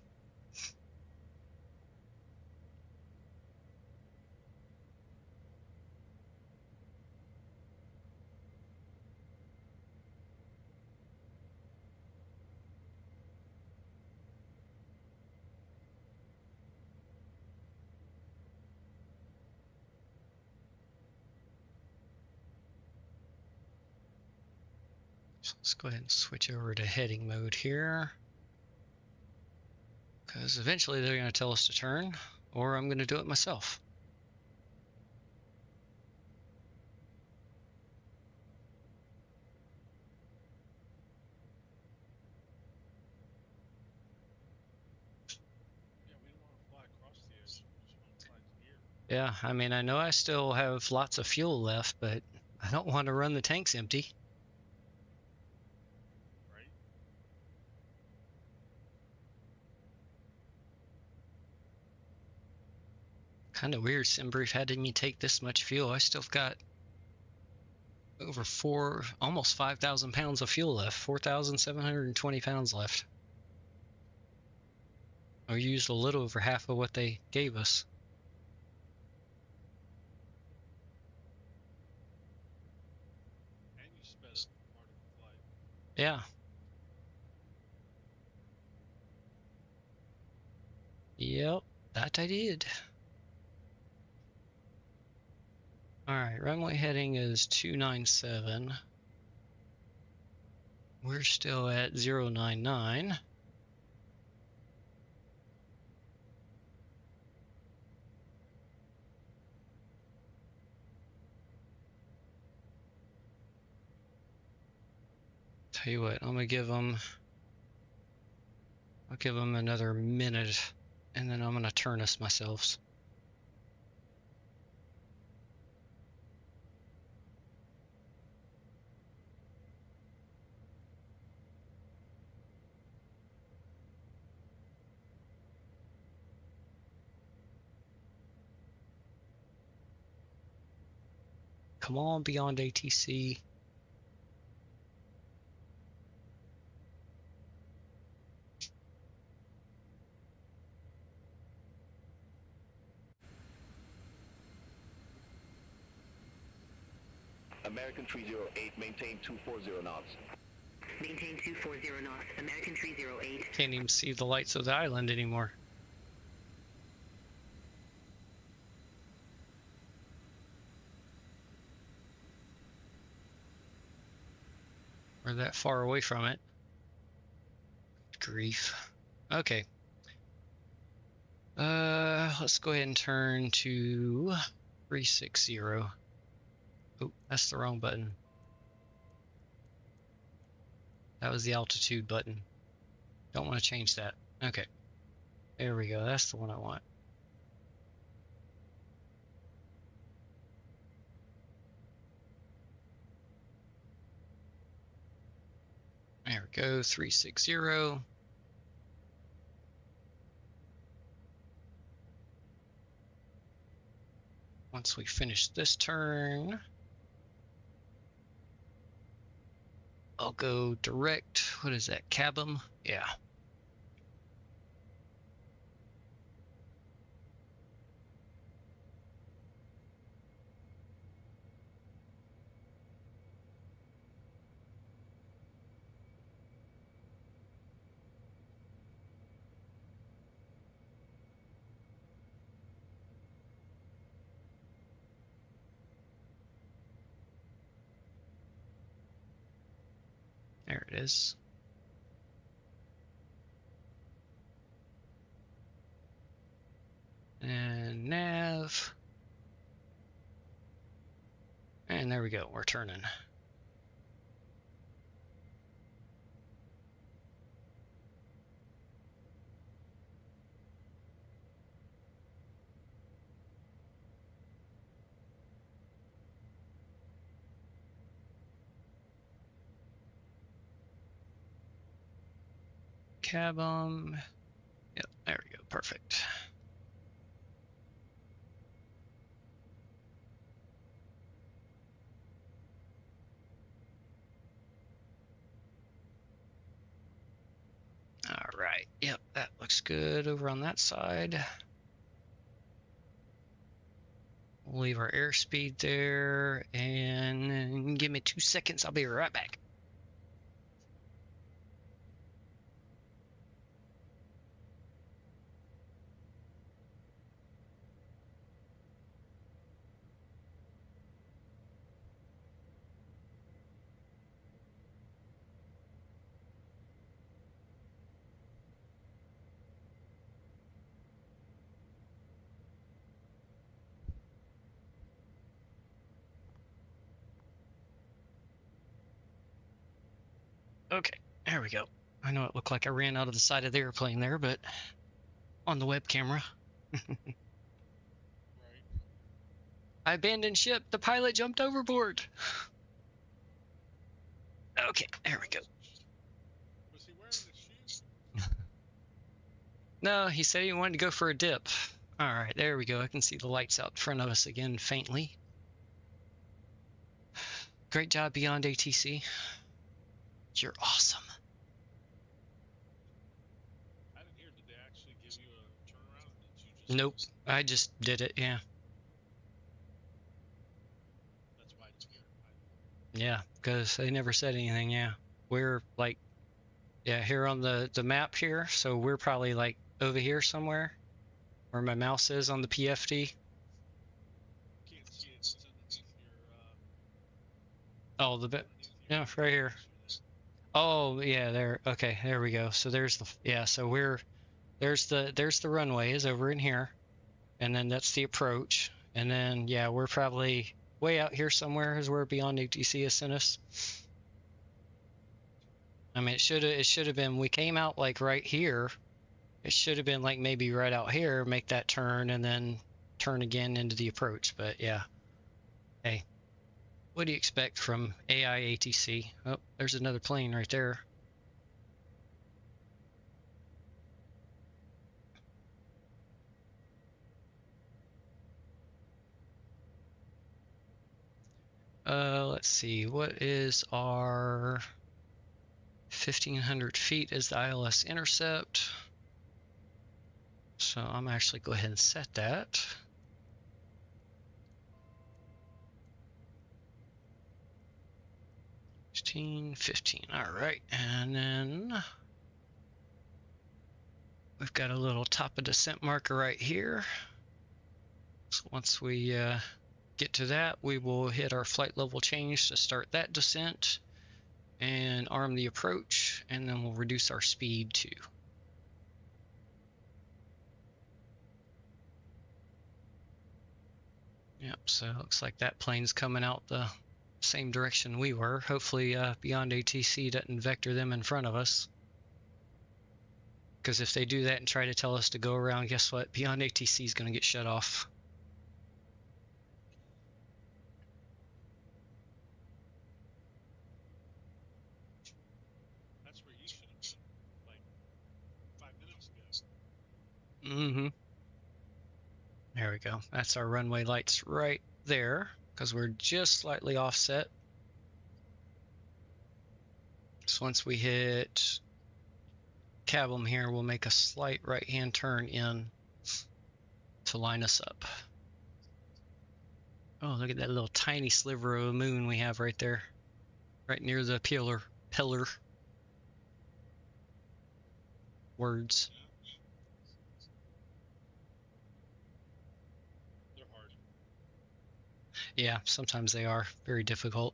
Let's go ahead and switch over to heading mode here, because eventually they're going to tell us to turn, or I'm going to do it myself. Yeah, we don't want to fly across the ocean. We just want to fly to here. Yeah, I mean, I know I still have lots of fuel left, but I don't want to run the tanks empty. Right? Kind of weird SimBrief had me take this much fuel. I still got over almost 5,000 pounds of fuel left. 4,720 pounds left. I used a little over half of what they gave us. And you sped up part of the flight. Yeah. Yep, that I did. Alright, runway heading is 297. We're still at 099. Tell you what, I'll give them another minute, and then I'm gonna turn us myself. Come on, beyond ATC. American 308, maintain 240 knots. Maintain 240 knots, American 308. Can't even see the lights of the island anymore. We're that far away from it. Grief. Okay. Let's go ahead and turn to 360. Oh, that's the wrong button. That was the altitude button. Don't want to change that. Okay. There we go. That's the one I want. There we go, 360. Once we finish this turn, I'll go direct. What is that, Cabum? Yeah. it is. And nav. And there we go, we're turning. Cab yep, there we go, perfect. All right, yep, that looks good over on that side. We'll leave our airspeed there, and give me 2 seconds, I'll be right back. Okay, there we go. I know it looked like I ran out of the side of the airplane there, but on the web camera. Right. I abandoned ship. The pilot jumped overboard. Okay, there we go. Was he wearing the shoes? No, he said he wanted to go for a dip. All right, there we go. I can see the lights out in front of us again faintly. Great job, Beyond ATC. You're awesome. I didn't hear. Did they actually give you a turnaround, or did you just? Nope, I just did it, yeah. That's why I didn't hear. Yeah, because they never said anything, yeah. We're like, yeah, here on the map here, so we're probably like over here somewhere, where my mouse is on the PFD. Can't see it. It's underneath your. Oh, the bit, yeah, right here. Oh, yeah, there. Okay, there we go. So there's the, yeah, so there's the runway is over in here, and then that's the approach, and then yeah, we're probably way out here somewhere is where Beyond ATC has sent us. I mean, it should have been, we came out like right here. It should have been like maybe right out here, make that turn, and then turn again into the approach. But yeah, hey, what do you expect from AI ATC? Oh, there's another plane right there. Let's see, what is our 1,500 feet is the ILS intercept. So I'm actually go ahead and set that. 15. All right, and then we've got a little top of descent marker right here. So once we get to that, we will hit our flight level change to start that descent and arm the approach, and then we'll reduce our speed too. Yep, so it looks like that plane's coming out the same direction we were. Hopefully Beyond ATC doesn't vector them in front of us. Because if they do that and try to tell us to go around, guess what? Beyond ATC is going to get shut off. That's where you should have been, like 5 minutes ago. Mm-hmm. There we go. That's our runway lights right there, because we're just slightly offset. So once we hit Cabum here, we'll make a slight right-hand turn in to line us up. Oh, look at that little tiny sliver of a moon we have right there, right near the pillar. Words. They're hard. Yeah, sometimes they are very difficult.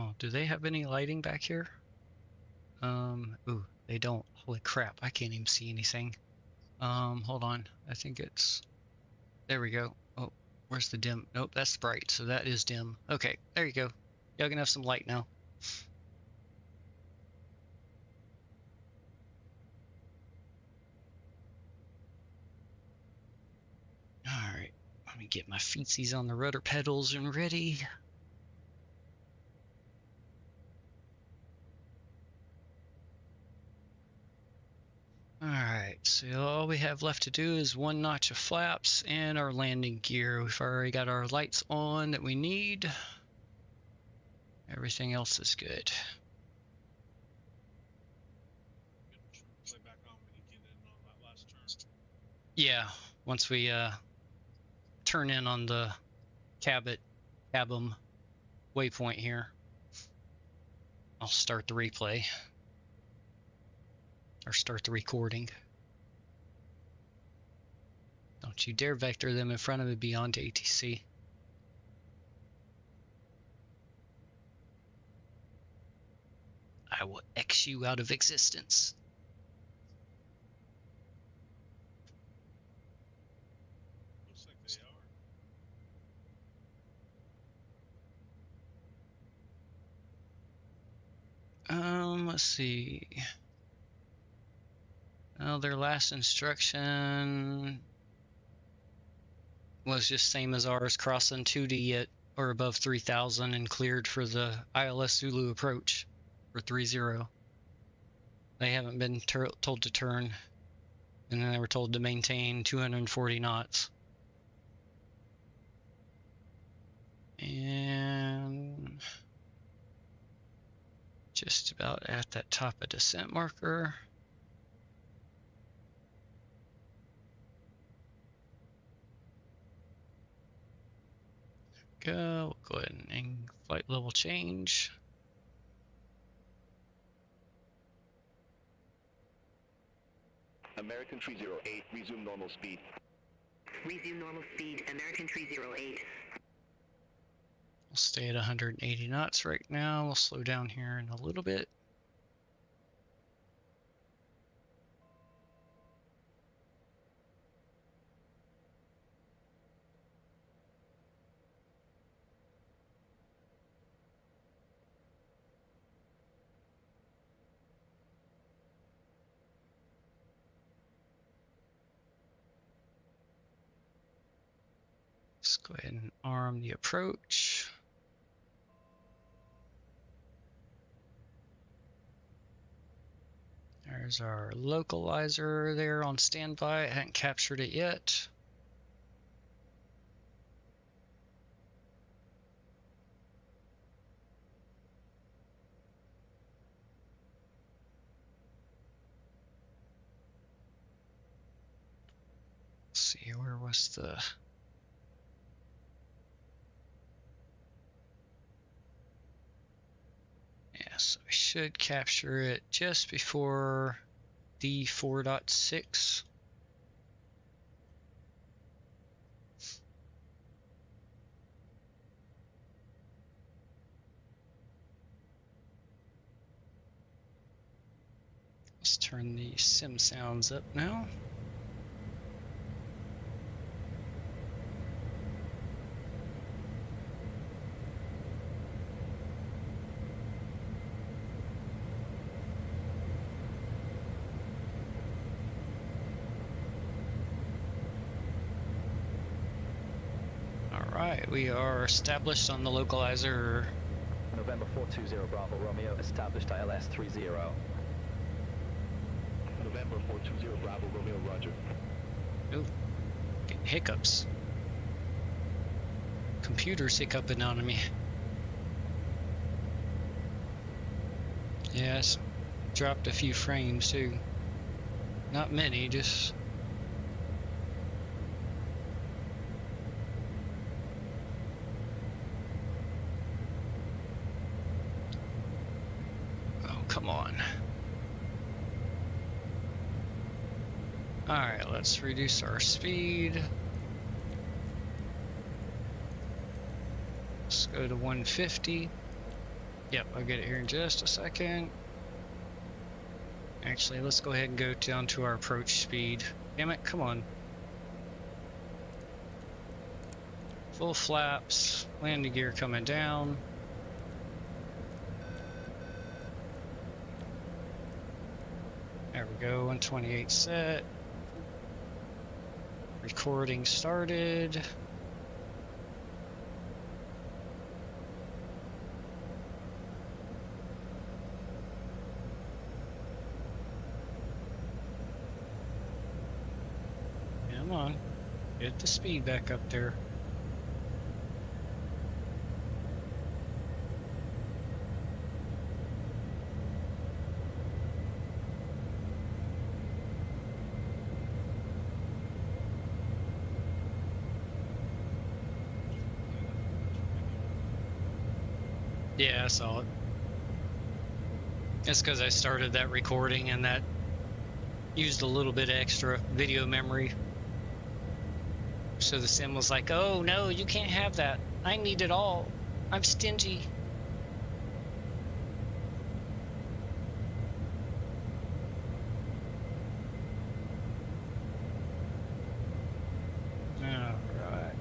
Oh, do they have any lighting back here? Ooh, they don't. Holy crap, I can't even see anything. Hold on. I think it's... There we go. Oh, where's the dim? Nope, that's bright, so that is dim. Okay, there you go. Y'all can have some light now. Alright, let me get my feetsies on the rudder pedals and ready. Alright, so all we have left to do is one notch of flaps and our landing gear. We've already got our lights on that we need. Everything else is good. Play back on when you get in on that last turn. Yeah, once we turn in on the Cabum waypoint here, I'll start the replay. Or start the recording. Don't you dare vector them in front of me beyond ATC. I will X you out of existence. Looks like they are. Let's see. Well, their last instruction was just same as ours, crossing 2D at or above 3,000 and cleared for the ILS Zulu approach for 30. They haven't been told to turn, and then they were told to maintain 240 knots. And just about at that top of descent marker. We'll go ahead and flight level change. American 308, resume normal speed. Resume normal speed, American 308. We'll stay at 180 knots right now. We'll slow down here in a little bit. Let's go ahead and arm the approach. There's our localizer there on standby. I hadn't captured it yet. Let's see, where was the... Yeah, so we should capture it just before the 4.6. Let's turn the sim sounds up now. Alright, we are established on the localizer. November 420 Bravo Romeo, established ILS 30. November 420 Bravo Romeo, roger. Ooh, getting hiccups. Computer's hiccuping on me. Yes, dropped a few frames too. Not many, just... Oh, come on. Alright, let's reduce our speed. Let's go to 150. Yep, I'll get it here in just a second. Actually, let's go ahead and go down to our approach speed. Damn it, come on. Full flaps, landing gear coming down. There we go, 128 set. Recording started. Come on, get the speed back up there. Yeah, I saw it. It's because I started that recording and that used a little bit extra video memory. So the sim was like, oh no, you can't have that. I need it all. I'm stingy. Alright.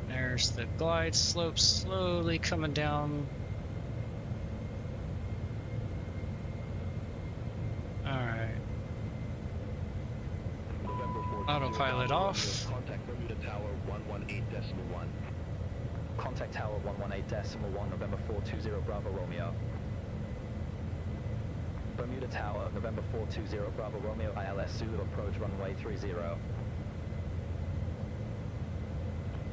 There's the glide slope slowly coming down. Alright. Autopilot off. Contact Bermuda Tower 118.1. Contact Tower 118.1, November 420 Bravo Romeo. Bermuda Tower, November 420 Bravo Romeo, ILS Zulu, approach runway 30.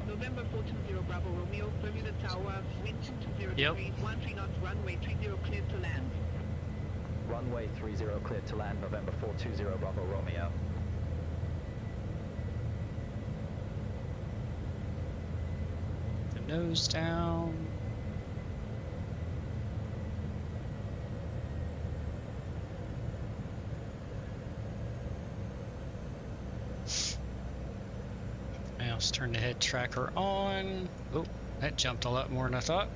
November 420 Bravo Romeo, Bermuda Tower, wind 220 degrees, 13 knots, runway 30 cleared to land. Runway 30 cleared to land, November 420 Bravo Romeo. The nose down. Now let's turn the head tracker on. Oh, that jumped a lot more than I thought.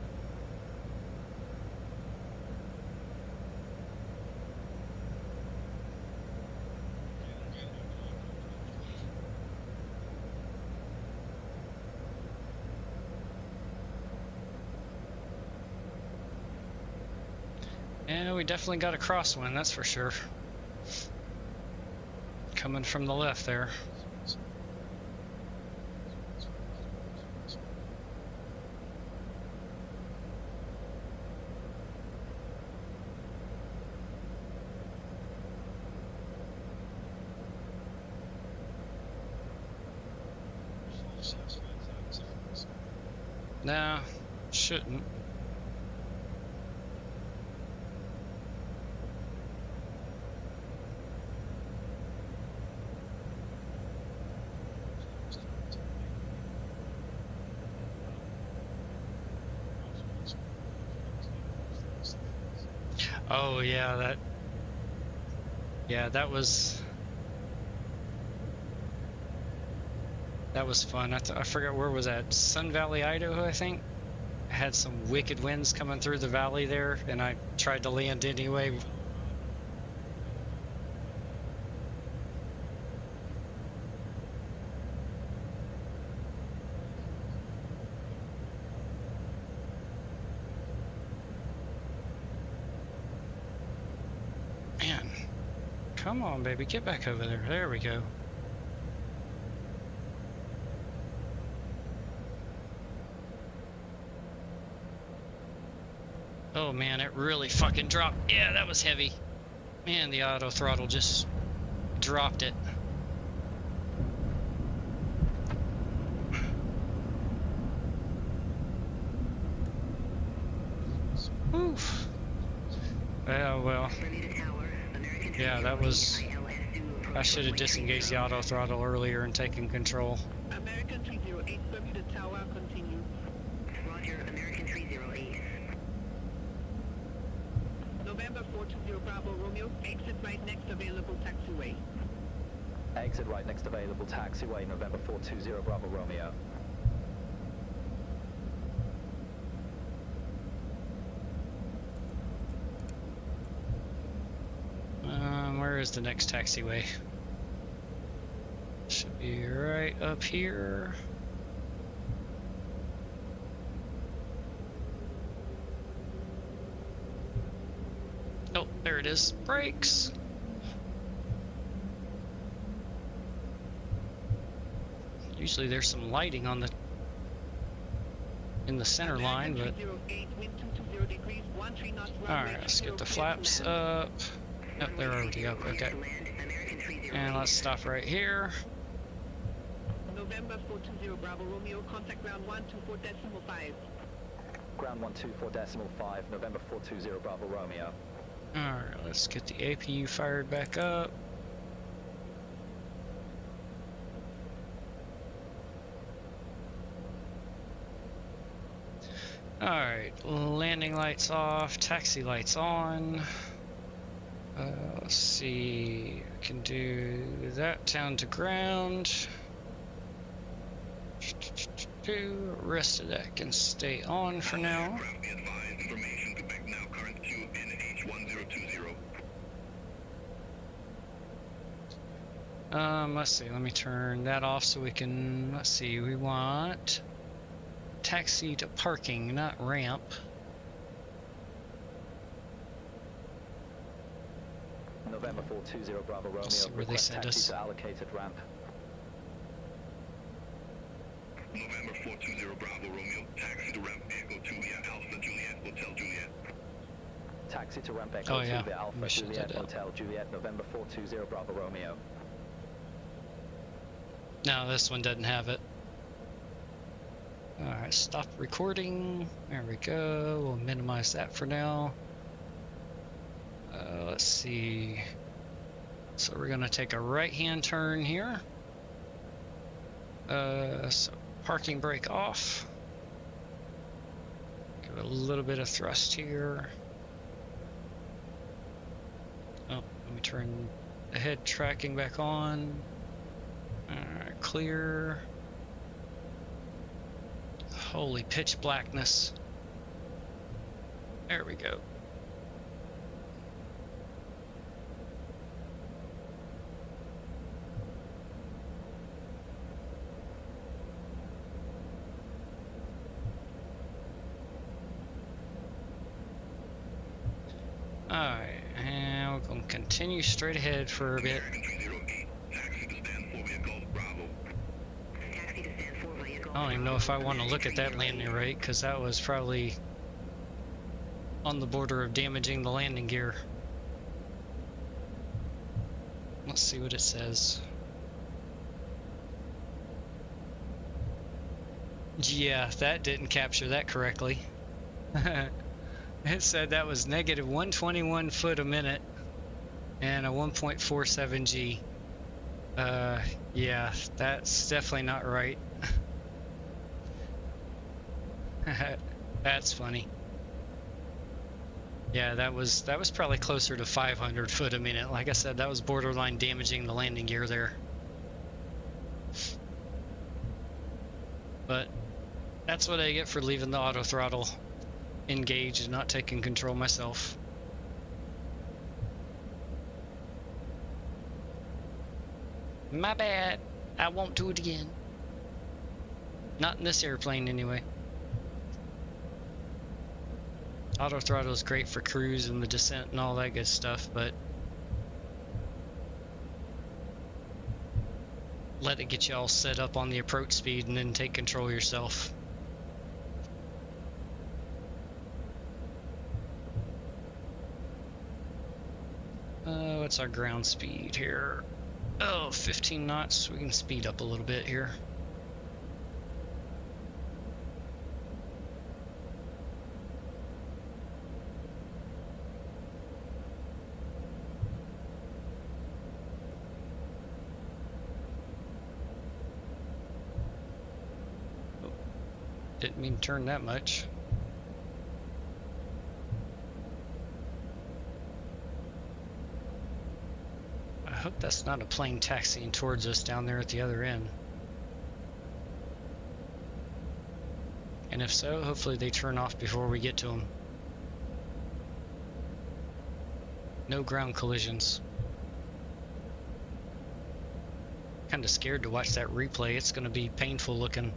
Yeah, we definitely got a crosswind, that's for sure. Coming from the left there. Nah, shouldn't. Oh yeah, that was fun. I forgot where was that, Sun Valley, Idaho, I think. I had some wicked winds coming through the valley there, and I tried to land anyway. Man, come on, baby, get back over there. There we go. Oh man, it really fucking dropped. Yeah, that was heavy. Man, the auto throttle just dropped it. Oof. Yeah, well. Yeah, that was... I should have disengaged the auto throttle earlier and taken control. American 308, Bermuda Tower, continue. Roger, American 308. November 420 Bravo Romeo, exit right next available taxiway. Exit right next available taxiway, November 420 Bravo Romeo. Where's the next taxiway? Should be right up here. Oh, there it is. Brakes. Usually there's some lighting on the in the center line, but alright, let's get the flaps up. Yep, they're already up. Okay. And let's stop right here. November 420 Bravo Romeo, contact ground 124.5. Ground 124.5, November 420 Bravo Romeo. Alright, let's get the APU fired back up. Alright, landing lights off, taxi lights on. Let's see, I can do that down to ground. Rest of that can stay on for now. Let's see, let me turn that off so we can, let's see, we want taxi to parking, not ramp. November 420 Bravo Romeo, See where they send taxi us. to allocated ramp. November 420 Bravo Romeo, taxi to ramp, Echo 2 via Alpha Juliet, Hotel Juliet. Taxi to ramp Echo 2 via Alpha Juliet, Hotel Juliet, November 420 Bravo Romeo. No, this one doesn't have it. Alright, stop recording. There we go. We'll minimize that for now. Let's see. So we're going to take a right-hand turn here. So parking brake off. Give it a little bit of thrust here. Oh, let me turn the head tracking back on. Alright, clear. Holy pitch blackness. There we go. Alright, and we're going to continue straight ahead for a bit. I don't even know if I want to look at that landing rate, because that was probably on the border of damaging the landing gear. Let's see what it says. Yeah, that didn't capture that correctly. It said that was negative 121 foot a minute and a 1.47 G. Yeah, that's definitely not right. That's funny. Yeah, that was probably closer to 500 foot a minute. Like I said, that was borderline damaging the landing gear there. But that's what I get for leaving the auto throttle engaged and not taking control myself. My bad. I won't do it again. Not in this airplane anyway. Auto throttle is great for cruise and the descent and all that good stuff, but let it get you all set up on the approach speed and then take control yourself. What's our ground speed here? Oh, 15 knots. We can speed up a little bit here. Oh, didn't mean to turn that much. I hope that's not a plane taxiing towards us down there at the other end. And if so, hopefully they turn off before we get to them. No ground collisions. Kind of scared to watch that replay. It's going to be painful looking.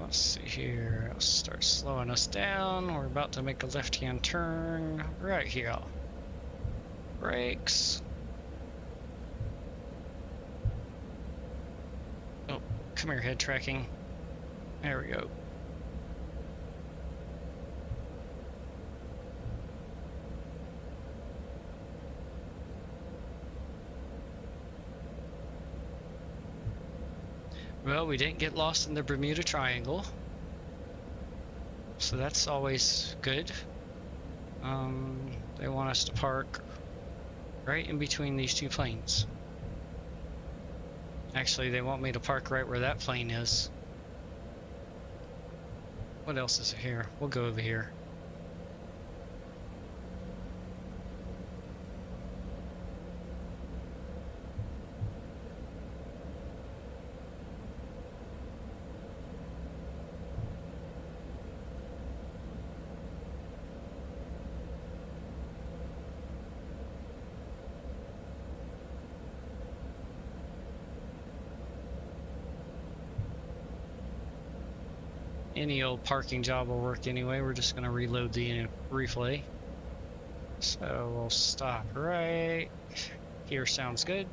Let's see here. I'll start slowing us down. We're about to make a left-hand turn right here. Brakes. Oh, come here, head tracking. There we go. Well, we didn't get lost in the Bermuda Triangle, so that's always good. They want us to park right in between these two planes. Actually, they want me to park right where that plane is. What else is here? We'll go over here. Any old parking job will work anyway. We're just going to reload the replay. So we'll stop right here. Sounds good.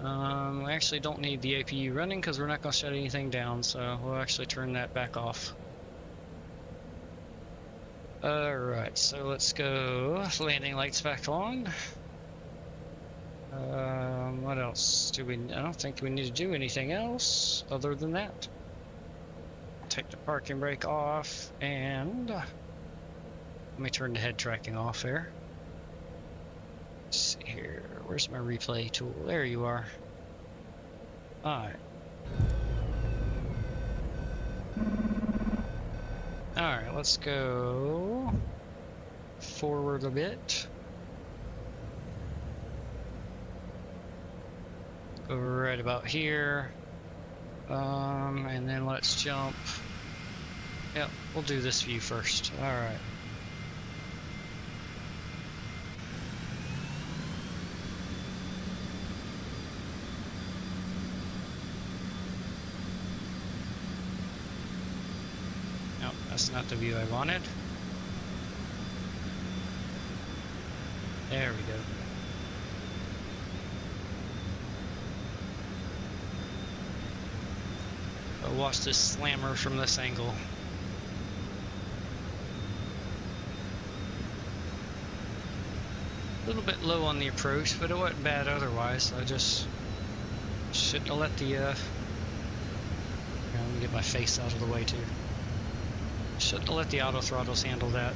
We actually don't need the APU running because we're not going to shut anything down, so we'll actually turn that back off. Alright, so let's go. Landing lights back on. What else do we... I don't think we need to do anything else other than that. Take the parking brake off, and let me turn the head tracking off there. Let's see here. Where's my replay tool? There you are. Alright. Alright, let's go forward a bit. Go right about here. And then let's jump. Yep, we'll do this view first. Alright. Nope, that's not the view I wanted. There we go. I'll watch this slammer from this angle. A little bit low on the approach, but it wasn't bad otherwise. I just shouldn't have let the here, let me get my face out of the way too. Shouldn't have let the auto throttles handle that.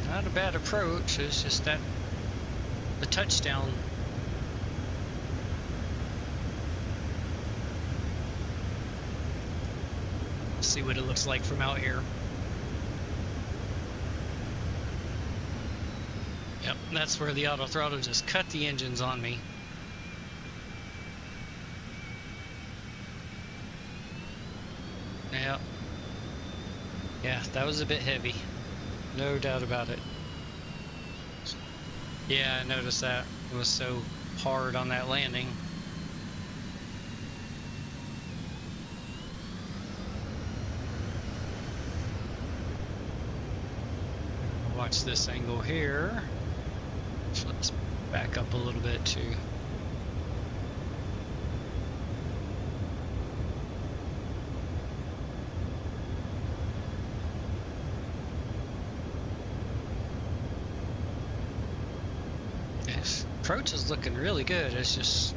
Not a bad approach, it's just that the touchdown. Let's see what it looks like from out here. Yep, that's where the auto throttle just cut the engines on me. Yep. Yeah, that was a bit heavy. No doubt about it. Yeah, I noticed that. It was so hard on that landing. Watch this angle here. So let's back up a little bit too. Yes, approach is looking really good. It's just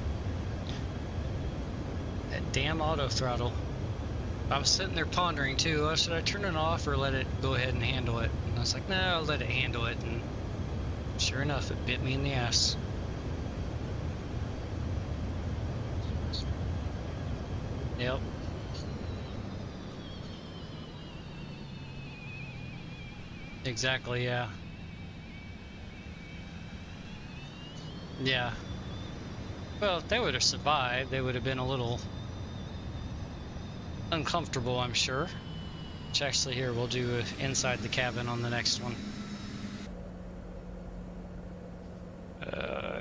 that damn auto throttle. I was sitting there pondering too, should I turn it off or let it go ahead and handle it? And I was like, no, I'll let it handle it. And sure enough, it bit me in the ass. Yep. Exactly, yeah. Yeah. Well, if they would have survived, they would have been a little uncomfortable, I'm sure. Which actually here, we'll do inside the cabin on the next one.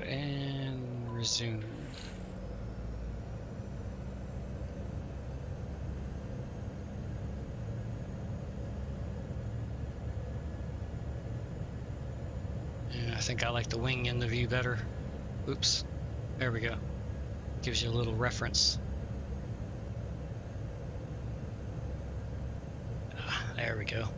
And resume. Yeah, I think I like the wing in the view better. Oops. There we go. Gives you a little reference. There we go.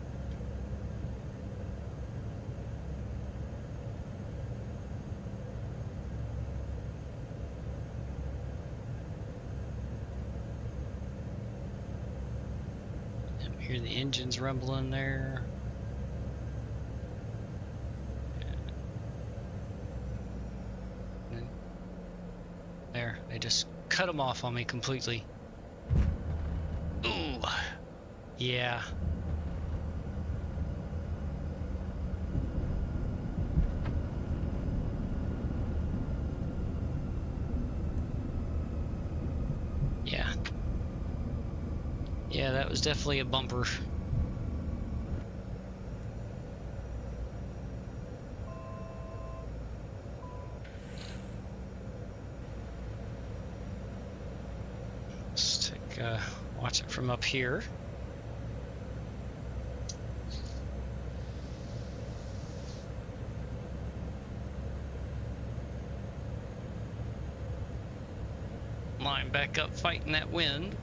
Hear the engines rumbling there. There, they just cut them off on me completely. Ooh, yeah. Yeah. Yeah, that was definitely a bumper. Let's take watch it from up here. Line back up, fighting that wind.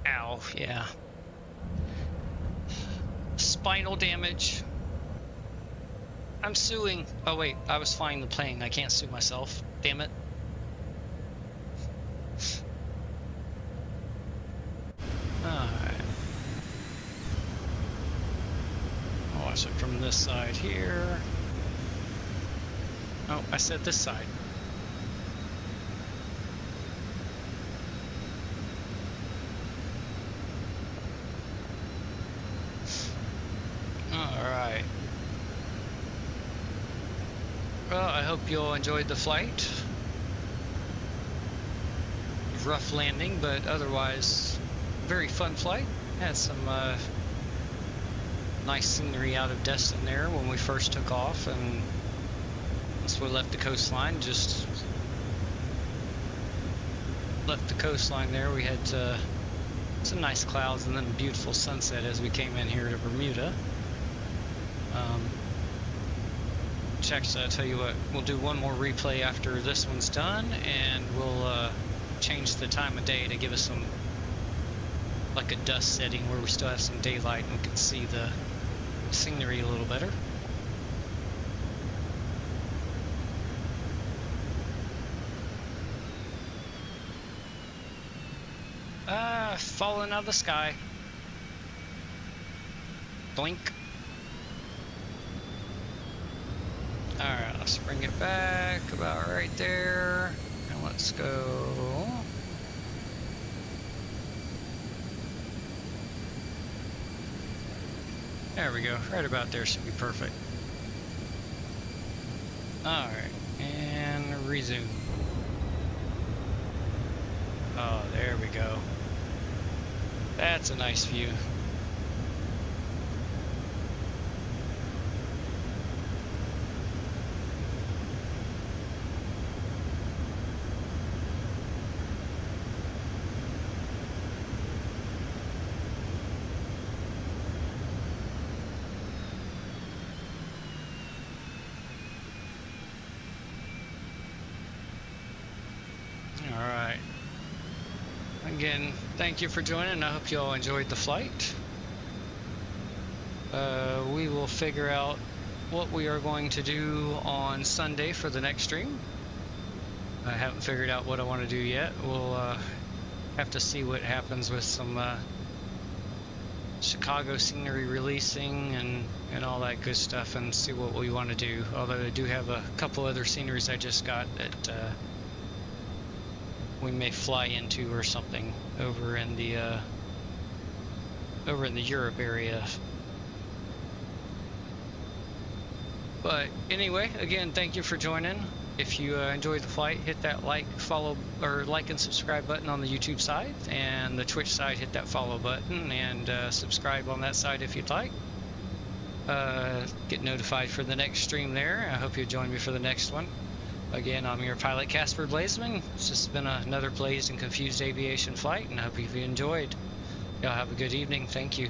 Ow, yeah. Spinal damage. I'm suing. Oh wait, I was flying the plane. I can't sue myself. Damn it. Alright. I'll watch it from this side here. Oh, I said this side. Alright. Well, I hope you all enjoyed the flight. Rough landing, but otherwise very fun flight. Had some nice scenery out of Destin there when we first took off, and once we left the coastline, just left the coastline there, we had some nice clouds and then a beautiful sunset as we came in here to Bermuda. Actually, I'll tell you what, we'll do one more replay after this one's done, and we'll change the time of day to give us some, like a dusk setting where we still have some daylight and we can see the scenery a little better. Falling out of the sky. Blink. Alright, let's bring it back about right there. And let's go There we go. Right about there should be perfect. Alright, and resume. Oh, there we go. That's a nice view. Alright. Again, thank you for joining. I hope you all enjoyed the flight. We will figure out what we are going to do on Sunday for the next stream. I haven't figured out what I want to do yet. We'll have to see what happens with some Chicago scenery releasing and all that good stuff, and see what we want to do. Although I do have a couple other sceneries I just got that we may fly into or something over in the Europe area. But anyway, again, thank you for joining. If you enjoyed the flight, hit that like, follow, or like and subscribe button on the YouTube side, and the Twitch side, hit that follow button and subscribe on that side if you'd like. Get notified for the next stream there. I hope you join me for the next one. Again, I'm your pilot, Casper Blazeman. It's just been another blazed and confused aviation flight, and I hope you've enjoyed. Y'all have a good evening. Thank you.